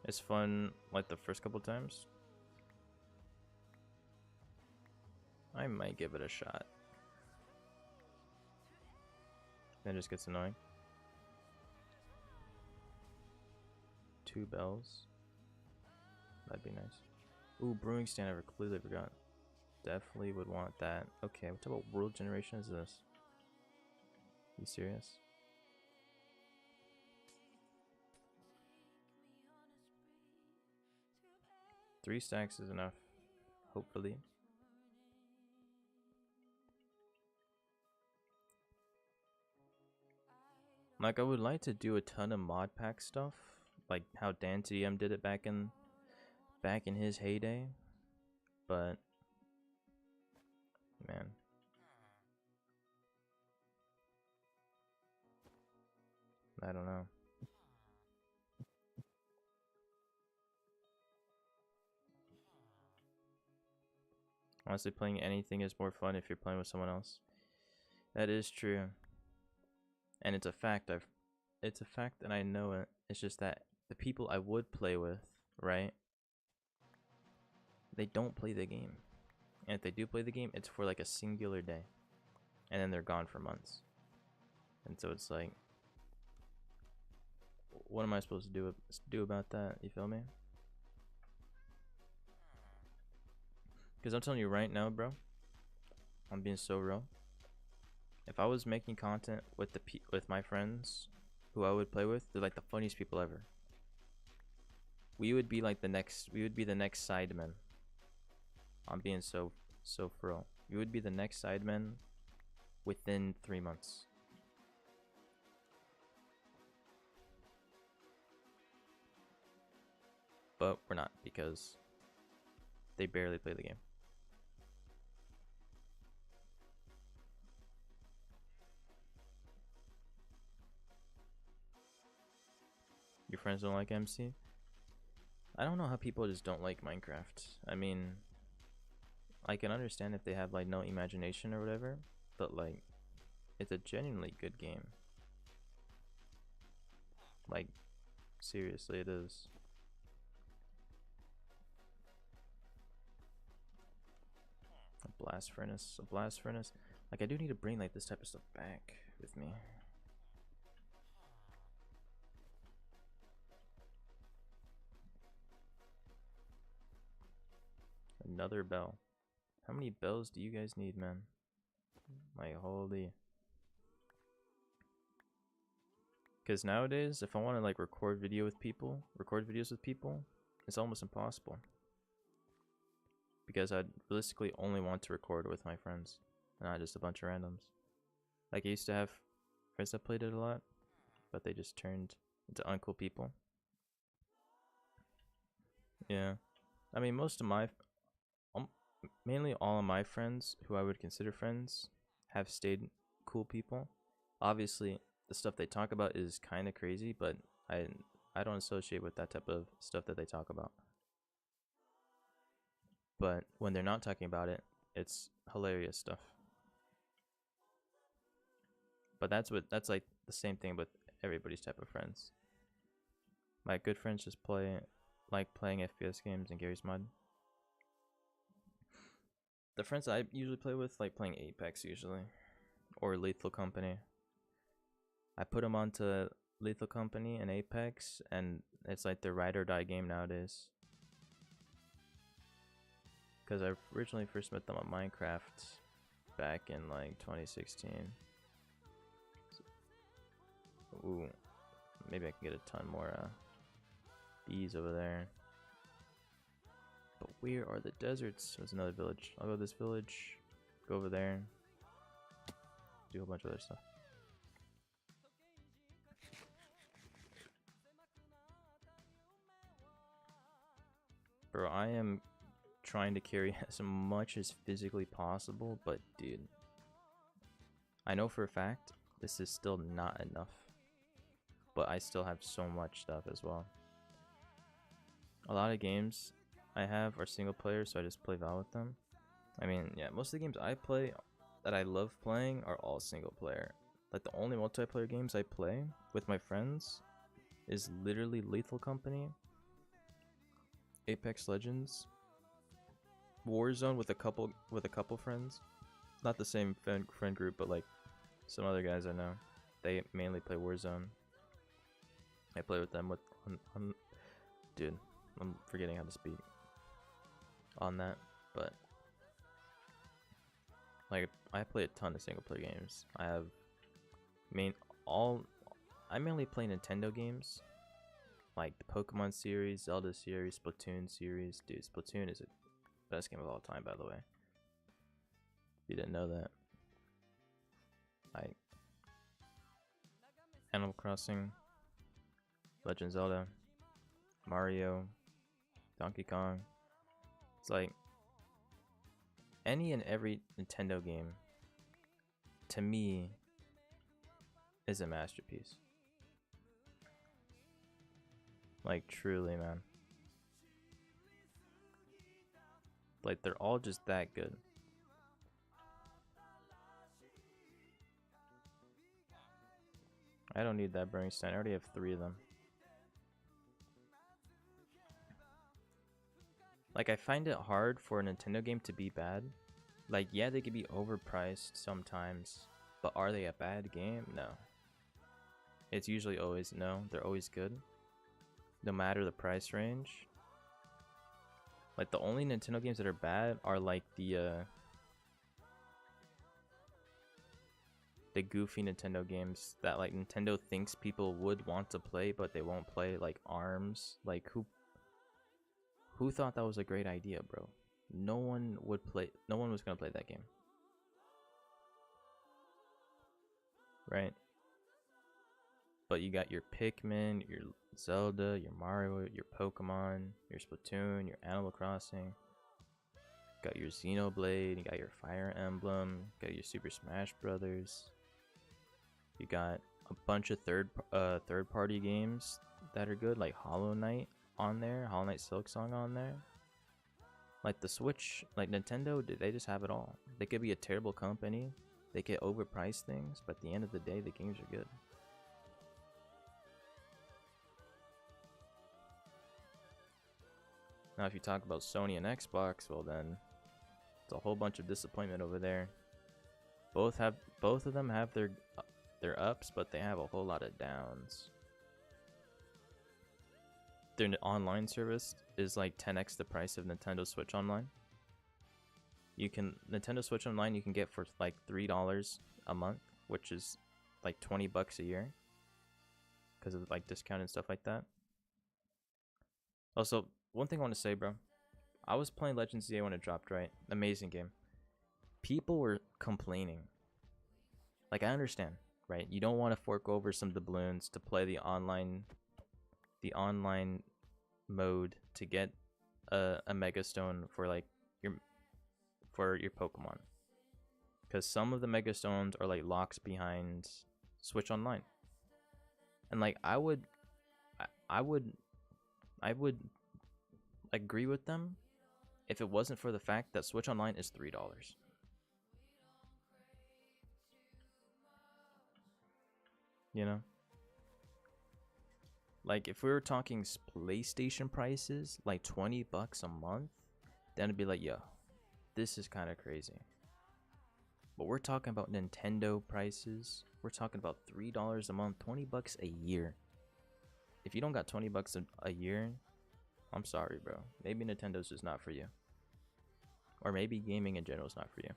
A: It's fun, like the first couple times. I might give it a shot. Then it just gets annoying. 2 bells. That'd be nice. Ooh, brewing stand, I completely forgot. Definitely would want that. Okay, what type of world generation is this? You serious? Three stacks is enough, hopefully. Like, I would like to do a ton of mod pack stuff, like how DanTDM did it back in his heyday, but man, I don't know. Honestly, playing anything is more fun if you're playing with someone else. That is true, and it's a fact. It's a fact, and I know it. It's just that the people I would play with, right? They don't play the game, and if they do play the game, it's for like a singular day, and then they're gone for months. And so it's like, what am I supposed to do about that? You feel me? Because I'm telling you right now, bro, I'm being so real. If I was making content with with my friends who I would play with, they're like the funniest people ever. We would be like the next Sidemen. I'm being so for real. We would be the next Sidemen within 3 months. But we're not, because they barely play the game. Your friends don't like MC? I don't know how people just don't like Minecraft. I mean, I can understand if they have like no imagination or whatever, but like, it's a genuinely good game. Like, seriously, it is. A blast furnace. Like, I do need to bring like this type of stuff back with me. Another bell. How many bells do you guys need, man? Like, holy. Because nowadays, if I want to like record videos with people, it's almost impossible. Because I'd realistically only want to record with my friends, not just a bunch of randoms. Like, I used to have friends that played it a lot, but they just turned into uncool people. Yeah. I mean, mainly all of my friends who I would consider friends have stayed cool people. Obviously, the stuff they talk about is kind of crazy, but I I don't associate with that type of stuff that they talk about. But when they're not talking about it, it's hilarious stuff. But that's like the same thing with everybody's type of friends. My good friends just like playing FPS games and Gary's Mod. The friends I usually play with like playing Apex usually, or Lethal Company. I put them onto Lethal Company and Apex, and it's like the ride or die game nowadays. Because I originally first met them on Minecraft back in like 2016. Ooh, maybe I can get a ton more bees over there. But where are the deserts? There's another village. I'll go to this village, go over there, do a bunch of other stuff. Bro, I am trying to carry as much as physically possible, but dude, I know for a fact this is still not enough. But I still have so much stuff as well. A lot of games I have are single player, so I just play Val with them. I mean, yeah, most of the games I play that I love playing are all single player. Like the only multiplayer games I play with my friends is literally Lethal Company, Apex Legends, Warzone with a couple friends. Not the same friend group, but like some other guys I know. They mainly play Warzone. I play with them on dude, I'm forgetting how to speak on that, but like I play a ton of single player games. I mainly play Nintendo games, like the Pokemon series, Zelda series, Splatoon series. Dude, Splatoon is the best game of all time, by the way. If you didn't know that. Animal Crossing, Legend of Zelda, Mario, Donkey Kong. It's like any and every Nintendo game, to me, is a masterpiece. Like truly, man. Like they're all just that good. I don't need that Burning Stein. I already have 3 of them. Like, I find it hard for a Nintendo game to be bad. Like, yeah, they could be overpriced sometimes, but are they a bad game? No. It's usually always no. They're always good, no matter the price range. Like, the only Nintendo games that are bad are like the goofy Nintendo games that like Nintendo thinks people would want to play, but they won't play, like ARMS. Like, who thought that was a great idea, bro? No one would play. No one was gonna play that game, right? But you got your Pikmin, your Zelda, your Mario, your Pokemon, your Splatoon, your Animal Crossing. Got your Xenoblade. You got your Fire Emblem. Got your Super Smash Brothers. You got a bunch of third party games that are good, like Hollow Knight on there, Hollow Knight Silksong on there. Like the Switch, like Nintendo, they just have it all. They could be a terrible company, they could overprice things, but at the end of the day, the games are good. Now, if you talk about Sony and Xbox, well then, it's a whole bunch of disappointment over there. Both of them have their ups, but they have a whole lot of downs. Their online service is like 10x the price of Nintendo Switch Online. Nintendo Switch Online you can get for like $3 a month, which is like $20 a year, because of like discount and stuff like that. Also, one thing I want to say, bro, I was playing Legends ZA when it dropped, right? Amazing game. People were complaining. Like, I understand, right? You don't want to fork over some doubloons to play the online mode to get a Mega Stone for like your Pokemon. because some of the Mega Stones are like locks behind Switch Online, and like I would agree with them if it wasn't for the fact that Switch Online is $3. You know? Like if we were talking PlayStation prices, like $20 a month, then it'd be like, yo, this is kind of crazy. But we're talking about Nintendo prices. We're talking about $3 a month, $20 a year. If you don't got $20 a year, I'm sorry, bro. Maybe Nintendo's just not for you. Or maybe gaming in general is not for you.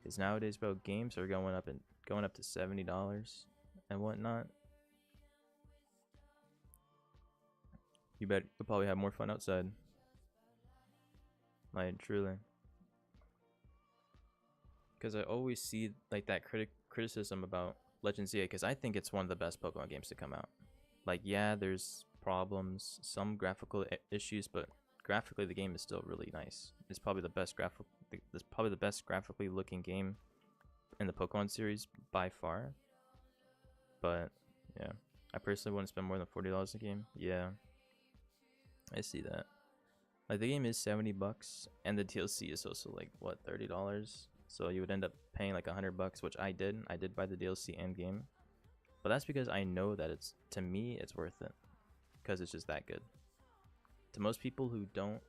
A: Because nowadays, bro, games are going up to $70 and whatnot. You'll probably have more fun outside. Like truly. Because I always see like that criticism about Legend ZA, because I think it's one of the best Pokemon games to come out. Like, yeah, there's problems, some graphical issues, but graphically the game is still really nice. It's probably the best graphically looking game in the Pokemon series by far. But yeah, I personally wouldn't spend more than $40 a game. Yeah, I see that. Like the game is $70, and the DLC is also like what, $30. So you would end up paying like $100, which I did. I did buy the DLC and game, but that's because I know that to me it's worth it, because it's just that good. To most people who don't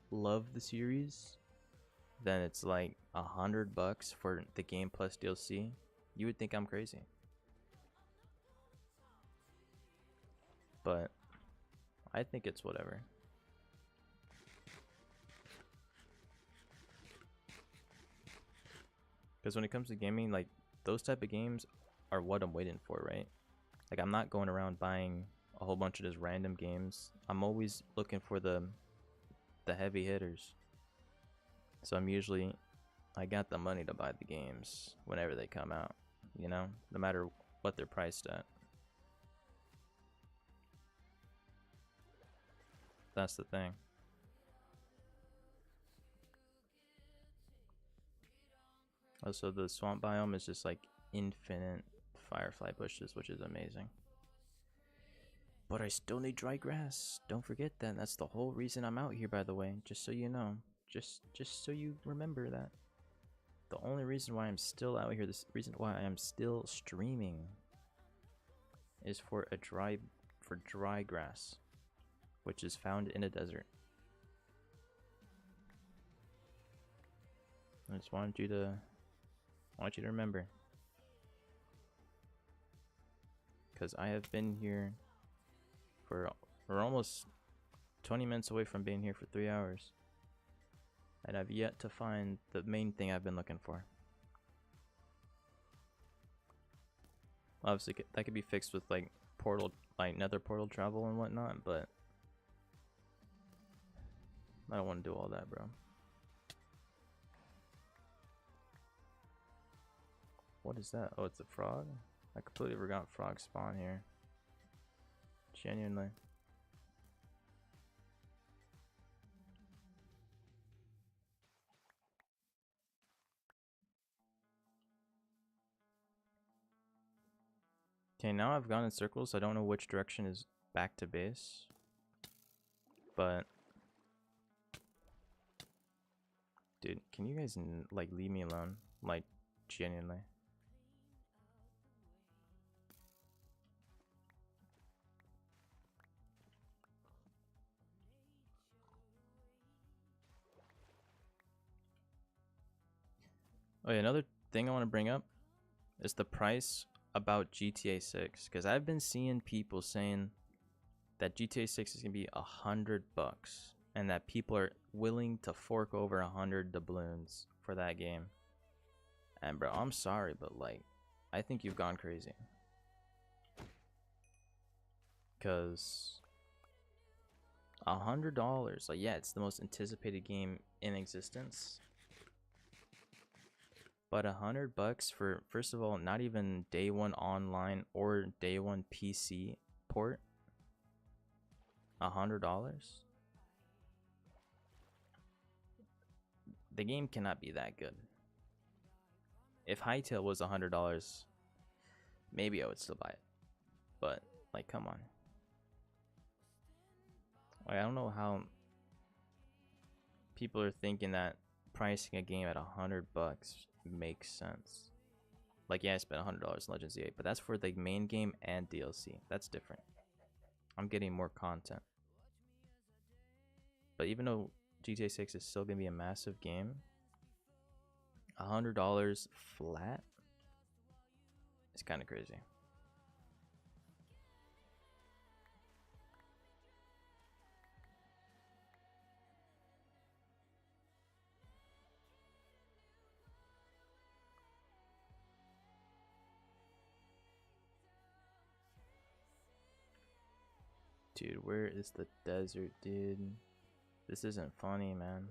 A: love the series, then it's like $100 for the game plus DLC. You would think I'm crazy, but I think it's whatever. Because when it comes to gaming, like those type of games are what I'm waiting for, right? Like I'm not going around buying a whole bunch of just random games. I'm always looking for the heavy hitters. So I got the money to buy the games whenever they come out, you know, no matter what they're priced at. That's the thing. Also, the swamp biome is just like infinite firefly bushes, which is amazing. But I still need dry grass. Don't forget that. That's the whole reason I'm out here, by the way. Just so you know. Just so you remember that. The only reason why I'm still out here, this reason why I am still streaming, is for dry grass, which is found in a desert. I just wanted you to remember, because I have been here we're almost 20 minutes away from being here for 3 hours, and I've yet to find the main thing I've been looking for. Obviously, that could be fixed with like nether portal travel and whatnot, but I don't want to do all that, bro. What is that? Oh, it's a frog? I completely forgot frogs spawn here. Genuinely. Okay, now I've gone in circles. I don't know which direction is back to base, but dude, can you guys like leave me alone? Like, genuinely. Oh yeah, another thing I want to bring up is the price about GTA 6, because I've been seeing people saying that GTA 6 is gonna be $100, and that people are willing to fork over 100 doubloons for that game. And bro, I'm sorry, but like, I think you've gone crazy. Cause $100, like, yeah, it's the most anticipated game in existence, but $100 for, first of all, not even day one online or day one PC port. $100. The game cannot be that good. If Hytale was $100, maybe I would still buy it. But like, come on. Like, I don't know how people are thinking that pricing a game at $100 makes sense. Like, yeah, I spent $100 on Legends of the 8, but that's for the main game and DLC. That's different. I'm getting more content. But even though GTA 6 is still gonna be a massive game, $100 flat is kind of crazy. Dude, where is the desert, dude? This isn't funny, man.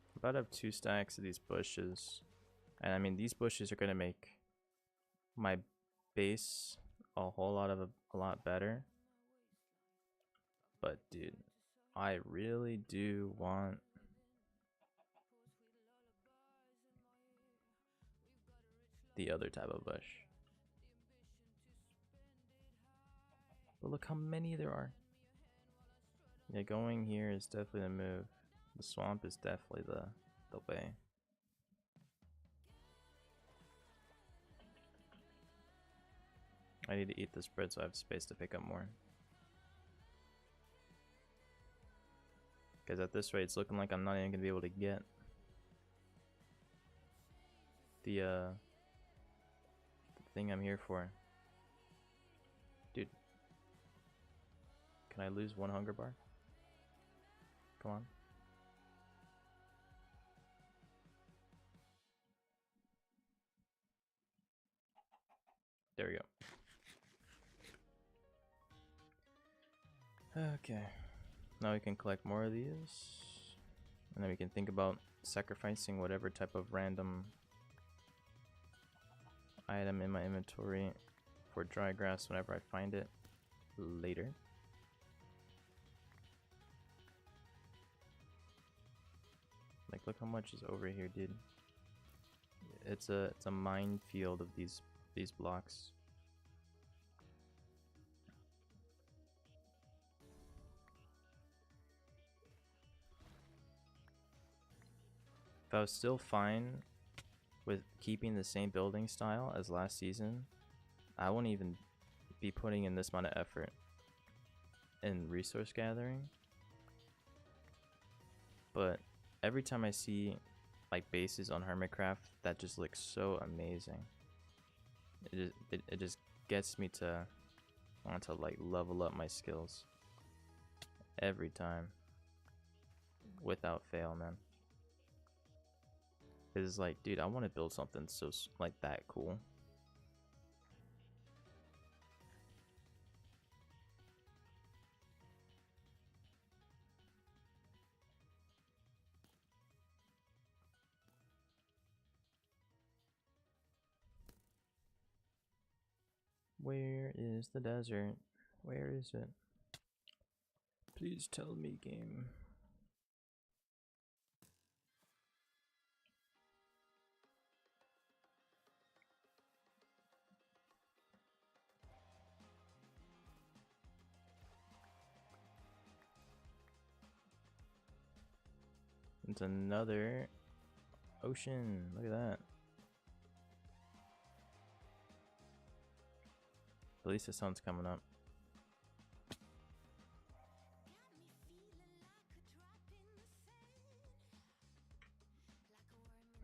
A: I'm about to have 2 stacks of these bushes. And I mean, these bushes are gonna make my base a whole lot better. But dude, I really do want the other type of bush. But look how many there are. Yeah, going here is definitely the move. The swamp is definitely the way. I need to eat this bread so I have space to pick up more. Because at this rate, it's looking like I'm not even going to be able to get the thing I'm here for. Dude. Can I lose 1 hunger bar? Come on. There we go. Okay. Now we can collect more of these. And then we can think about sacrificing whatever type of random item in my inventory for dry grass whenever I find it later. Like, look how much is over here, dude. It's a minefield of these blocks. If I was still fine with keeping the same building style as last season, I wouldn't even be putting in this amount of effort in resource gathering. But every time I see like bases on Hermitcraft that just looks so amazing, it just gets me to want to like level up my skills every time without fail, man. It's like, dude, I want to build something so like that cool. Where is the desert? Where is it? Please tell me, game. It's another ocean. Look at that. At least the sun's coming up.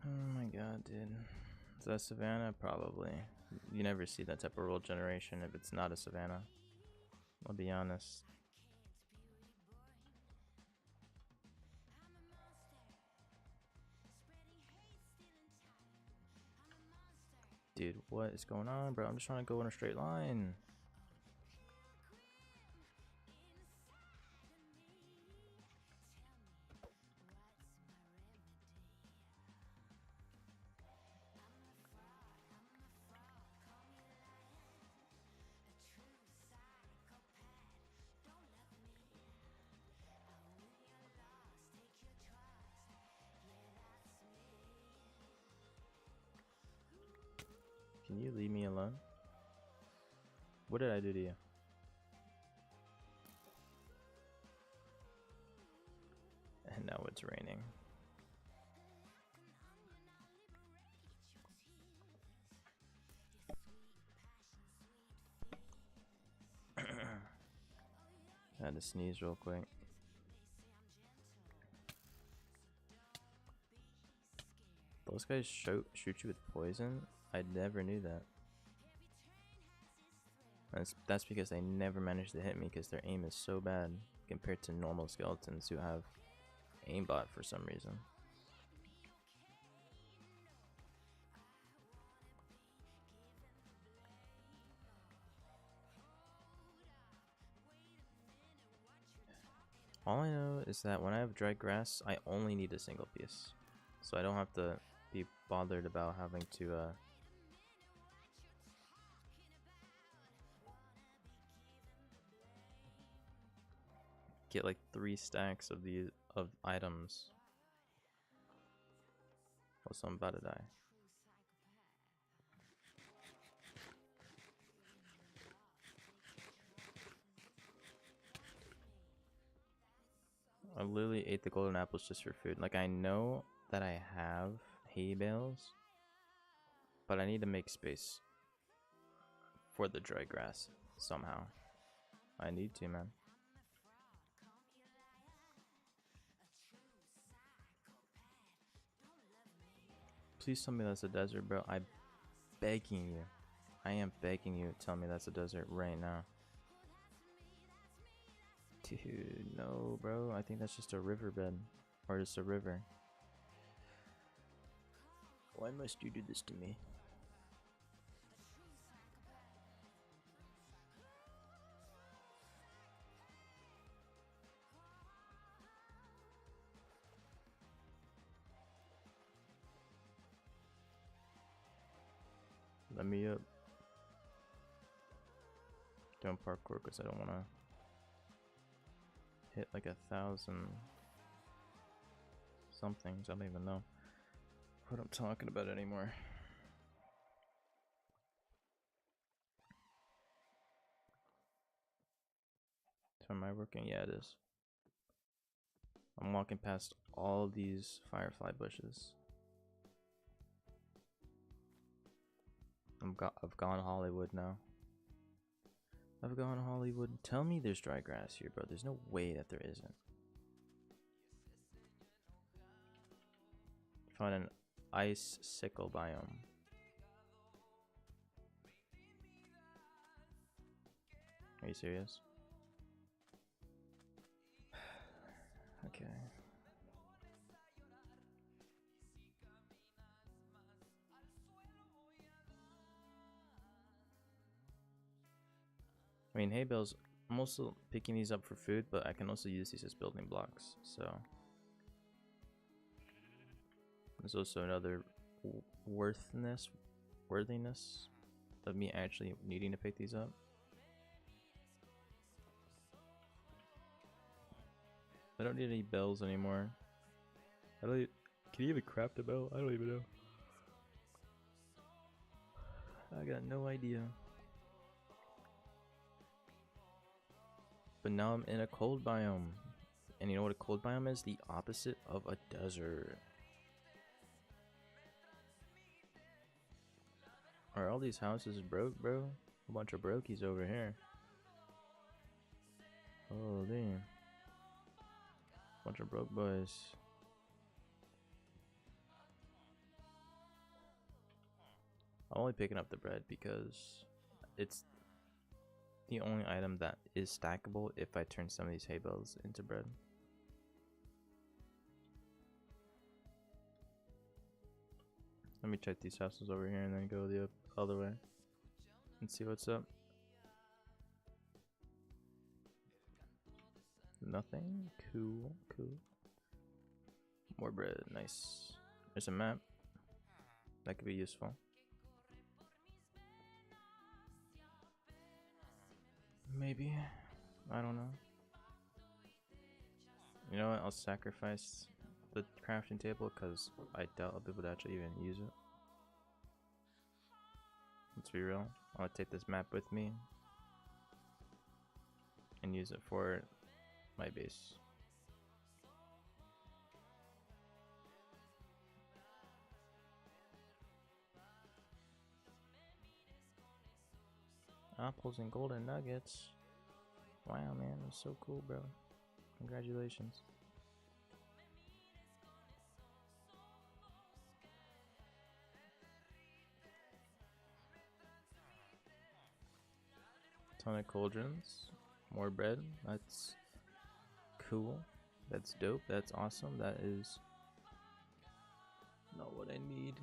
A: Oh my god, dude. Is that Savannah? Probably. You never see that type of world generation if it's not a Savannah. I'll be honest. Dude, what is going on, bro? I'm just trying to go in a straight line. Can you leave me alone? What did I do to you? And now it's raining. I had to sneeze real quick. Those guys shoot you with poison? I never knew that. That's because they never managed to hit me because their aim is so bad compared to normal skeletons who have aimbot for some reason. All I know is that when I have dry grass, I only need a single piece. So I don't have to be bothered about having to get like 3 stacks of these items. Also, I'm about to die. I literally ate the golden apples just for food. Like, I know that I have hay bales, but I need to make space for the dry grass somehow. I need to, man. Please tell me that's a desert, bro. I'm begging you. I am begging you to tell me that's a desert right now. Dude, no, bro. I think that's just a riverbed. Or just a river. Why must you do this to me? Let me up. Don't parkour because I don't want to hit like 1,000 somethings. I don't even know what I'm talking about anymore. So am I working? Yeah, it is. I'm walking past all these firefly bushes. I've gone Hollywood now. I've gone Hollywood. Tell me there's dry grass here, bro. There's no way that there isn't. Found an ice sickle biome. Are you serious? Okay. I mean, hay bales, I'm also picking these up for food, but I can also use these as building blocks, so. There's also another worthiness of me actually needing to pick these up. I don't need any bells anymore. Can you even craft a bell? I don't even know. I got no idea. But now I'm in a cold biome. And you know what a cold biome is? The opposite of a desert. Are all these houses broke, bro? A bunch of brokies over here. Oh, damn. Bunch of broke boys. I'm only picking up the bread because it's the only item that is stackable if I turn some of these hay bales into bread. Let me check these houses over here and then go the other way and see what's up. Nothing? Cool, cool. More bread, nice. There's a map. That could be useful. Maybe. I don't know. You know what? I'll sacrifice the crafting table because I doubt I'll be able to actually even use it. Let's be real. I want to take this map with me and use it for my base. Apples and golden nuggets. Wow, man, that's so cool, bro. Congratulations. Ton of cauldrons. More bread. That's cool. That's dope. That's awesome. That is not what I need.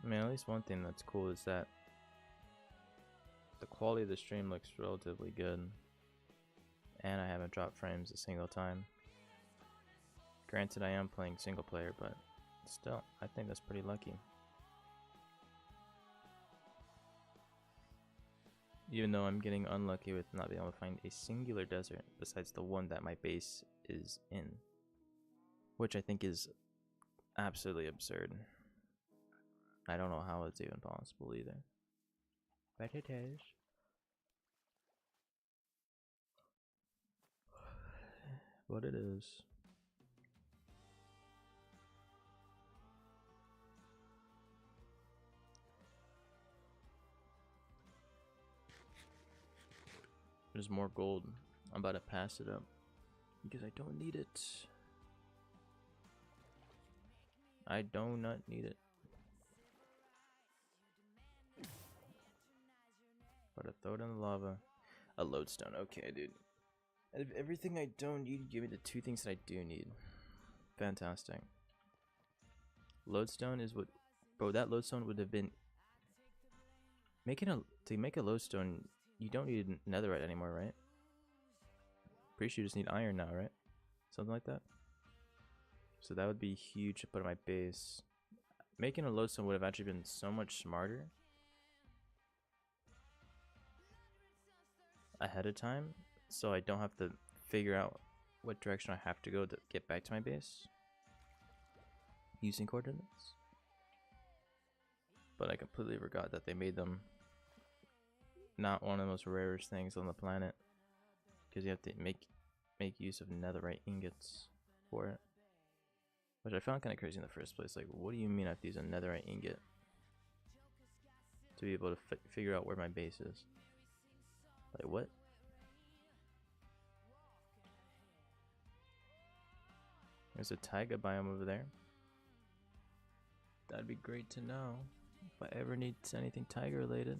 A: I mean, at least one thing that's cool is that the quality of the stream looks relatively good. And I haven't dropped frames a single time. Granted, I am playing single player, but still, I think that's pretty lucky. Even though I'm getting unlucky with not being able to find a singular desert besides the one that my base is in. Which I think is absolutely absurd. I don't know how it's even possible either. But it is. But it is. There's more gold. I'm about to pass it up because I don't need it. I do not need it. But I throw it in the lava. A lodestone. Okay, dude. Out of everything I don't need, give me the two things that I do need. Fantastic. Lodestone is what, bro. That lodestone would have been to make a lodestone. You don't need netherite anymore, right? Pretty sure you just need iron now, right? Something like that. So that would be huge to put on my base. Making a lodestone would have actually been so much smarter ahead of time, so I don't have to figure out what direction I have to go to get back to my base using coordinates. But I completely forgot that they made them not one of the most rarest things on the planet, because you have to make use of netherite ingots for it, which I found kind of crazy in the first place. Like, what do you mean I have to use a netherite ingot to be able to figure out where my base is? Like, what? There's a taiga biome over there. That'd be great to know if I ever need anything tiger related.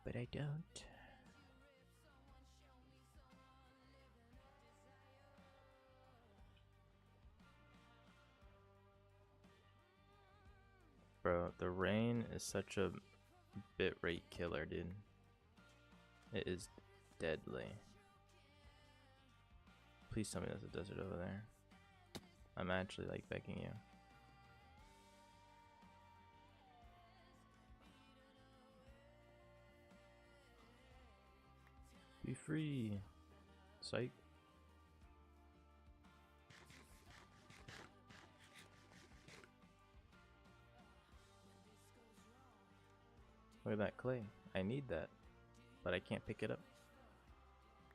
A: But I don't. Bro, the rain is such a bitrate killer, dude. It is deadly. Please tell me there's a desert over there. I'm actually like begging you. Be free. Psych. Look at that clay. I need that. But I can't pick it up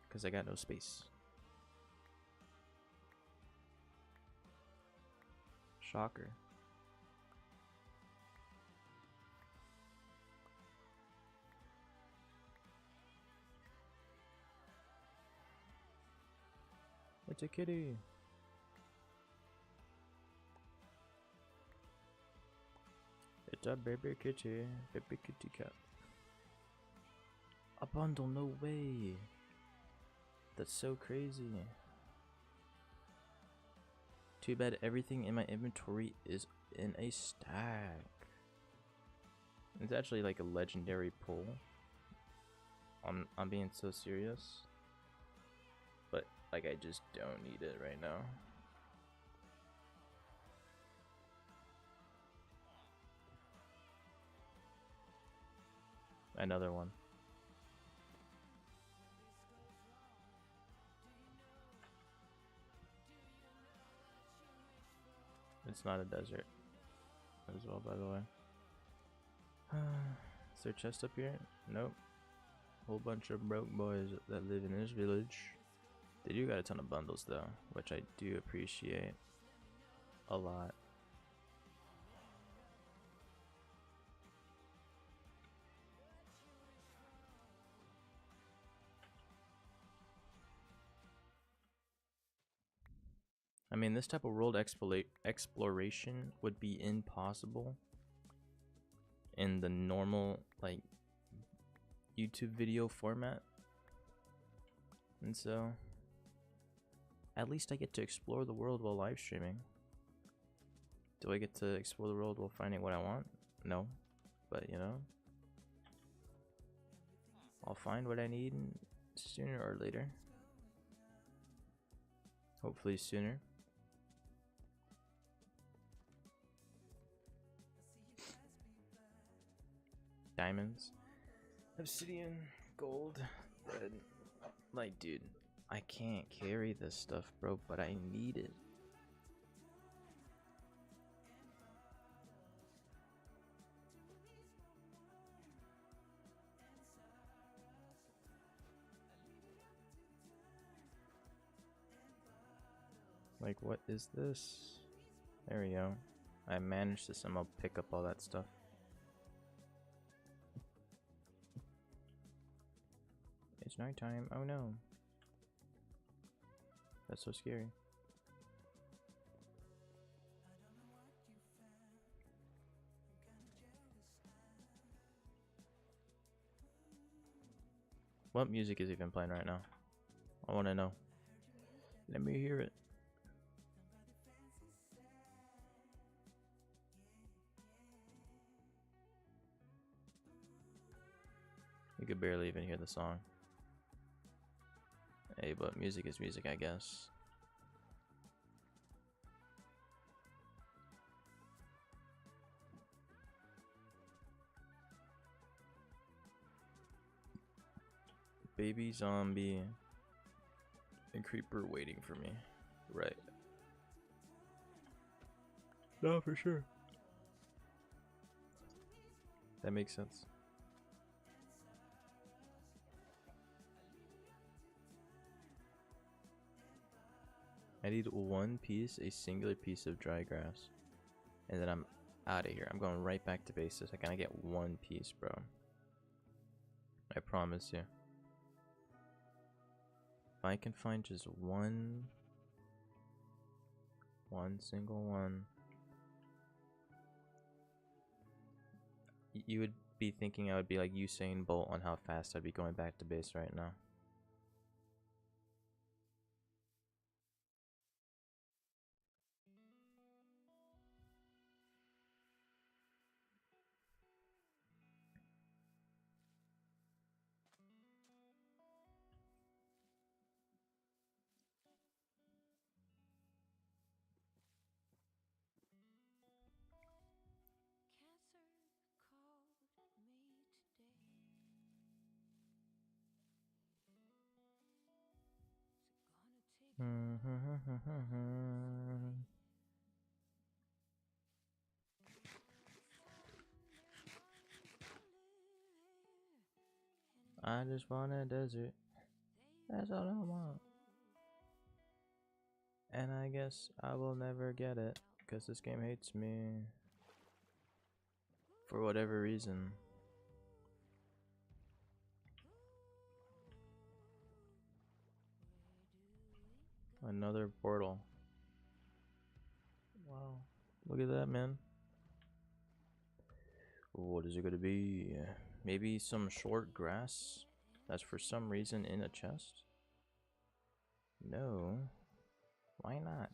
A: because I got no space. Shocker. It's a kitty. It's a baby kitty. Baby kitty cat. A bundle, no way. That's so crazy. Too bad everything in my inventory is in a stack. It's actually like a legendary pull. I'm being so serious. But like, I just don't need it right now. Another one. It's not a desert as well, by the way. Is there a chest up here? Nope. Whole bunch of broke boys that live in this village. They do got a ton of bundles though, which I do appreciate a lot. I mean, this type of world exploration would be impossible in the normal, like, YouTube video format. And so, at least I get to explore the world while live streaming. Do I get to explore the world while finding what I want? No. But, you know, I'll find what I need sooner or later. Hopefully sooner. Diamonds, obsidian, gold, red. Like, dude, I can't carry this stuff, bro, but I need it. Like, what is this? There we go. I managed to somehow pick up all that stuff. It's nighttime. Oh no. That's so scary. What music is even playing right now? I want to know. Let me hear it. You could barely even hear the song. Hey, but music is music, I guess. Baby zombie and creeper waiting for me. Right. No, for sure. That makes sense. I need one piece, a singular piece of dry grass. And then I'm out of here. I'm going right back to basics. I gotta get one piece, bro. I promise you. If I can find just one single one. You would be thinking I would be like Usain Bolt on how fast I'd be going back to base right now. I just want a desert. That's all I want. And I guess I will never get it because this game hates me for whatever reason. Another portal. Wow. Look at that, man. What is it gonna be? Maybe some short grass that's for some reason in a chest? No. Why not?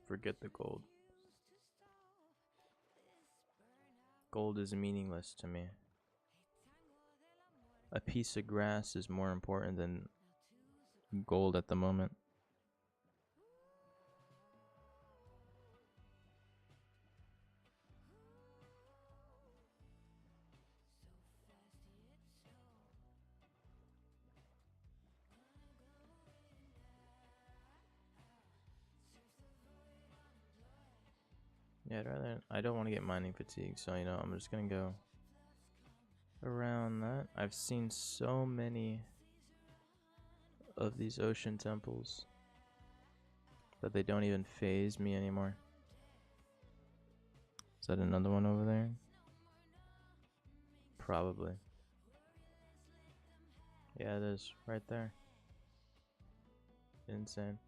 A: Forget the gold. Gold is meaningless to me. A piece of grass is more important than gold at the moment. Yeah, I don't want to get mining fatigue, so you know, I'm just gonna go around that. I've seen so many of these ocean temples that they don't even phase me anymore. Is that another one over there? Probably. Yeah, it is right there. Insane.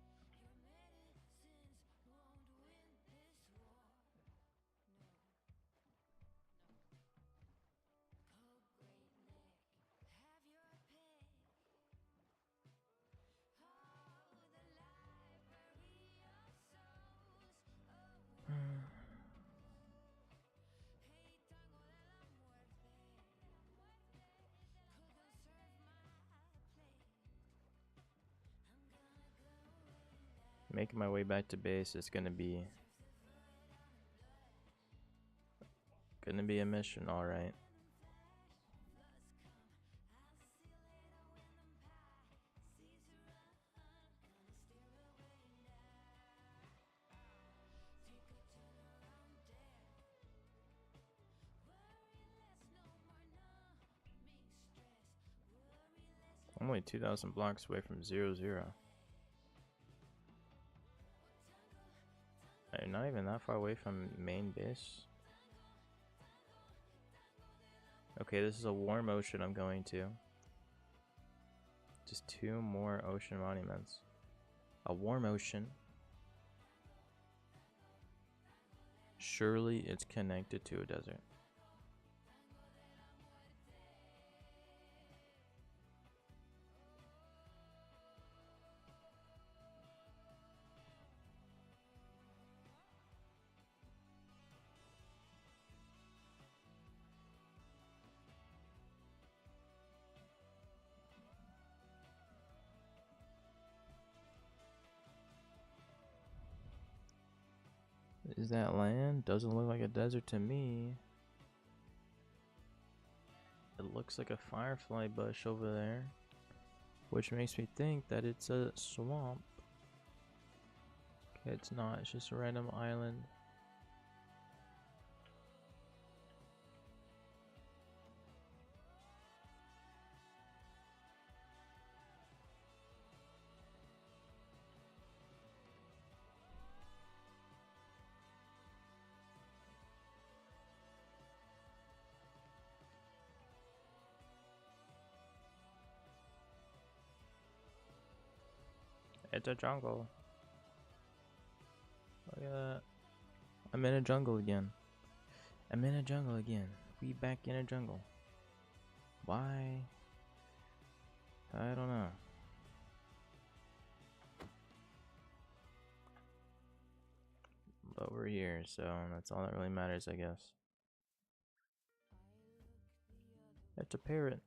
A: Making my way back to base is gonna be a mission, all right. I'm only 2,000 blocks away from 0-0. I'm not even that far away from main base. Okay, this is a warm ocean I'm going to. Just 2 more ocean monuments. A warm ocean. Surely it's connected to a desert. Is that land? Doesn't look like a desert to me. It looks like a firefly bush over there, which makes me think that it's a swamp. Okay, it's not. It's just a random island. It's a jungle. Look at that. I'm in a jungle again. I'm in a jungle again. We back in a jungle. Why? I don't know. But we're here, so that's all that really matters, I guess. It's a parrot.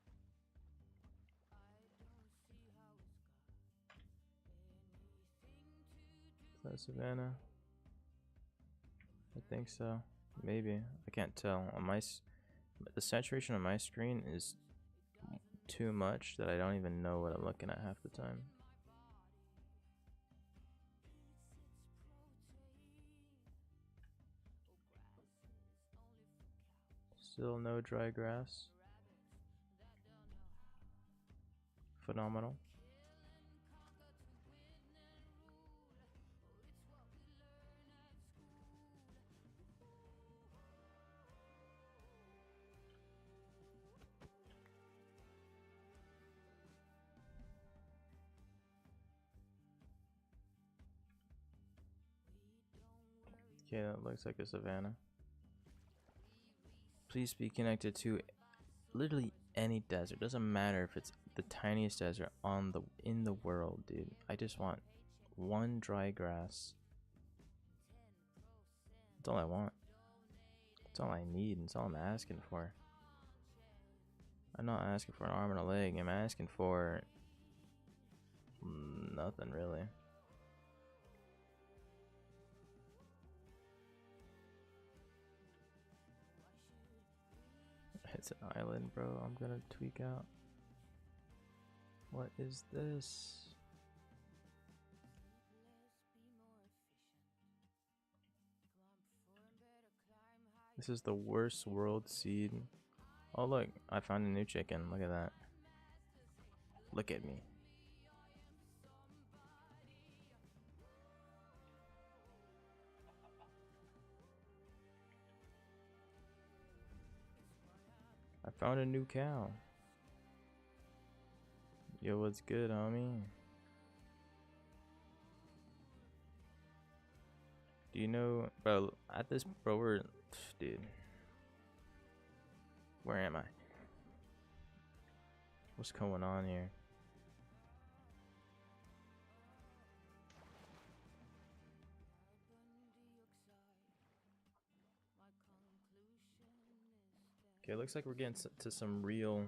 A: Is that Savannah? I think so. Maybe. I can't tell. On my the saturation on my screen is too much that I don't even know what I'm looking at half the time. Still no dry grass. Phenomenal. Okay, that looks like a savanna. Please be connected to literally any desert. Doesn't matter if it's the tiniest desert in the world, dude. I just want one dry grass. That's all I want. That's all I need. That's all I'm asking for. I'm not asking for an arm and a leg. I'm asking for nothing really. It's an island, bro. I'm gonna tweak out. What is this? This is the worst world seed. Oh look, I found a new chicken. Look at that. Look at me. I found a new cow. Yo, what's good, homie? Do you know, bro, at this, bro, dude. Where am I? What's going on here? Okay, it looks like we're getting to some real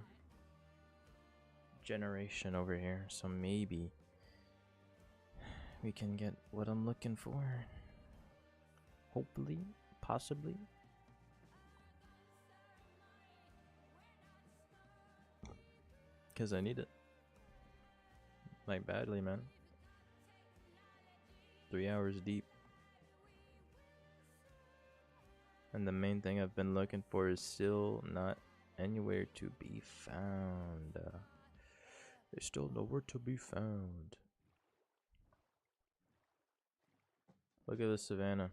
A: generation over here, so maybe we can get what I'm looking for. Hopefully, possibly. Because I need it. Like, badly, man. 3 hours deep. And the main thing I've been looking for is still not anywhere to be found. There's still nowhere to be found. Look at the savannah.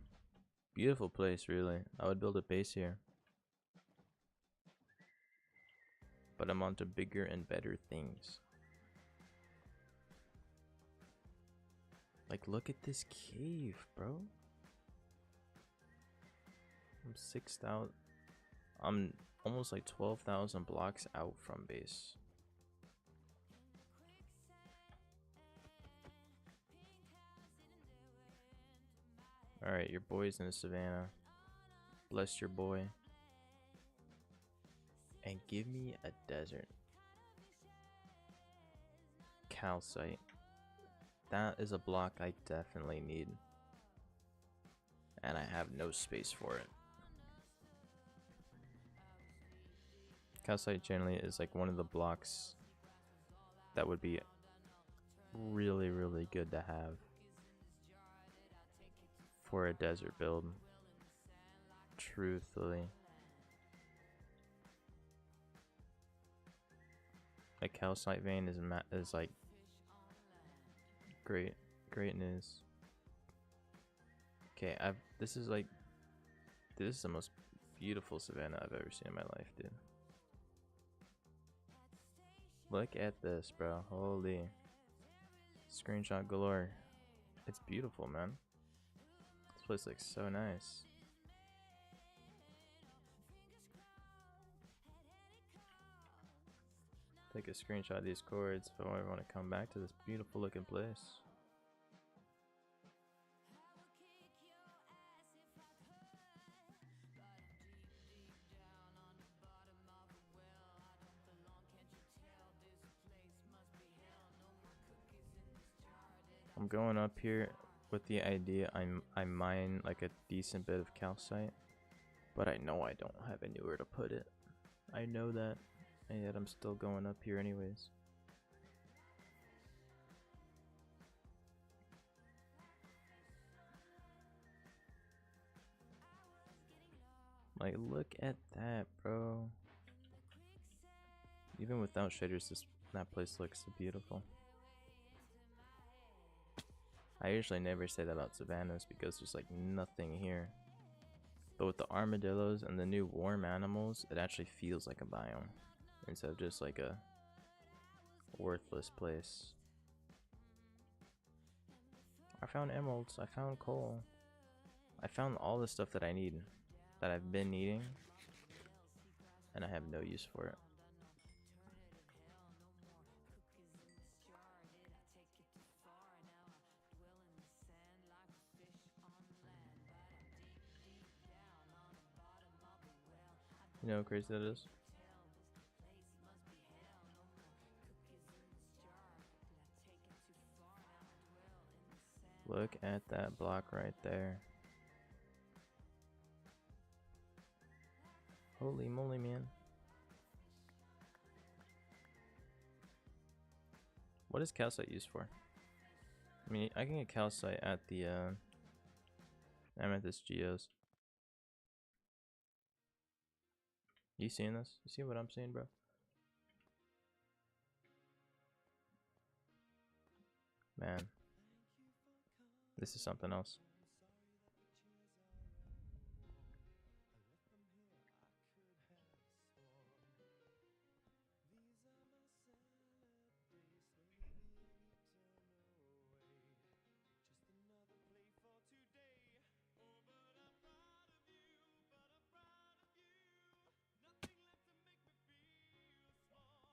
A: Beautiful place, really. I would build a base here. But I'm on to bigger and better things. Like, look at this cave, bro. I'm 6,000. I'm almost like 12,000 blocks out from base. Alright, your boy's in the savannah. Bless your boy. And give me a desert. Calcite. That is a block I definitely need. And I have no space for it. Calcite generally is like one of the blocks that would be really, really good to have for a desert build. Truthfully. A calcite vein is like great news. Okay, this is the most beautiful savannah I've ever seen in my life, dude. Look at this, bro. Holy. Screenshot galore. It's beautiful, man. This place looks so nice. Take a screenshot of these chords if I ever want to come back to this beautiful looking place. I'm going up here with the idea I mine like a decent bit of calcite, but I know I don't have anywhere to put it. I know that, and yet I'm still going up here anyways. Like, look at that, bro. Even without shaders, that place looks so beautiful. I usually never say that about savannas because there's like nothing here. But with the armadillos and the new warm animals, it actually feels like a biome instead of just like a worthless place. I found emeralds, I found coal. I found all the stuff that I need, that I've been needing, and I have no use for it. You know how crazy that is? Look at that block right there. Holy moly, man. What is calcite used for? I mean, I can get calcite at the Amethyst Geos. You seeing this? You see what I'm seeing, bro? Man, this is something else.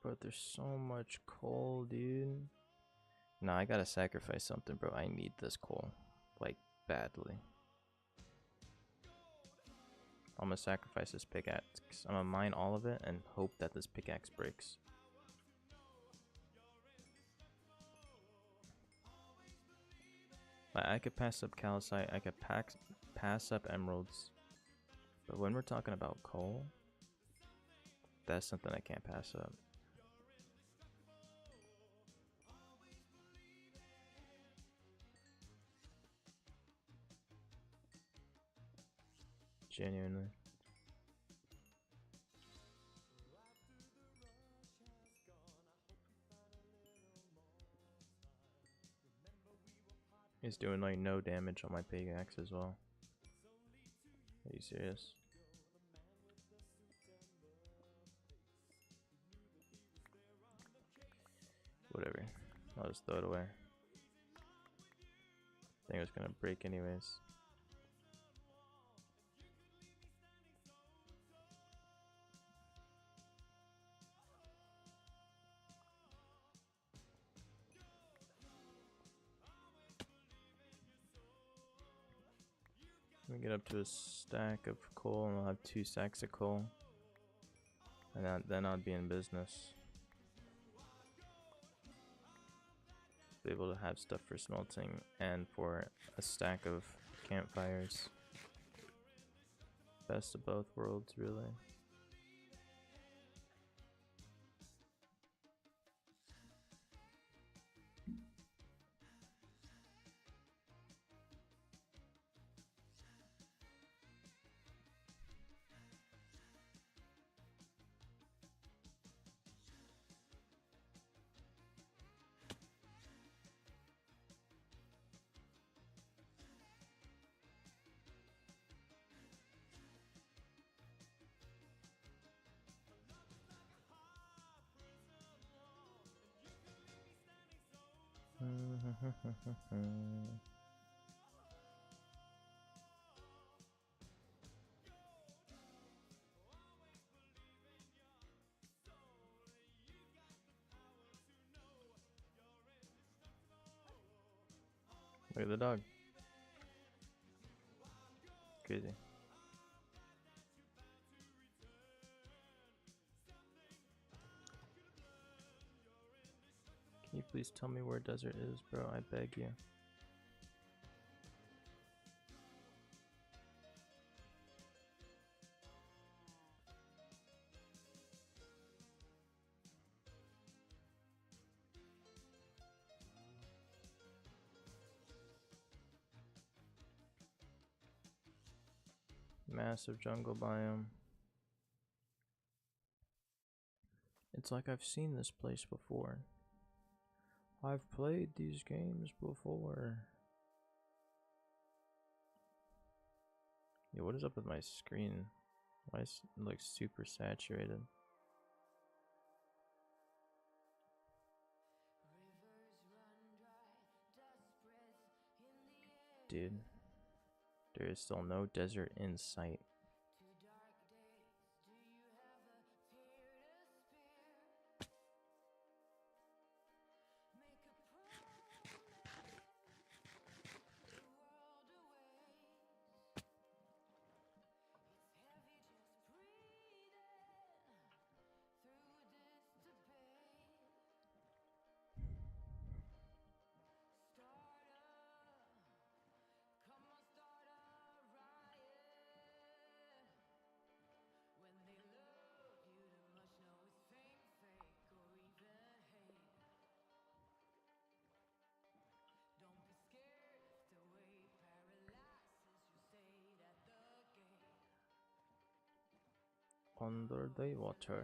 A: Bro, there's so much coal, dude. Nah, I gotta sacrifice something, bro. I need this coal. Like, badly. I'm gonna sacrifice this pickaxe. I'm gonna mine all of it and hope that this pickaxe breaks. Like, I could pass up calcite, I could pass up emeralds. But when we're talking about coal, that's something I can't pass up. Genuinely. He's doing like no damage on my pickaxe as well. Are you serious? Whatever. I'll just throw it away. I think it was gonna break anyways. Let me get up to a stack of coal and I'll have 2 stacks of coal. And then I'll be in business. Be able to have stuff for smelting and for a stack of campfires. Best of both worlds, really. Look at the dog. Crazy. Can you please tell me where desert is, bro? I beg you. Massive jungle biome. It's like I've seen this place before. I've played these games before. Yeah, what is up with my screen? Why is it like super saturated? Dude, there is still no desert in sight. under the water.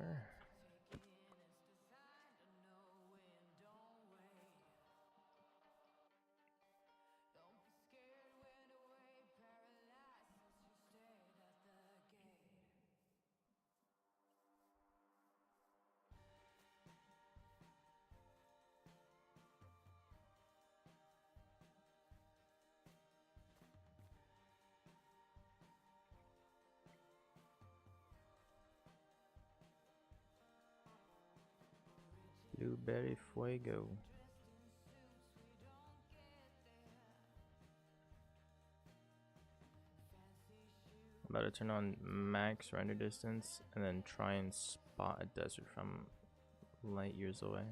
A: Blueberry Fuego. I'm about to turn on max render distance and then try and spot a desert from light years away.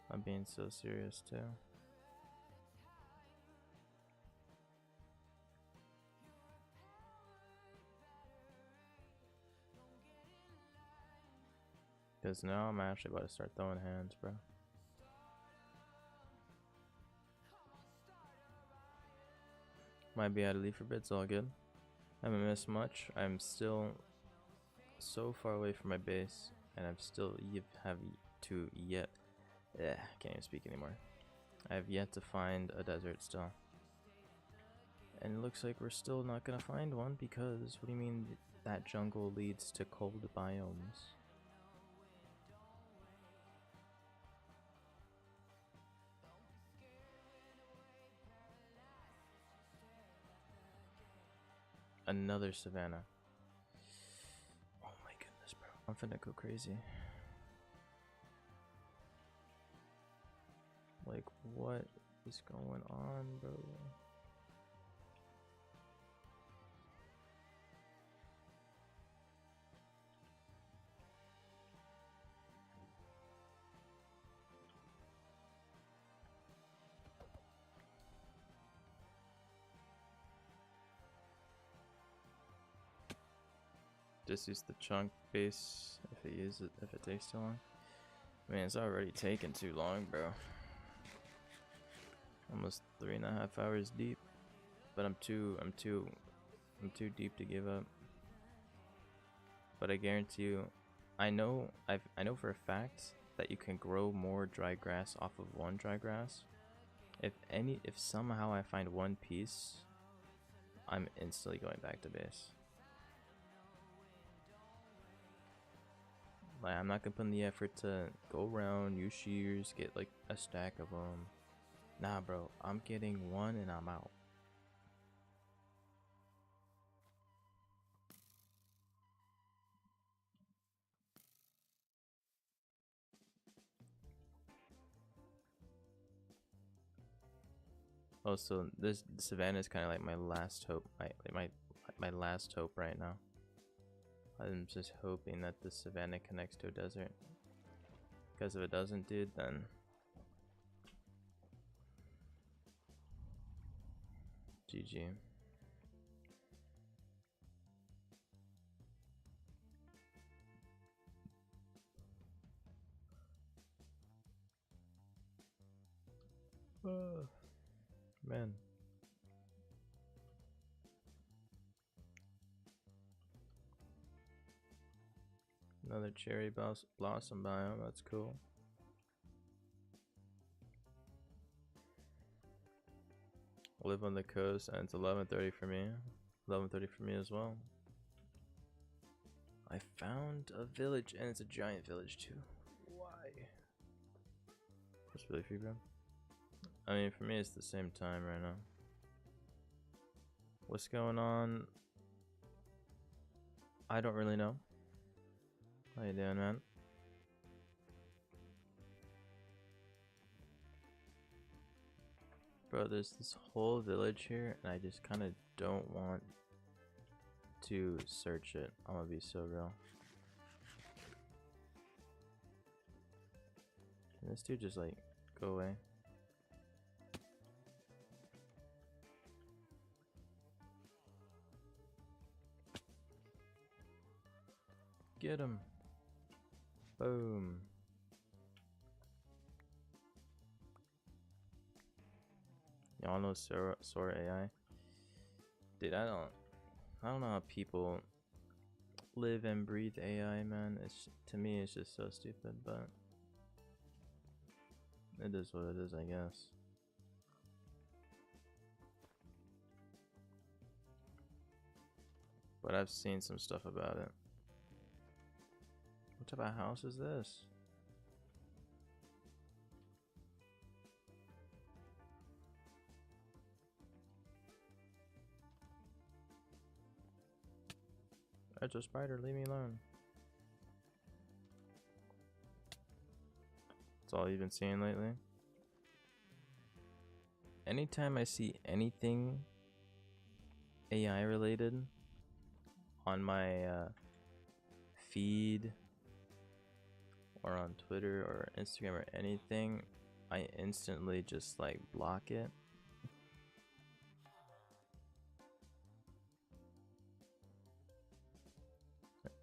A: I'm being so serious too. Because now I'm actually about to start throwing hands, bro. Might be out of leaf for bits, all good. Haven't missed much. I'm still so far away from my base, and I've still have to yet. Can't even speak anymore. I have yet to find a desert still. And it looks like we're still not gonna find one because what do you mean that jungle leads to cold biomes? Another savanna. Oh my goodness, bro. I'm finna go crazy. Like, what is going on, bro? Just use the chunk base if it takes too long. Man, it's already taking too long, bro. Almost 3.5 hours deep, but I'm too deep to give up. But I guarantee you, I know for a fact that you can grow more dry grass off of one dry grass. If somehow I find one piece, I'm instantly going back to base. Like, I'm not gonna put in the effort to go around, use shears, get like a stack of them. Nah, bro, I'm getting one and I'm out. Also, this savanna is kind of like my last hope. My last hope right now. I'm just hoping that the savanna connects to a desert. Because if it doesn't, dude, then GG. Man. Another cherry blossom biome, that's cool. I live on the coast and it's 11:30 for me. 11:30 for me as well. I found a village and it's a giant village too. Why? That's really free, bro. I mean, for me it's the same time right now. What's going on? I don't really know. How you doing, man? Bro, there's this whole village here and I just kind of don't want to search it. I'm gonna be so real. Can this dude just like go away? Get him. Boom. Y'all know Sora AI? Dude, I don't know how people live and breathe AI, man. It's, to me, it's just so stupid, but it is what it is, I guess. But I've seen some stuff about it. What type of house is this? That's a spider, leave me alone. That's all you've been seeing lately? Anytime I see anything AI related on my feed or on Twitter or Instagram or anything, I instantly just like block it.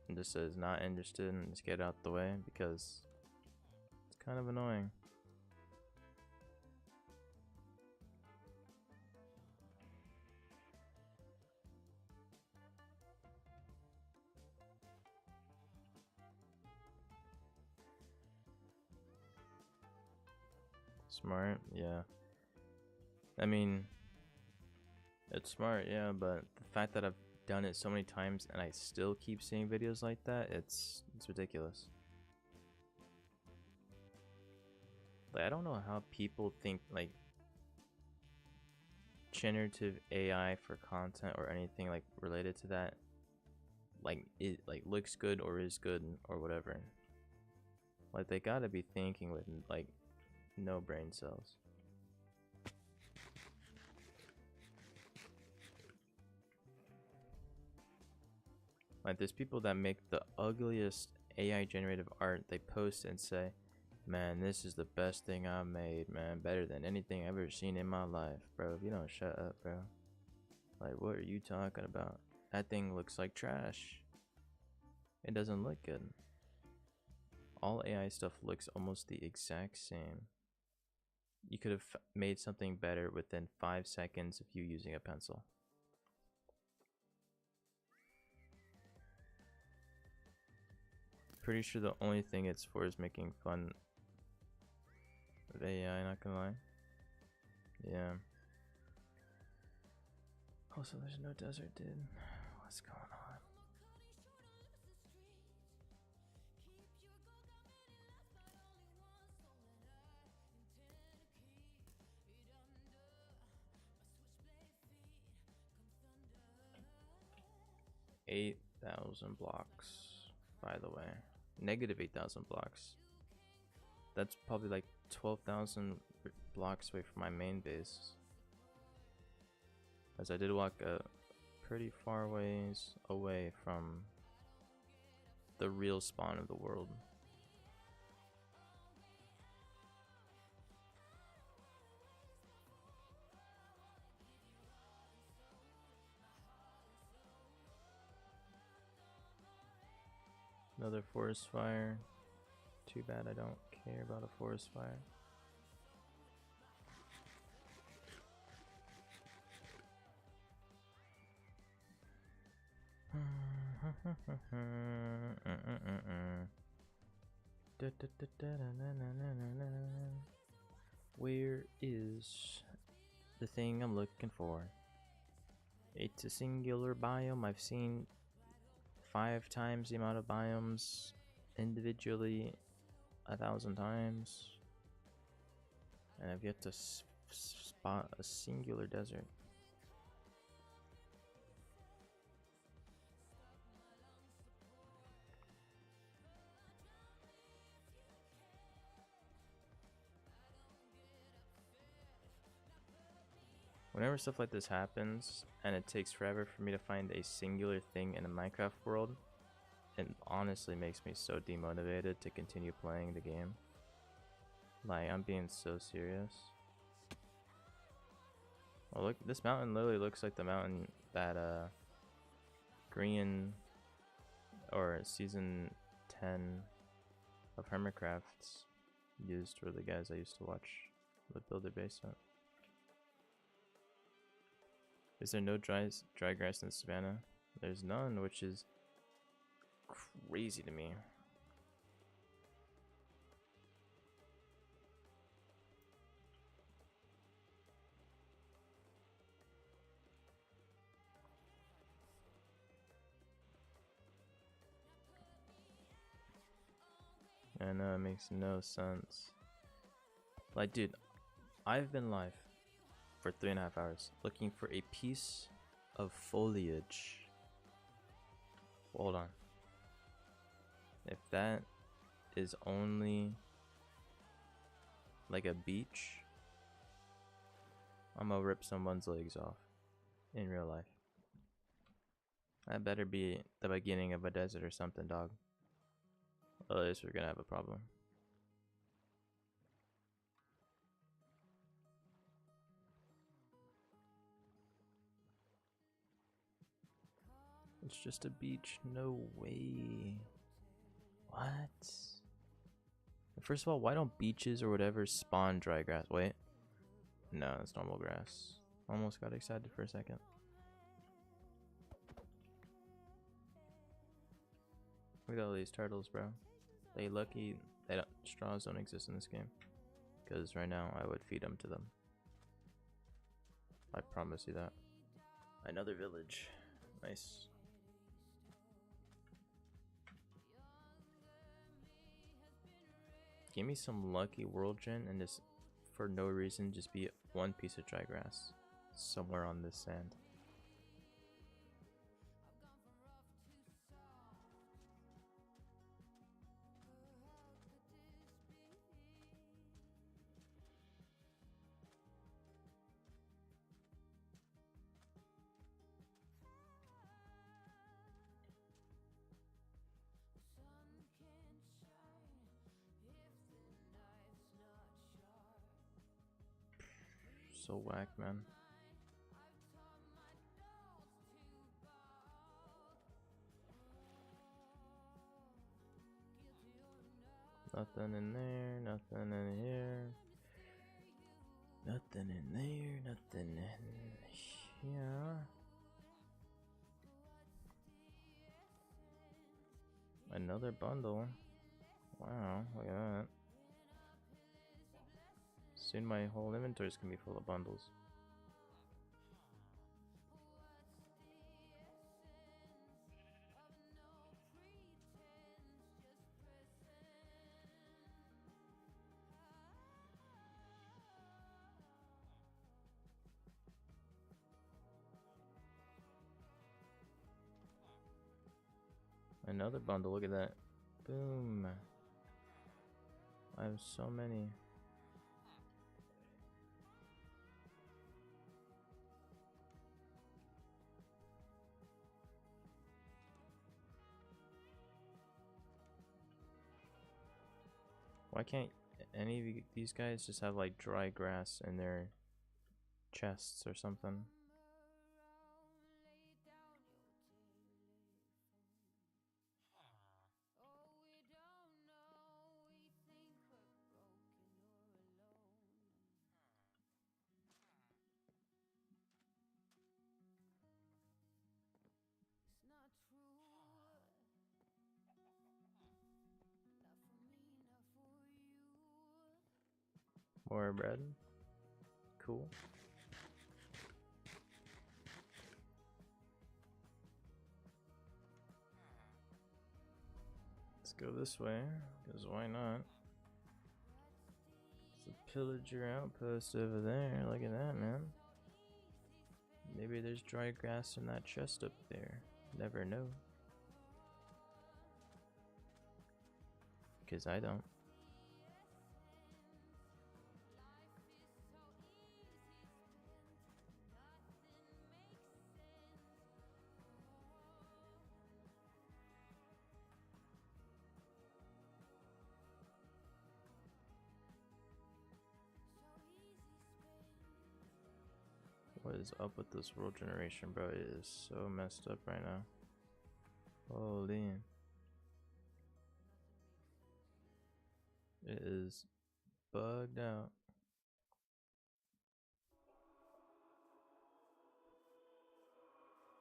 A: And just says not interested and just get out the way because it's kind of annoying. Smart, yeah. I mean, it's smart, yeah, but the fact that I've done it so many times and I still keep seeing videos like that, it's ridiculous. Like, I don't know how people think like generative AI for content or anything like related to that, like it like looks good or is good or whatever. Like they gotta be thinking with like no brain cells. Like there's people that make the ugliest AI generative art, they post and say, man, this is the best thing I made, man, better than anything I've ever seen in my life. Bro, if you don't shut up, bro. Like, what are you talking about? That thing looks like trash. It doesn't look good. All AI stuff looks almost the exact same. You could have made something better within 5 seconds of you using a pencil. Pretty sure the only thing it's for is making fun of AI, not gonna lie. Yeah. Also, there's no desert, dude. What's going on? $8,000 blocks, by the way. Negative 8,000 blocks. That's probably like 12,000 blocks away from my main base. As I did walk a pretty far ways away from the real spawn of the world. Another forest fire. Too bad I don't care about a forest fire. Where is the thing I'm looking for? It's a singular biome. I've seen 5 times the amount of biomes individually 1,000 times, and I've yet to spot a singular desert. Whenever stuff like this happens and it takes forever for me to find a singular thing in a Minecraft world, it honestly makes me so demotivated to continue playing the game. Like, I'm being so serious. Well, look, this mountain literally looks like the mountain that Green or season 10 of Hermitcrafts used for the guys I used to watch would build their base at. Is there no dry grass in the savannah? There's none, which is crazy to me. I know, it makes no sense. Like, dude, I've been live for 3.5 hours looking for a piece of foliage. Hold on. If that is only like a beach, I'm gonna rip someone's legs off in real life. That better be the beginning of a desert or something, dog. Otherwise, we're gonna have a problem. It's just a beach. No way. What? First of all, why don't beaches or whatever spawn dry grass? Wait. No, it's normal grass. Almost got excited for a second. Look at all these turtles, bro. They lucky they don't, straws don't exist in this game. Because right now I would feed them to them. I promise you that. Another village. Nice. Give me some lucky world gen and just for no reason just be one piece of dry grass somewhere on this sand. So whack, man. Nothing in there, nothing in here. Nothing in there, nothing in here. Another bundle. Wow, look at that. Soon my whole inventory is gonna be full of bundles. Another bundle, look at that. Boom. I have so many. Why can't any of these guys just have like dry grass in their chests or something? More bread. Cool. Let's go this way, because why not? There's a pillager outpost over there. Look at that, man. Maybe there's dry grass in that chest up there. Never know. Because I don't. What is up with this world generation, bro? It is so messed up right now. Holy. It is bugged out.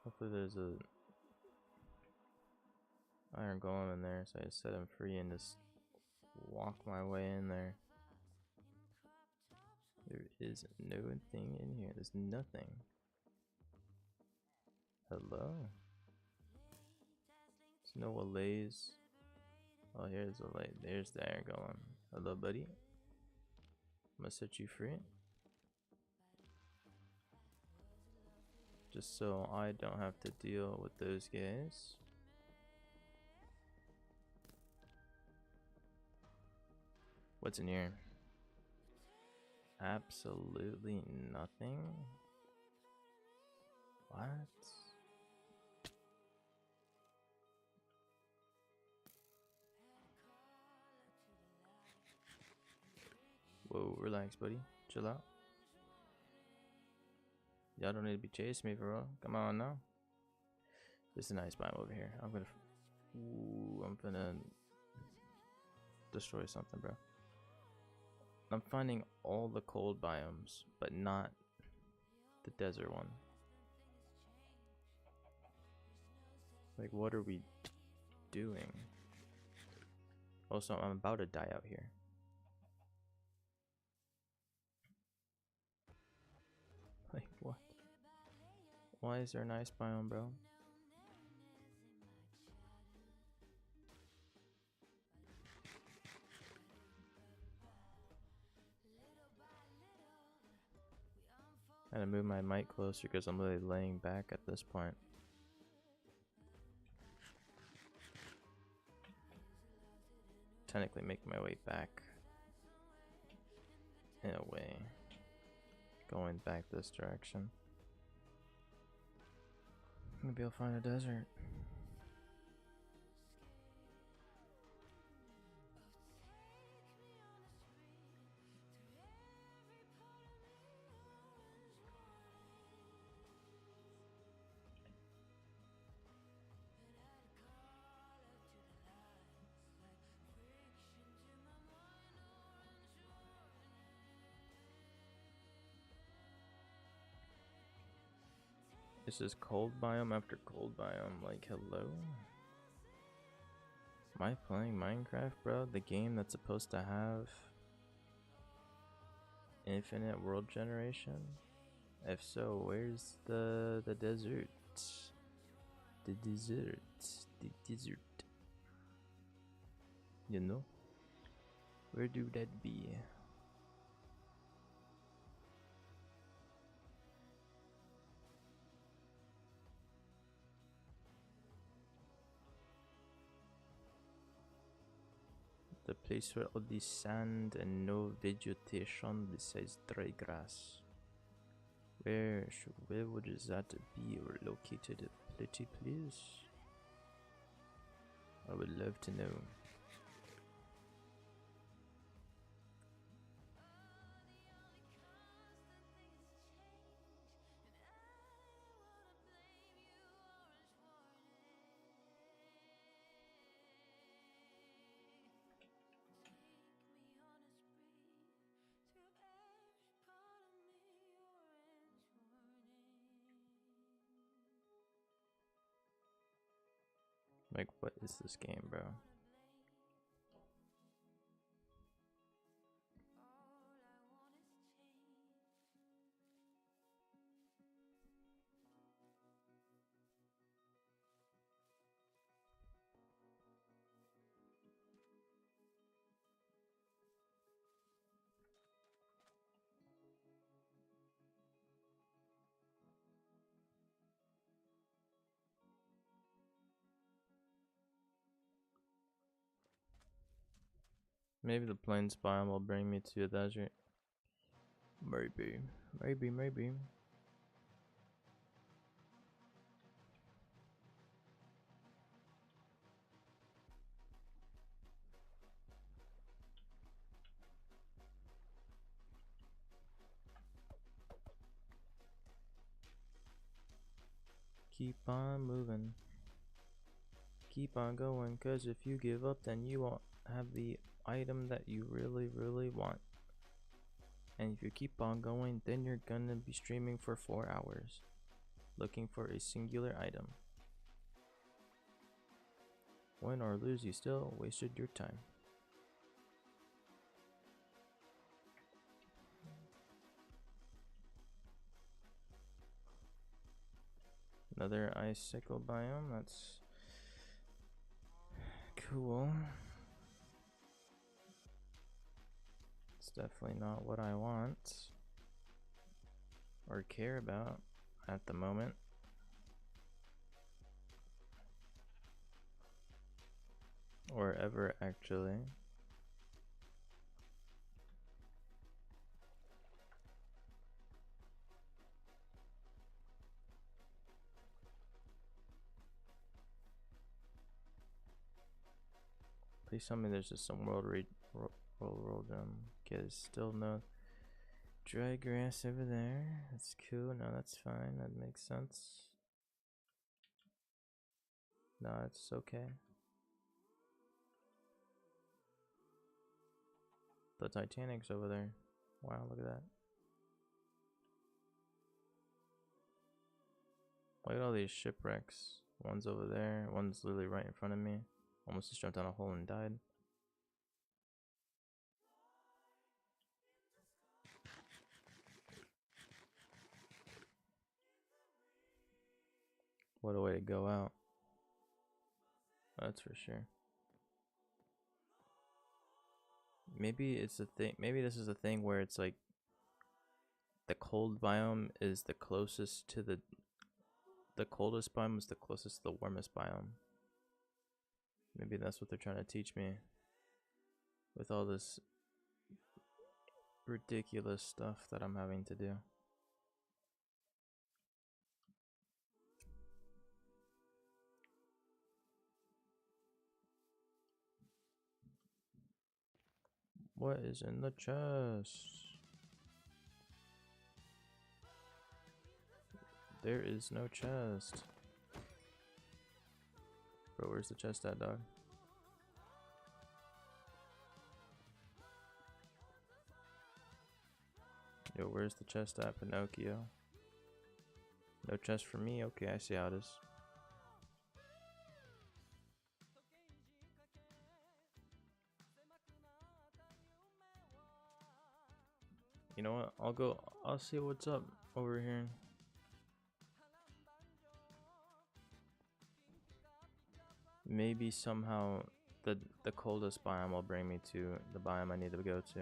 A: Hopefully there's a iron golem in there, so I just set him free and just walk my way in there. There is no thing in here. There's nothing. Hello? There's no allays. Oh, here's the light. There's the iron golem. Hello, buddy. I'm gonna set you free. Just so I don't have to deal with those guys. What's in here? Absolutely nothing. What? Whoa, relax, buddy. Chill out. Y'all don't need to be chasing me, for real. Come on now. This is a nice biome over here. I'm gonna destroy something, bro. I'm finding all the cold biomes, but not the desert one. Like, what are we doing? Also, I'm about to die out here. Like, what? Why is there a nice biome, bro? I gotta move my mic closer because I'm really laying back at this point. Technically making my way back. In a way. Going back this direction. Maybe I'll find a desert. This is cold biome after cold biome, like, hello? Am I playing Minecraft, bro? The game that's supposed to have infinite world generation? If so, where's the desert? The desert. The desert. You know? Where do that be? The place where all the sand and no vegetation besides dry grass. Where would that be or located? Pretty please? I would love to know. Like, what is this game, bro? Maybe the plains biome will bring me to a desert. Maybe. Maybe. Keep on moving. Keep on going, cause if you give up, then you won't have the item that you really want. And if you keep on going, then you're gonna be streaming for 4 hours, looking for a singular item. Win or lose, you still wasted your time. Another icicle biome, that's cool. It's definitely not what I want or care about at the moment. Or ever, actually. Please tell me there's just some world okay, there's still no dry grass over there. That's cool. No, that's fine. That makes sense. No, it's okay. The Titanic's over there. Wow, look at that. Look at all these shipwrecks. One's over there. One's literally right in front of me. Almost just jumped down a hole and died. What a way to go out. That's for sure. Maybe it's a thing. Maybe this is a thing where it's like the cold biome is the closest to the coldest biome is the closest to the warmest biome. Maybe that's what they're trying to teach me with all this ridiculous stuff that I'm having to do. What is in the chest? There is no chest. Bro, where's the chest at, dog? Yo, where's the chest at, Pinocchio? No chest for me? Okay, I see how it is. You know what? I'll see what's up over here. Maybe somehow the coldest biome will bring me to the biome I need to go to.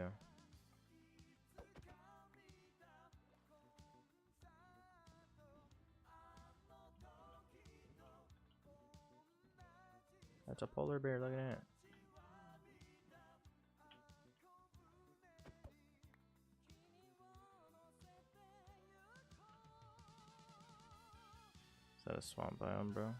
A: That's a polar bear, look at that. Is that a swamp biome, bro?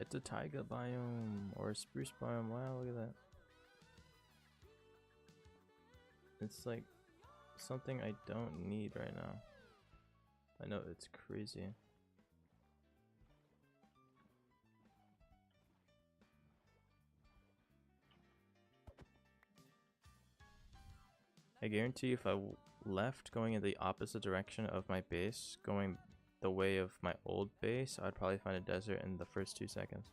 A: It's a taiga biome or a spruce biome. Wow, look at that. It's like something I don't need right now. I know, it's crazy. I guarantee if I left going in the opposite direction of my base, going the way of my old base, I'd probably find a desert in the first 2 seconds.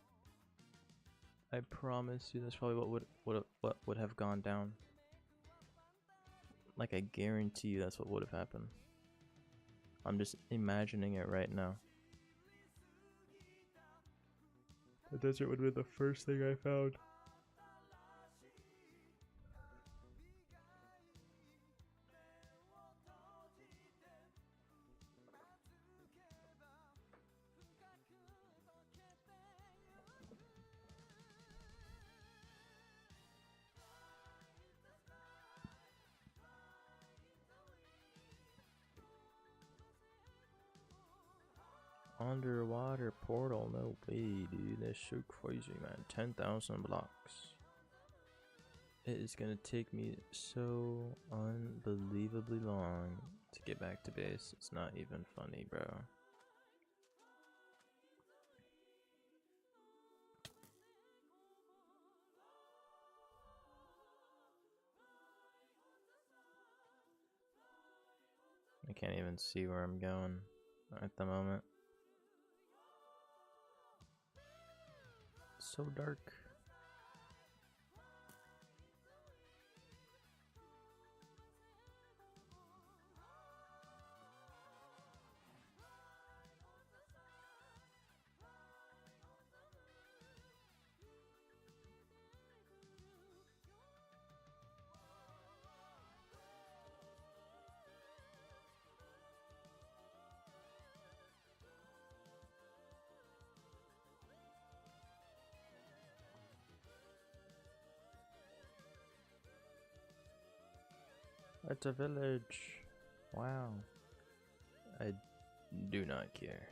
A: I promise you that's probably what would have gone down. Like, I guarantee you that's what would have happened. I'm just imagining it right now. The desert would be the first thing I found. Underwater portal, no way, dude. That's so crazy, man. 10,000 blocks. It is gonna take me so unbelievably long to get back to base. It's not even funny, bro. can't even see where I'm going at the moment. It's so dark. It's a village. Wow. I do not care.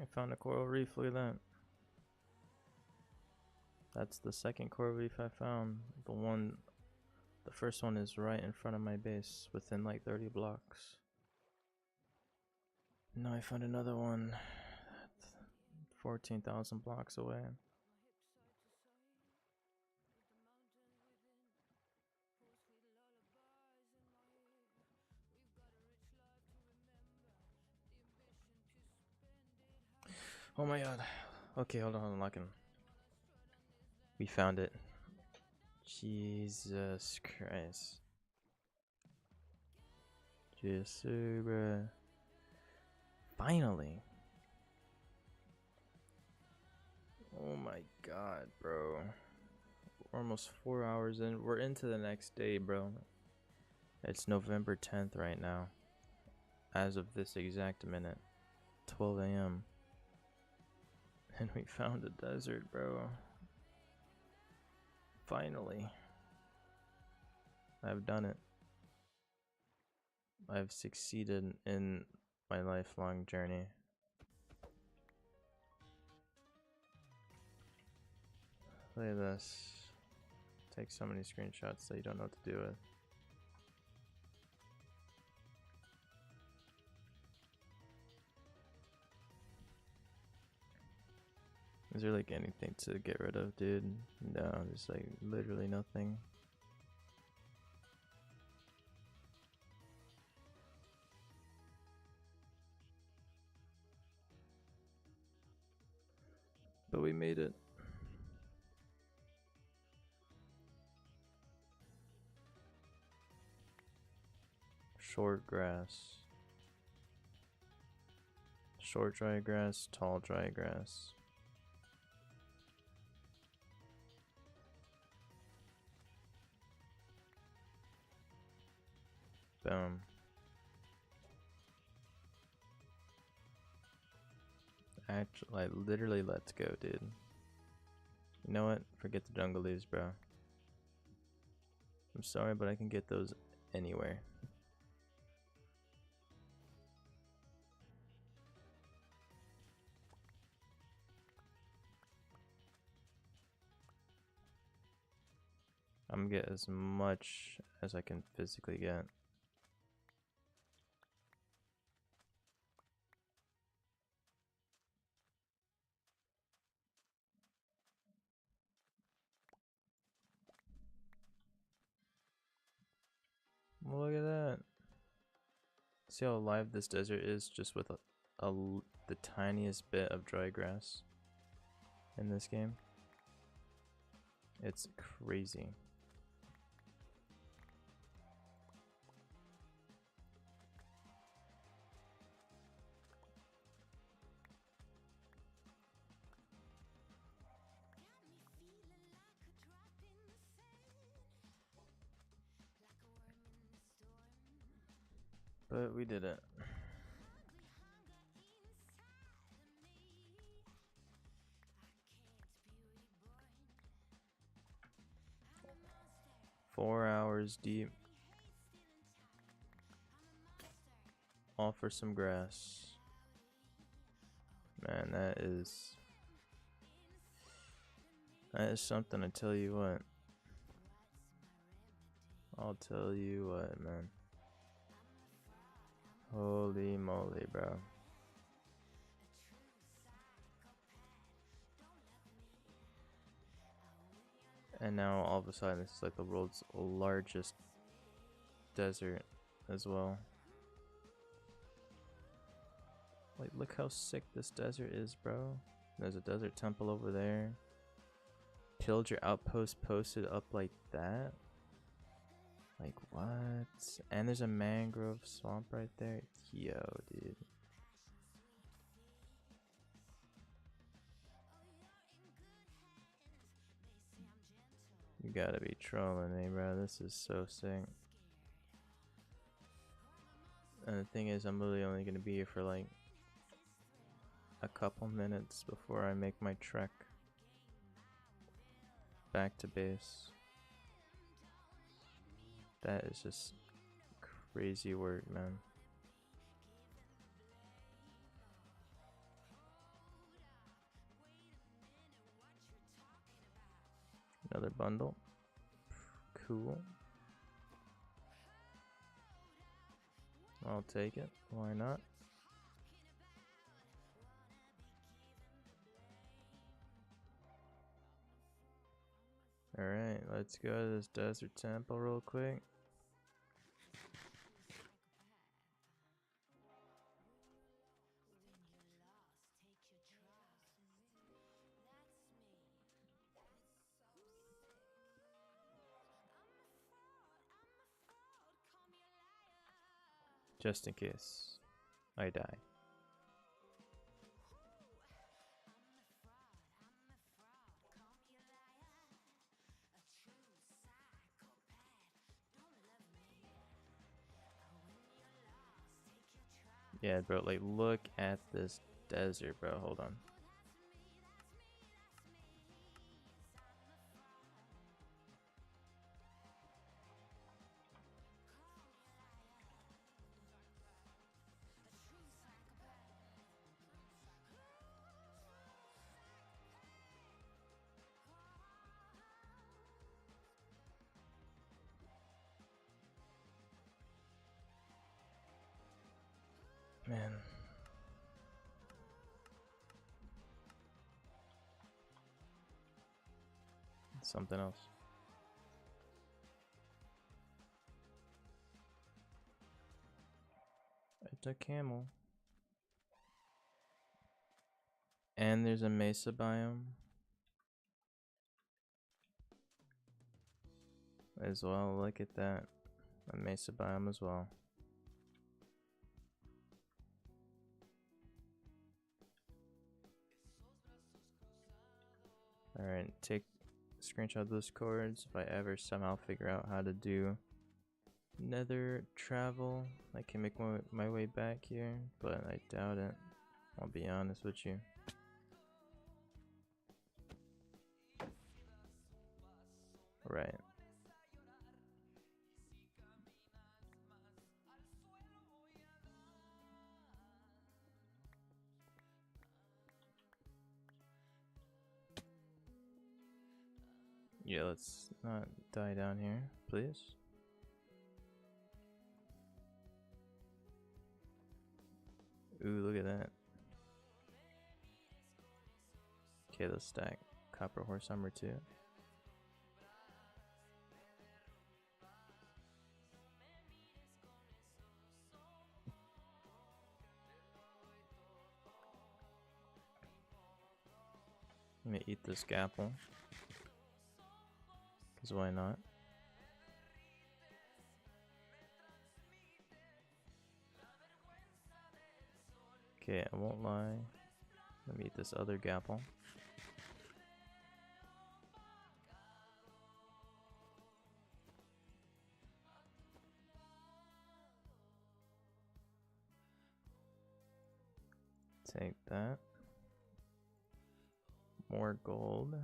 A: I found a coral reef, look at that. That's the second coral reef I found. The first one is right in front of my base, within like 30 blocks. Now I found another one 14,000 blocks away. Oh my god. Okay, hold on, unlocking. We found it. Jesus Christ. Yes, sir, bruh. Finally. Oh my god, bro. We're almost 4 hours in. We're into the next day, bro. It's November 10th right now. As of this exact minute. 12 a.m. And we found a desert, bro. Finally. I've done it. I've succeeded in my lifelong journey. Look at this. Take so many screenshots that you don't know what to do with. Is there like anything to get rid of, dude? No, there's like literally nothing. But we made it. Short grass. Short dry grass, tall dry grass. Boom. Actually, like, literally, let's go, dude. You know what? Forget the jungle leaves, bro. I'm sorry, but I can get those anywhere. I'm gonna get as much as I can physically get. Look at that. See how alive this desert is just with the tiniest bit of dry grass in this game? It's crazy. But we did it. Four hours deep. All for some grass. Man, that is something, I tell you what. I'll tell you what, man. Holy moly, bro. And now all of a sudden this is like the world's largest desert as well. Like, look how sick this desert is, bro. There's a desert temple over there. Pillager outpost posted up like that. Like, what? And there's a mangrove swamp right there. Yo, dude. You gotta be trolling me, bro. This is so sick. And the thing is, I'm really only gonna be here for like a couple minutes before I make my trek back to base. That is just crazy work, man. Another bundle. Cool. I'll take it. Why not? Alright, let's go to this desert temple real quick. Just in case I die. Yeah, bro, like, look at this desert, bro. Hold on. Man. Something else. It's a camel. And there's a mesa biome as well. Look at that. A mesa biome as well. Alright, take a screenshot of those cords. If I ever somehow figure out how to do nether travel, I can make my way back here, but I doubt it. I'll be honest with you. Right. Yeah, let's not die down here, please. Ooh, look at that. Okay, let's stack copper horse armor too. I'm gonna eat this gapple. Cause why not? Okay, I won't lie. Let me eat this other gapple. Take that. More gold.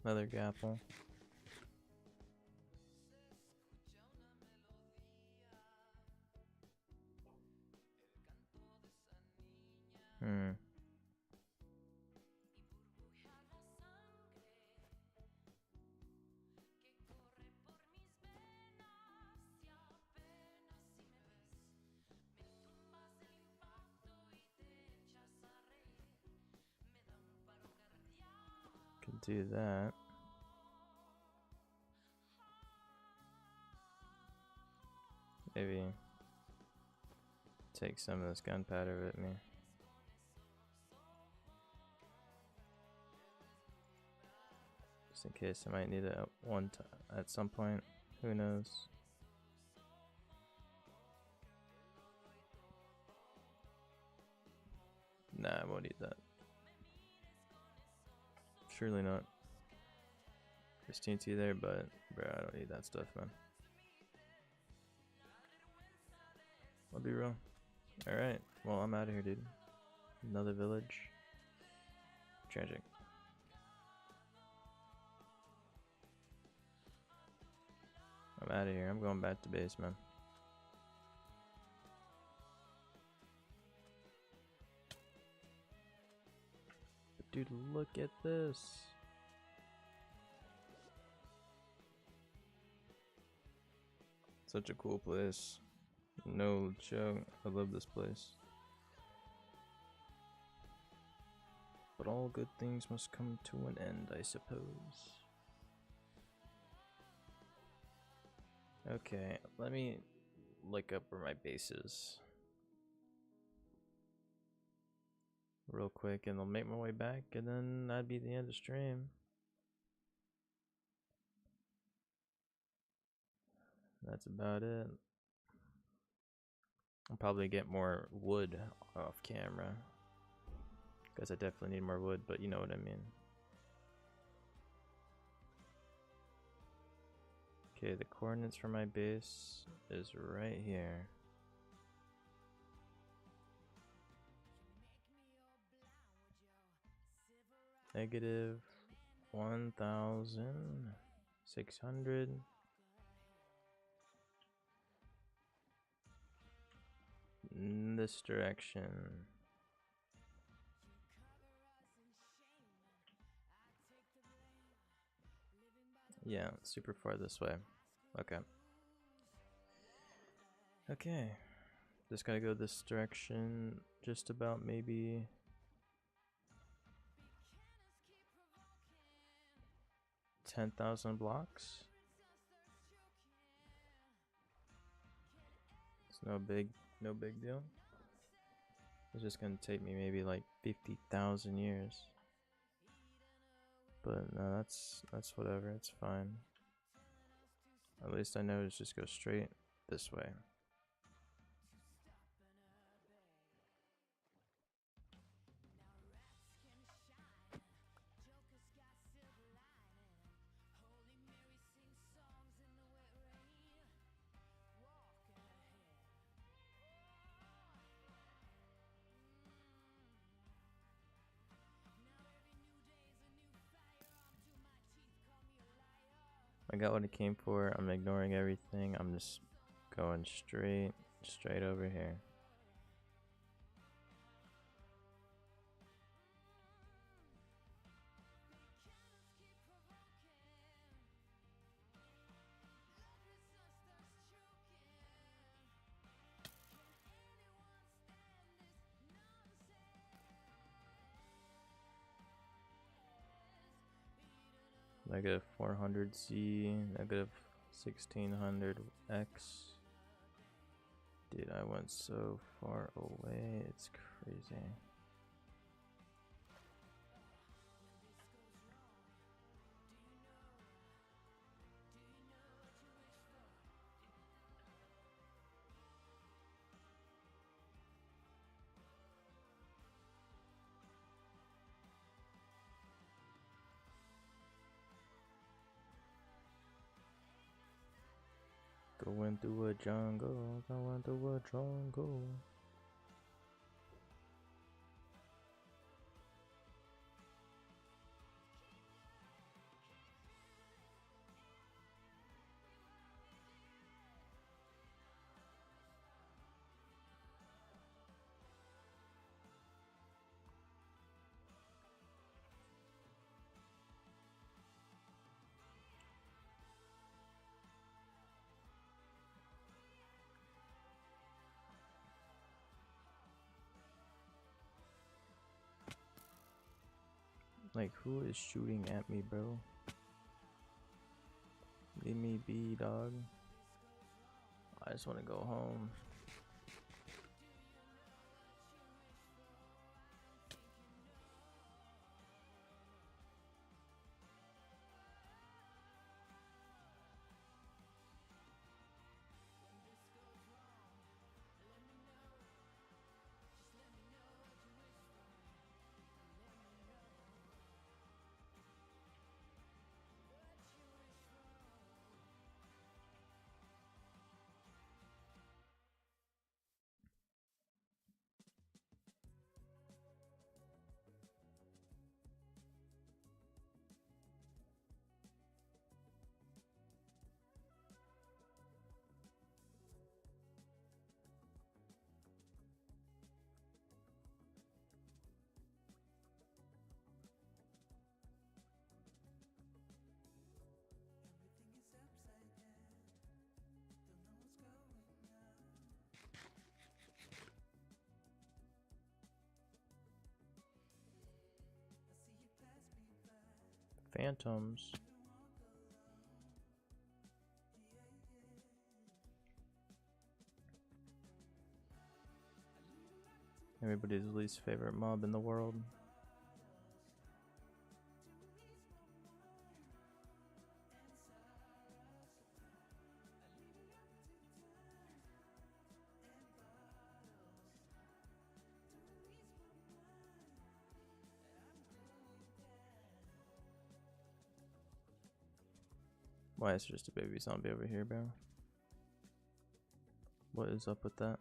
A: Another gapple. Can do that. Maybe take some of this gunpowder with me. Just in case I might need it at some point. Who knows? Nah, I won't eat that. Surely not. There's TNT there, but bro, I don't need that stuff, man. I'll be real. Alright, well, I'm out of here, dude. Another village. Tragic. I'm out of here. I'm going back to base, man. Dude, look at this. Such a cool place. No joke. I love this place. But all good things must come to an end, I suppose. Okay, let me look up where my base is real quick, and I'll make my way back, and then that'd be the end of stream. That's about it. I'll probably get more wood off camera, because I definitely need more wood, but you know what I mean. Okay, the coordinates for my base is right here. Negative 1,600. In this direction. Yeah, super far this way. Okay. Okay. Just gotta go this direction. Just about maybe 10,000 blocks. It's no big deal. It's just gonna take me maybe like 50,000 years. But no, that's whatever. It's fine. At least I know to just go straight this way. I got what I came for. I'm ignoring everything. I'm just going straight over here. Negative 400Z, negative 1600X. Dude, I went so far away, it's crazy. Going through a jungle, going through a jungle. Like, who is shooting at me, bro? Leave me be, dog. I just want to go home. Phantoms. Everybody's least favorite mob in the world. Why is there just a baby zombie over here, bro? What is up with that?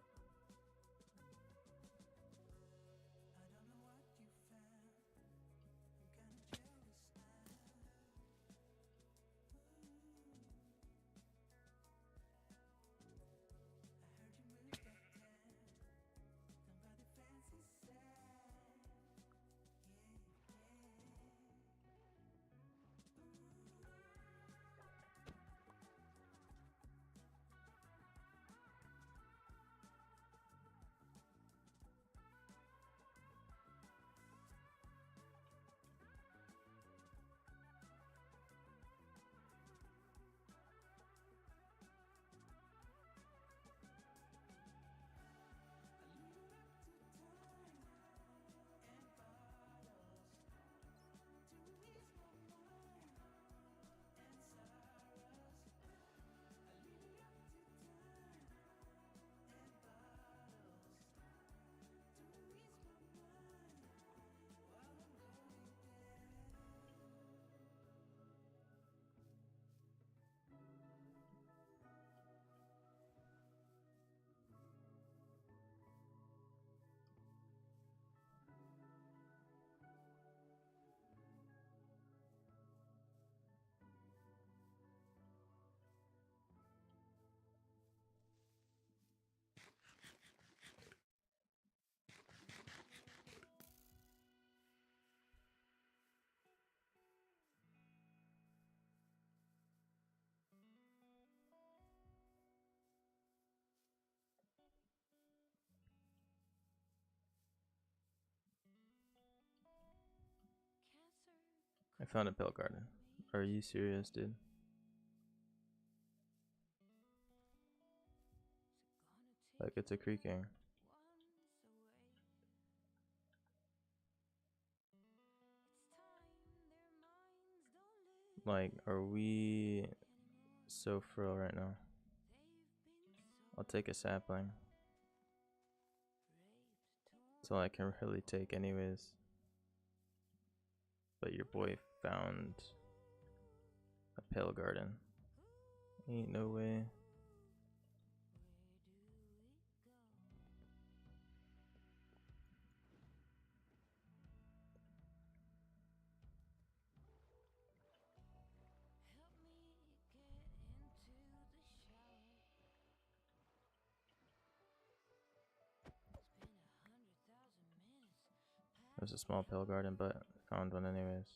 A: I found a Pale Garden. Are you serious, dude? Like, it's a creaking. Like, are we so frill right now? I'll take a sapling. That's all I can really take anyways. But your boy found a Pale Garden. Ain't no way. There's a small Pale Garden, but found one anyways.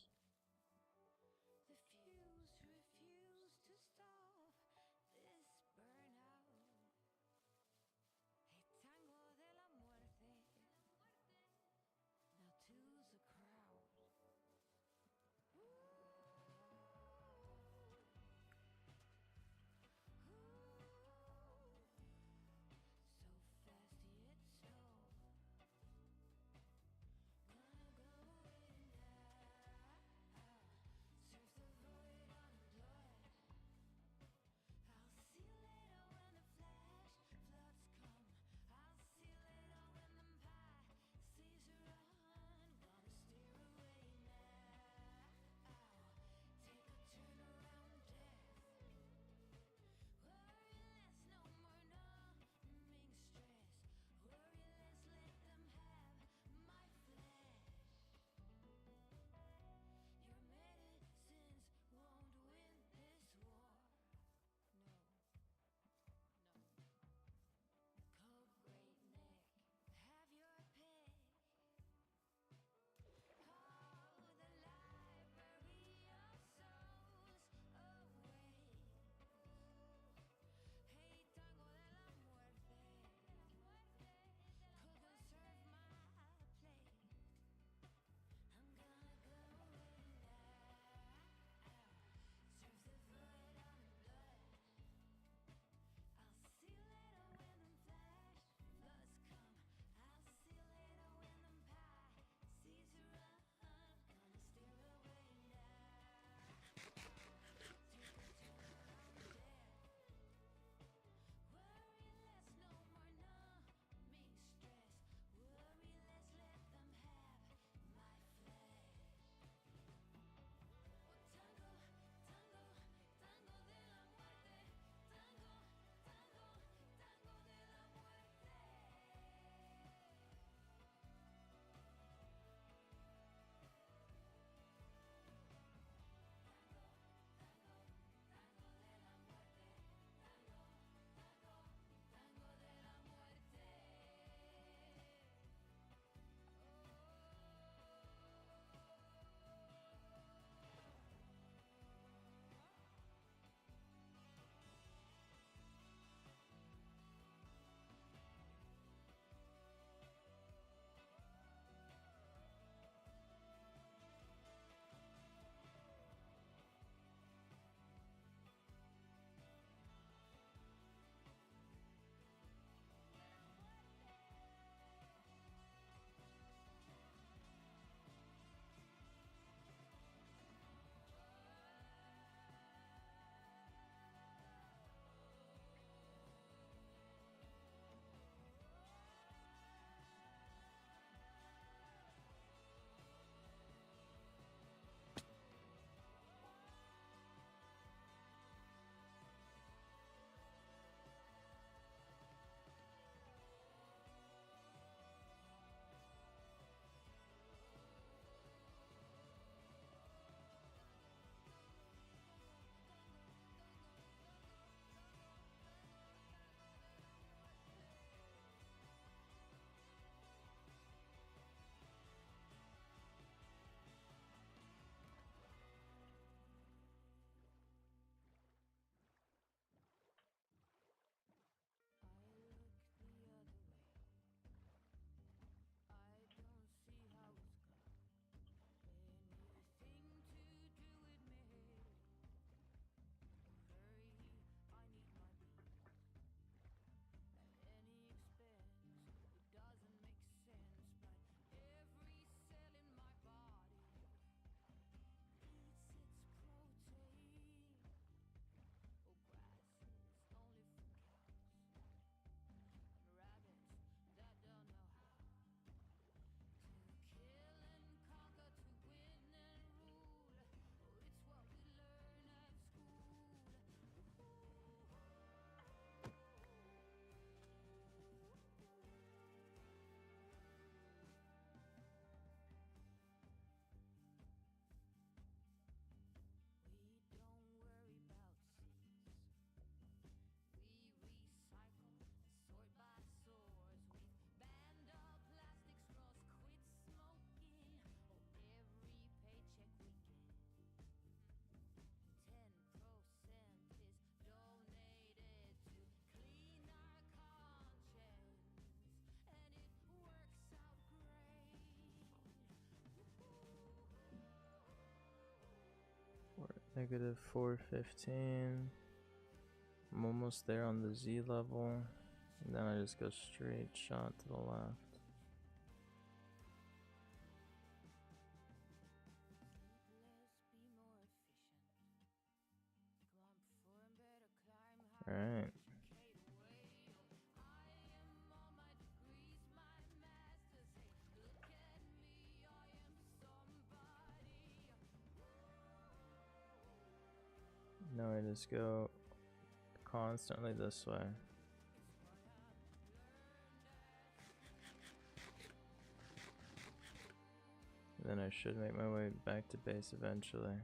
A: Negative 415. I'm almost there on the Z level. And then I just go straight shot to the left. Alright. Now I just go constantly this way. Then I should make my way back to base eventually.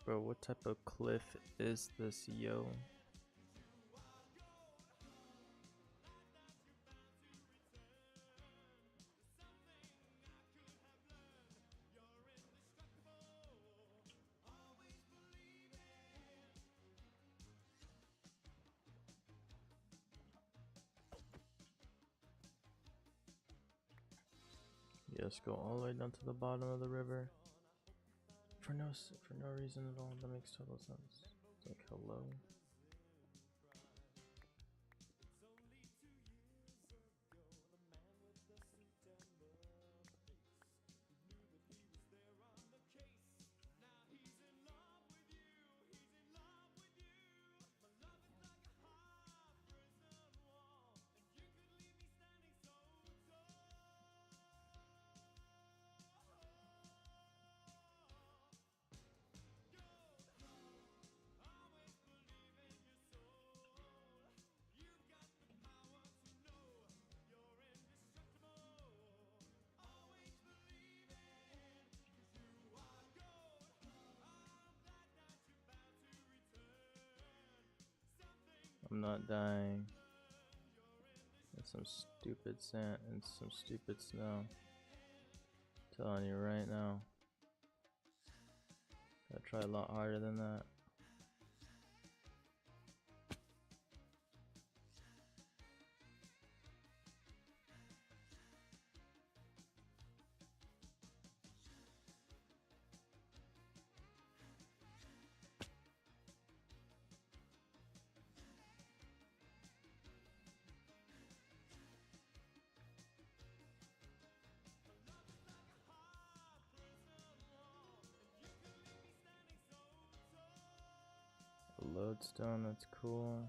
A: Bro, what type of cliff is this, yo? Yes, go all the way down to the bottom of the river. For no reason at all. That makes total sense. It's like, hello. I'm not dying. That's some stupid sand and some stupid snow. I'm telling you right now. Gotta try a lot harder than that. Lodestone, that's cool.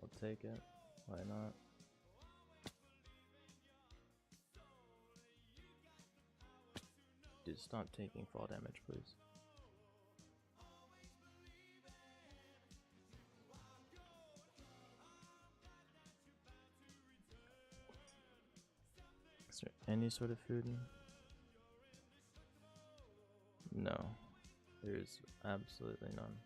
A: I'll take it. Why not? Dude, stop taking fall damage, please. Is there any sort of food? No. There is absolutely none.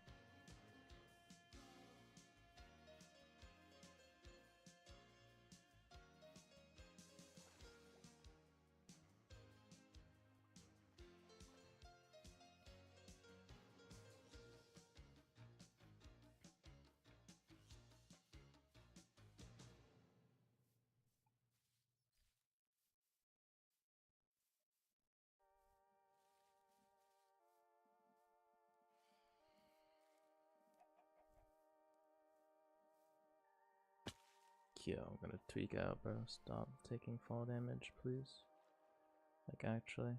A: Yo, I'm gonna tweak out, bro. Stop taking fall damage, please. Like, actually.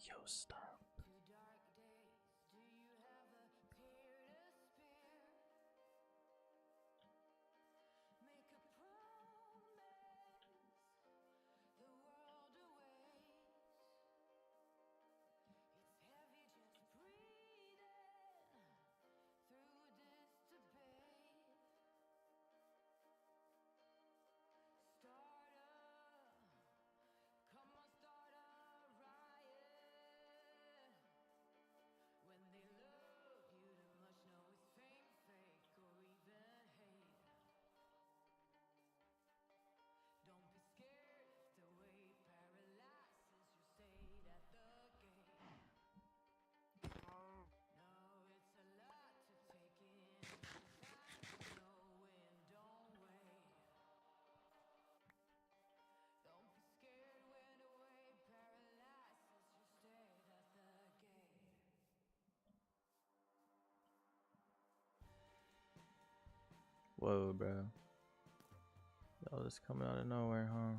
A: Yo, stop. Whoa, bro. Y'all just coming out of nowhere, huh?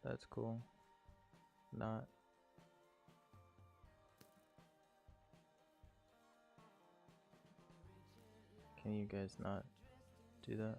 A: That's cool. Not. Can you guys not do that?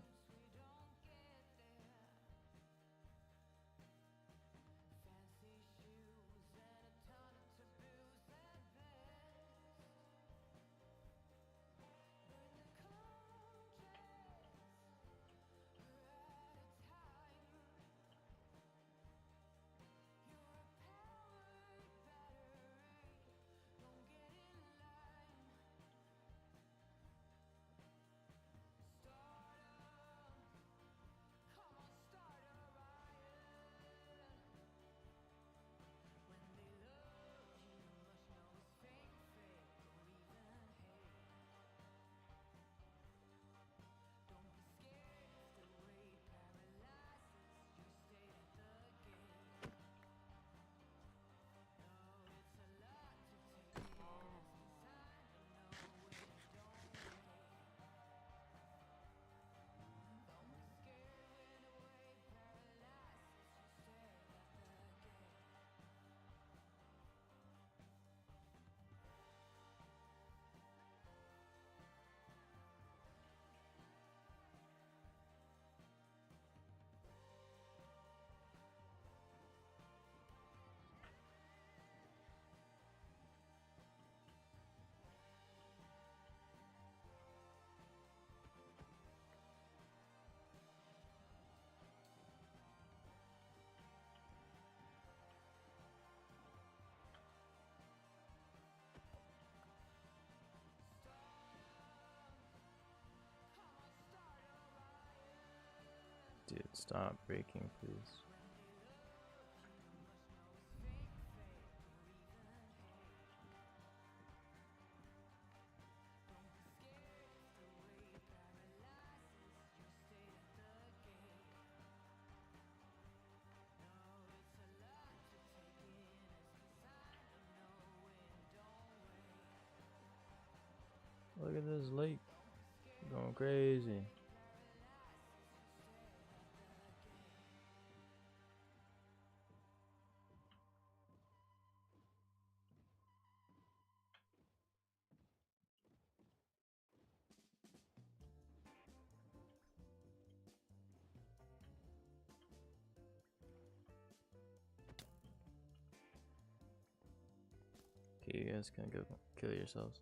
A: Dude, stop breaking, please. Look at this lake. Going crazy. Okay, you guys can go kill yourselves.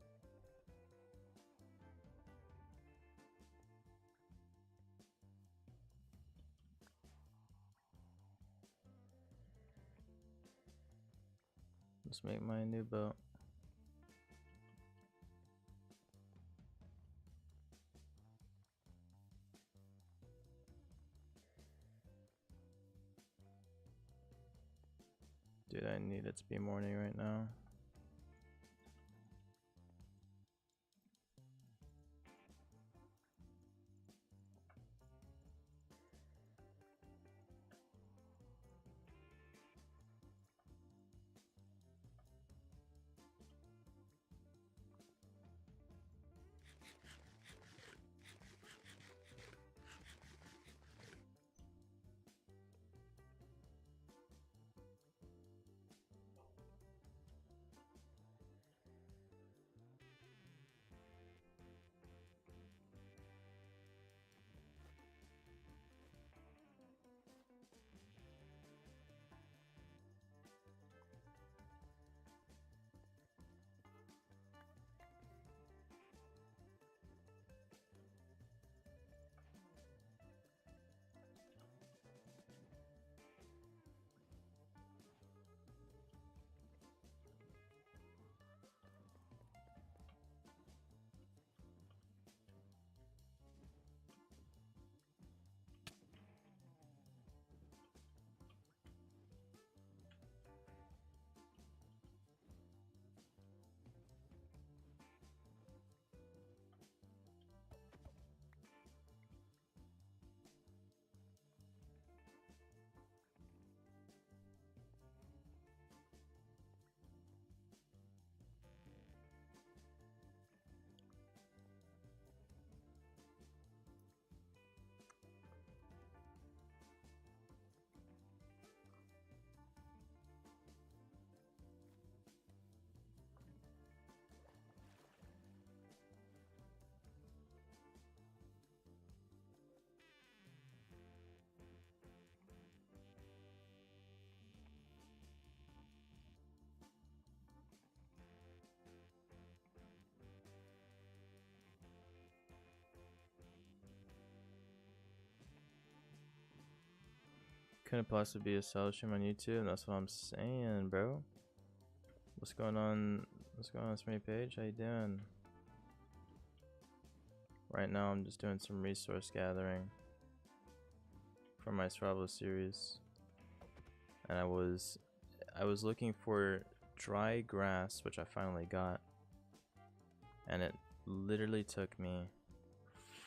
A: Let's make my new boat. Dude, I need it to be morning right now. Couldn't possibly be a solo stream on YouTube. That's what I'm saying, bro. What's going on? What's going on, Smitty Page? How you doing? Right now, I'm just doing some resource gathering for my survival series, and I was looking for dry grass, which I finally got, and it literally took me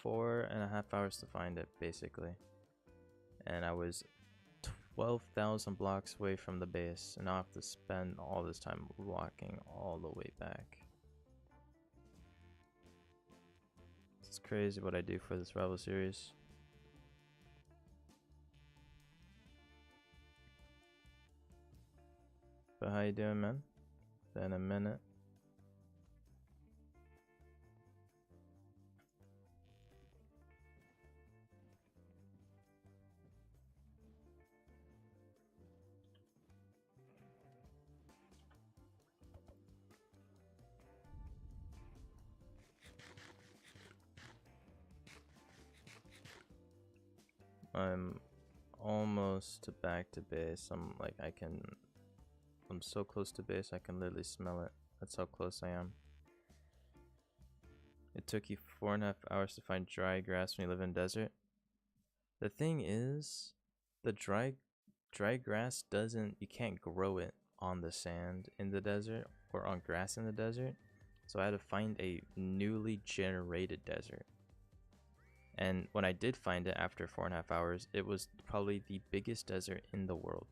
A: 4.5 hours to find it, basically, and I was 12,000 blocks away from the base, and I have to spend all this time walking all the way back. It's crazy what I do for this survival series. But how you doing, man? Been a minute. I'm almost back to base. I'm so close to base I can literally smell it. That's how close I am. It took you 4.5 hours to find dry grass when you live in desert? The thing is, the dry grass doesn't, you can't grow it on the sand in the desert or on grass in the desert. So I had to find a newly generated desert. And when I did find it after 4.5 hours, it was probably the biggest desert in the world.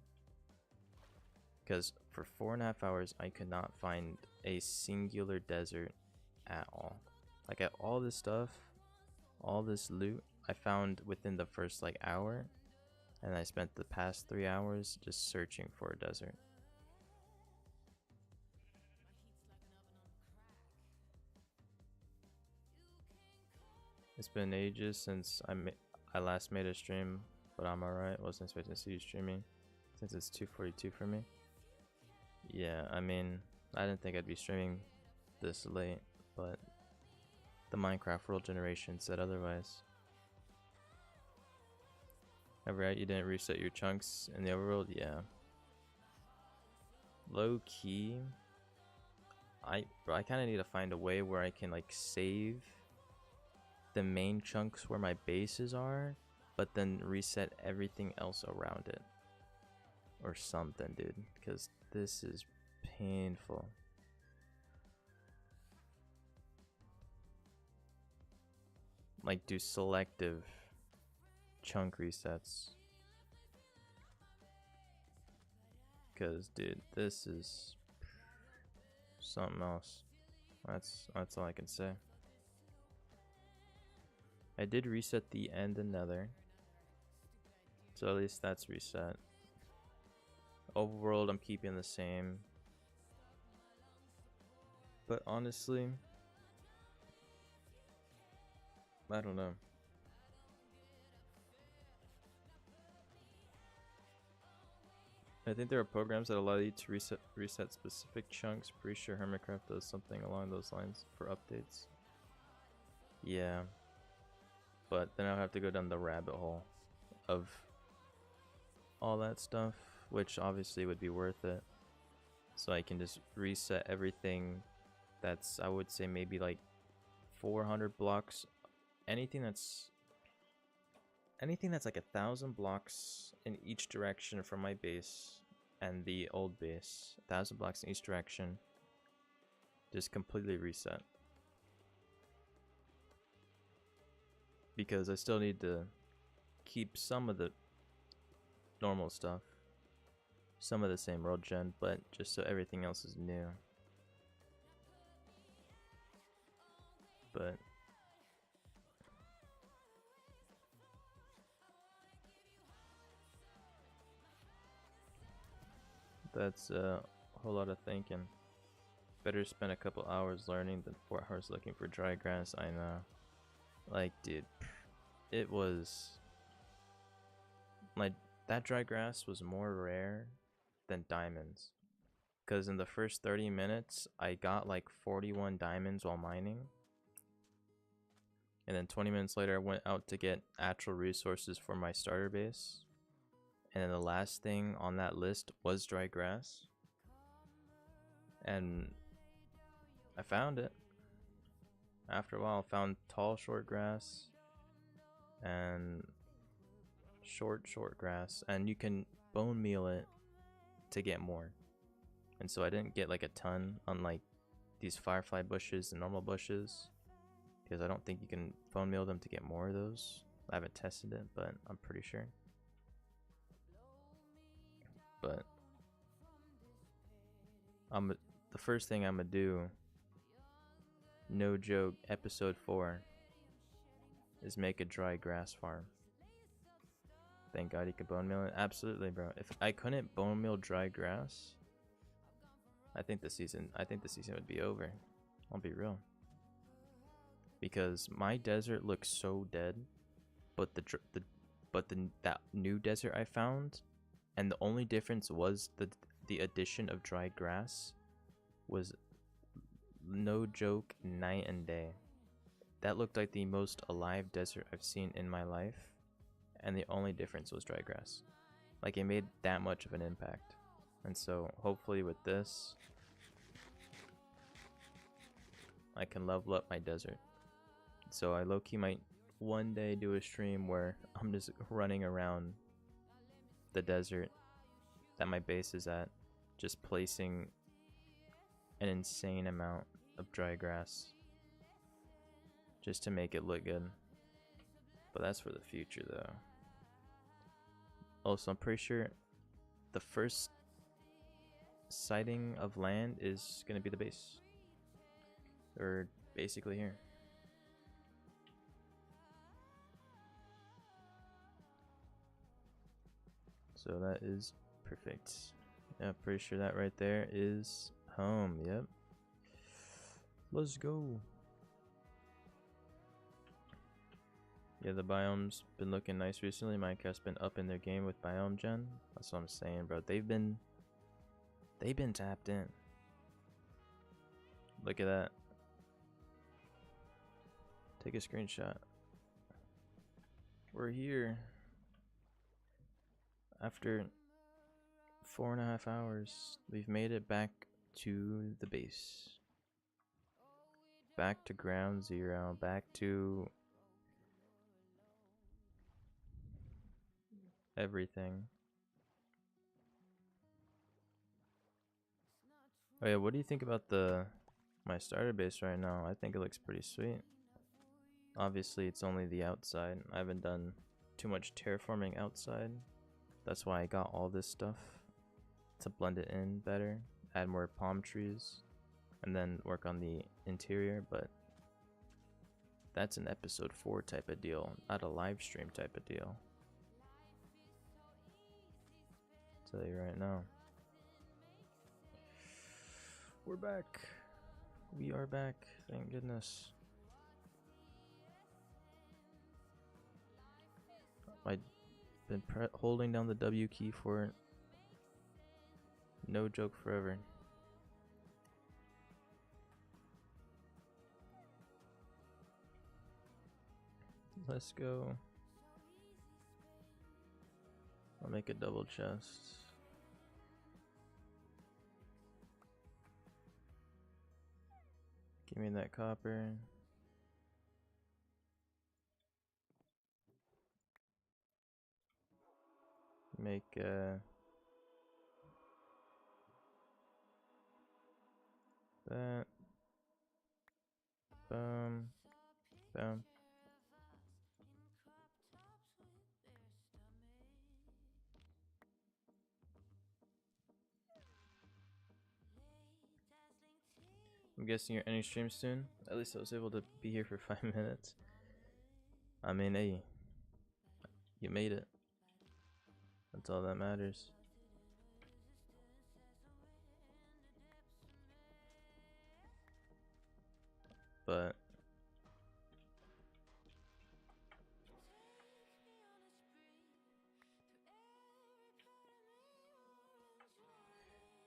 A: Because for 4.5 hours, I could not find a singular desert at all. Like, all this stuff, all this loot, I found within the first like hour, and I spent the past 3 hours just searching for a desert. It's been ages since I last made a stream, but I'm alright. Wasn't expecting to see you streaming since it's 2:42 for me. Yeah, I mean, I didn't think I'd be streaming this late, but the Minecraft world generation said otherwise. Right, you didn't reset your chunks in the overworld? Yeah. Low key, I kind of need to find a way where I can like save the main chunks where my bases are, but then reset everything else around it. Or something, dude, because this is painful. Like, do selective chunk resets. Because, dude, this is something else. That's all I can say. I did reset the end and nether, so at least that's reset. Overworld, I'm keeping the same. But honestly, I don't know. I think there are programs that allow you to reset specific chunks. Pretty sure Hermitcraft does something along those lines for updates. Yeah. But then I'll have to go down the rabbit hole of all that stuff, which obviously would be worth it. So I can just reset everything that's, I would say, maybe like 400 blocks. Anything that's like 1,000 blocks in each direction from my base and the old base. 1,000 blocks in each direction. Just completely reset. Because I still need to keep some of the normal stuff. Some of the same world gen, but just so everything else is new. But that's a whole lot of thinking. Better spend a couple hours learning than 4 hours looking for dry grass. I know. Like, dude, it was like that dry grass was more rare than diamonds. Because in the first 30 minutes, I got like 41 diamonds while mining. And then 20 minutes later, I went out to get actual resources for my starter base. And then the last thing on that list was dry grass. And I found it. After a while, I found tall short grass and short grass. And you can bone meal it to get more. And so I didn't get like a ton, unlike these firefly bushes and normal bushes, because I don't think you can bone meal them to get more of those. I haven't tested it, but I'm pretty sure. But the first thing I'm gonna do, no joke, episode 4, is make a dry grass farm. Thank God you could bone meal it. Absolutely, bro. If I couldn't bone meal dry grass, I think the season would be over. I'll be real. Because my desert looks so dead, but that new desert I found, and the only difference was the addition of dry grass, was no joke night and day. That looked like the most alive desert I've seen in my life, and the only difference was dry grass. Like, it made that much of an impact. And so hopefully with this, I can level up my desert. So I low-key might one day do a stream where I'm just running around the desert that my base is at, just placing an insane amount of dry grass just to make it look good. But that's for the future though. Also, I'm pretty sure the first sighting of land is gonna be the base. Or basically here. So that is perfect. Yeah, pretty sure that right there is home. Yep. Let's go. Yeah, the biome's been looking nice recently. Minecraft's been up in their game with biome gen. That's what I'm saying, bro. They've been tapped in. Look at that. Take a screenshot. We're here. After 4.5 hours, we've made it back to the base. Back to ground zero. Back to everything. Oh yeah, what do you think about my starter base right now? I think it looks pretty sweet. Obviously, it's only the outside. I haven't done too much terraforming outside. That's why I got all this stuff to blend it in better, add more palm trees, and then work on the interior. But that's an episode 4 type of deal, not a live stream type of deal. I'll tell you right now. We're back. We are back. Thank goodness. I've been holding down the W key for no joke forever. Let's go. I'll make a double chest. Give me that copper. Make that. Boom. Boom. I'm guessing you're ending stream soon. At least I was able to be here for 5 minutes. I mean, hey, you made it. That's all that matters. But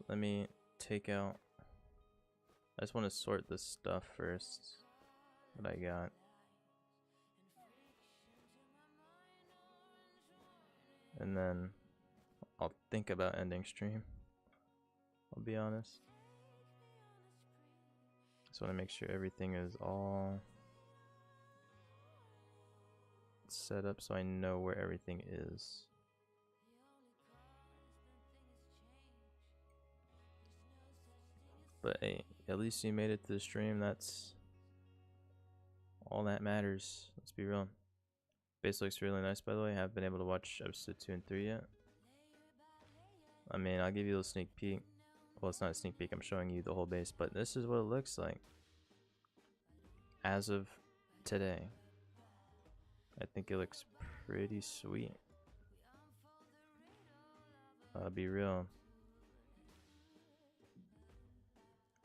A: let me take out. I just want to sort this stuff first. What I got. And then I'll think about ending stream. I'll be honest. Just want to make sure everything is all set up so I know where everything is. But hey, at least you made it to the stream. That's all that matters. Let's be real. Base looks really nice, by the way. I haven't been able to watch episode 2 and 3 yet. I mean, I'll give you a little sneak peek. Well, it's not a sneak peek. I'm showing you the whole base, but this is what it looks like as of today. I think it looks pretty sweet. I'll be real.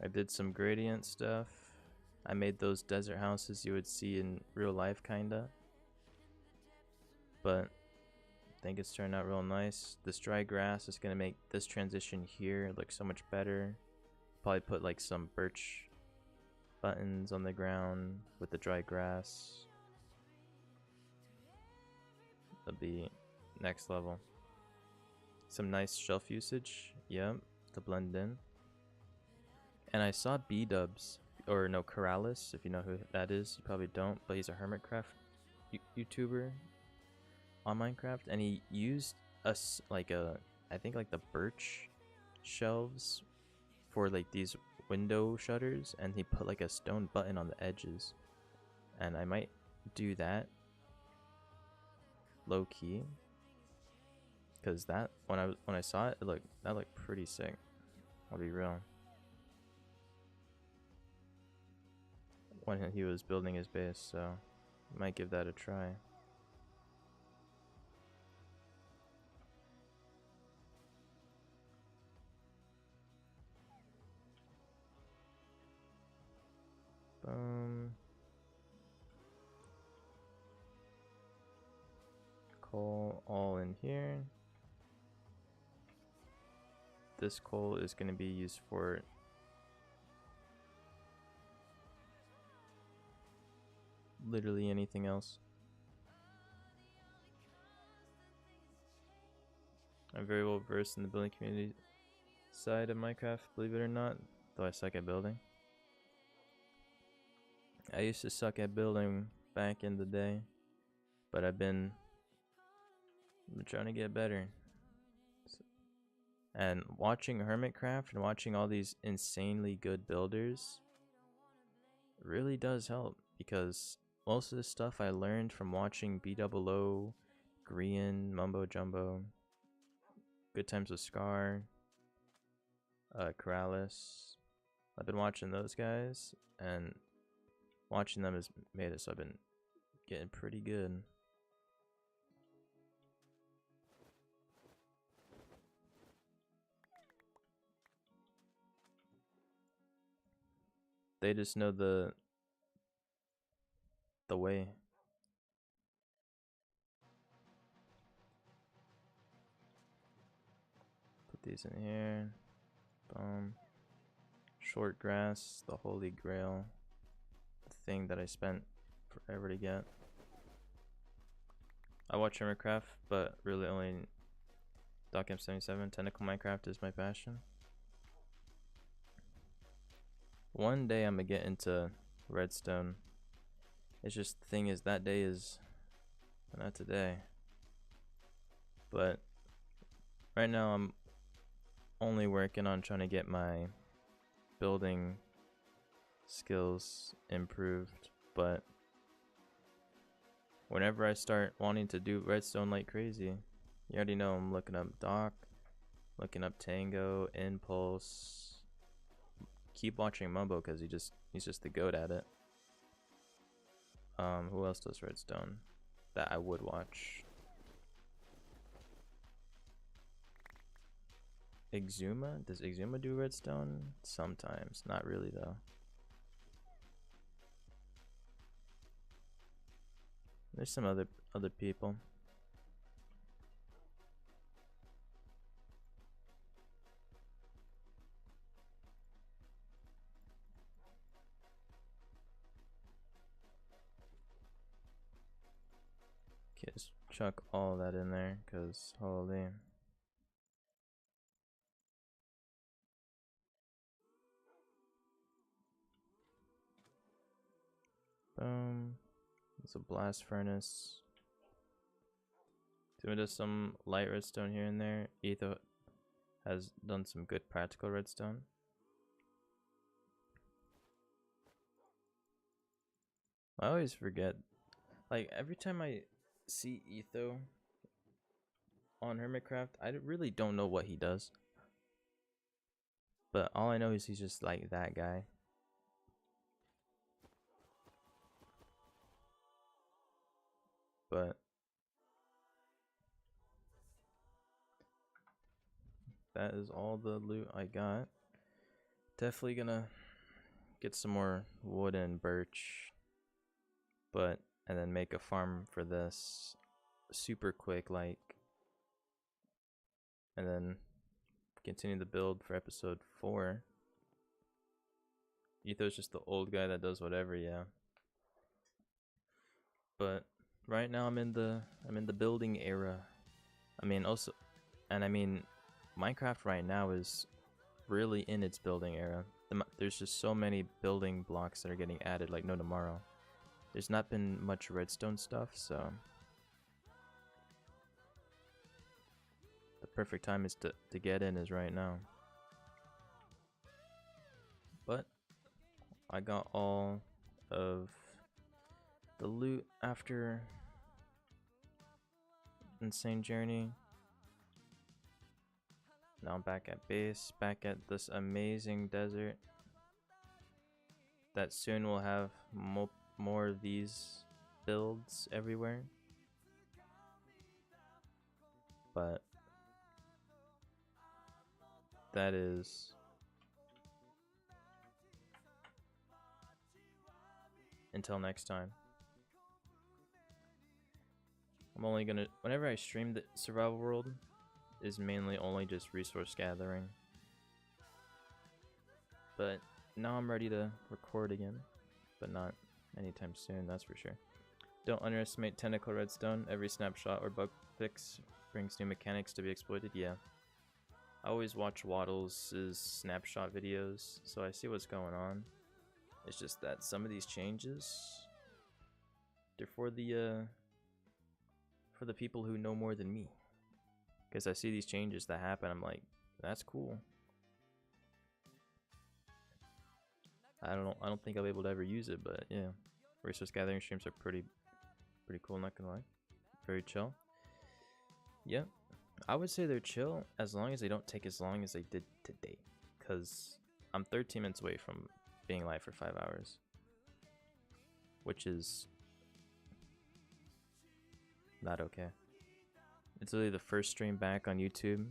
A: I did some gradient stuff. I made those desert houses you would see in real life, kinda. But I think it's turned out real nice. This dry grass is gonna make this transition here look so much better. Probably put like some birch buttons on the ground with the dry grass. That'll be next level. Some nice shelf usage, yep, to blend in. And I saw B-dubs, or no, Keralis, if you know who that is. You probably don't, but he's a Hermitcraft YouTuber on Minecraft, and he used I think like the birch shelves for like these window shutters, and he put like a stone button on the edges, and I might do that low key, because that when I saw it, that looked pretty sick. I'll be real. When he was building his base, so might give that a try. Coal all in here. This coal is going to be used for literally anything else. I'm very well versed in the building community side of Minecraft, believe it or not, though I suck at building. I used to suck at building back in the day, but I've been trying to get better. And watching Hermitcraft and watching all these insanely good builders really does help, because most of the stuff I learned from watching B00, Grian, Mumbo Jumbo, Good Times with Scar, Corrales. I've been watching those guys, and watching them has made it so I've been getting pretty good. They just know the way. Put these in here. Boom. Short grass, the holy grail. The thing that I spent forever to get. I watch Hermitcraft, but really only DocM77. Tentacle Minecraft is my passion. One day I'm gonna get into redstone. It's just the thing is that day is not today. But right now I'm only working on trying to get my building skills improved, but whenever I start wanting to do redstone like crazy, you already know I'm looking up Doc, looking up Tango, Impulse. Keep watching Mumbo because he's just the goat at it. Who else does redstone that I would watch? Exuma? Does Exuma do redstone? Sometimes, not really though. There's some other people. Okay, just chuck all that in there, cause holy. Boom. It's a blast furnace. Doing just some light redstone here and there. Etho has done some good practical redstone. I always forget. Like every time I see Etho on Hermitcraft, I really don't know what he does. But all I know is he's just like that guy. But that is all the loot I got. Definitely gonna get some more wood and birch. And then make a farm for this super quick, like. And then continue the build for episode 4. Etho's just the old guy that does whatever, yeah. But right now I'm in the building era. I mean Minecraft right now is really in its building era. There's just so many building blocks that are getting added like no tomorrow. there's not been much redstone stuff, so the perfect time is to get in is right now. But I got all of the loot after Insane Journey. Now I'm back at base, back at this amazing desert that soon will have more of these builds everywhere. But that is until next time. I'm only gonna, whenever I stream the survival world, is mainly only just resource gathering. But now I'm ready to record again, but not anytime soon, that's for sure. Don't underestimate Tentacle Redstone. Every snapshot or bug fix brings new mechanics to be exploited. Yeah. I always watch Waddles' snapshot videos, so I see what's going on. It's just that some of these changes, they're for the people who know more than me. Because I see these changes that happen, I'm like, that's cool. I don't think I'll be able to ever use it, but yeah. Resource gathering streams are pretty cool, not gonna lie. Very chill. Yeah. I would say they're chill as long as they don't take as long as they did today. Cause I'm 13 minutes away from being live for 5 hours. Which is not okay. It's really the first stream back on YouTube.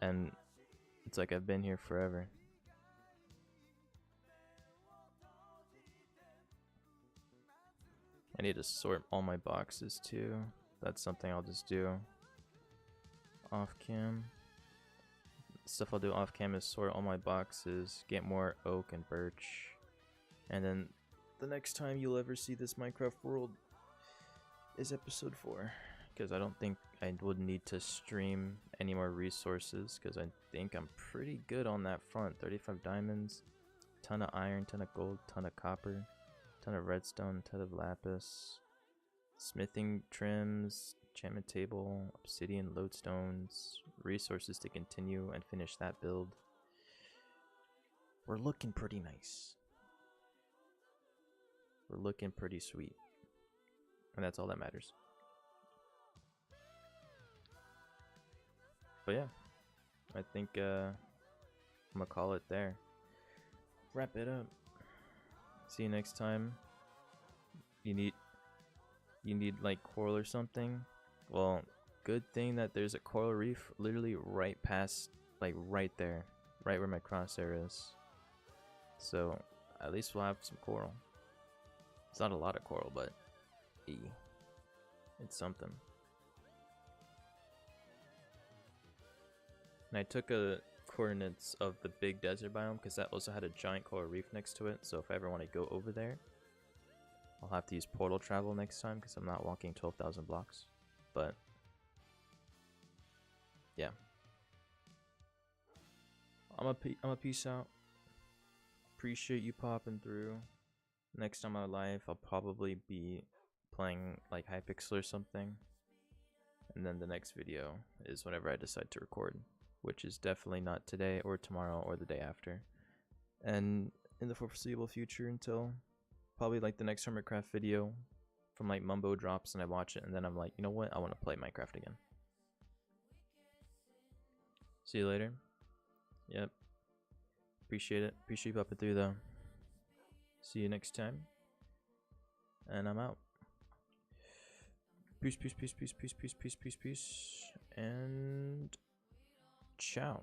A: And it's like I've been here forever. I need to sort all my boxes too. That's something I'll just do off cam. Stuff I'll do off cam is sort all my boxes, get more oak and birch. And then the next time you'll ever see this Minecraft world is episode 4. Because I don't think I would need to stream any more resources, because I think I'm pretty good on that front. 35 diamonds, ton of iron, ton of gold, ton of copper, ton of redstone, ton of lapis, smithing trims, enchantment table, obsidian, lodestones, resources to continue and finish that build. We're looking pretty nice. We're looking pretty sweet. And that's all that matters. But yeah, I think I'm gonna call it there. Wrap it up. See you next time. You need like coral or something? Well, good thing that there's a coral reef literally right past, like right there, right where my crosshair is. So at least we'll have some coral. It's not a lot of coral, but it's something. And I took coordinates of the big desert biome because that also had a giant coral reef next to it. So if I ever want to go over there, I'll have to use portal travel next time because I'm not walking 12,000 blocks. But yeah, I'm a peace out. Appreciate you popping through. Next time I'm live, I'll probably be playing like Hypixel or something. And then the next video is whenever I decide to record, which is definitely not today or tomorrow or the day after. And in the foreseeable future until probably like the next Hermitcraft video from like Mumbo drops and I watch it and then I'm like, you know what? I want to play Minecraft again. See you later. Yep. Appreciate it. Appreciate you popping through though. See you next time. And I'm out. Peace, peace, peace, peace, peace, peace, peace, peace, peace. And ciao.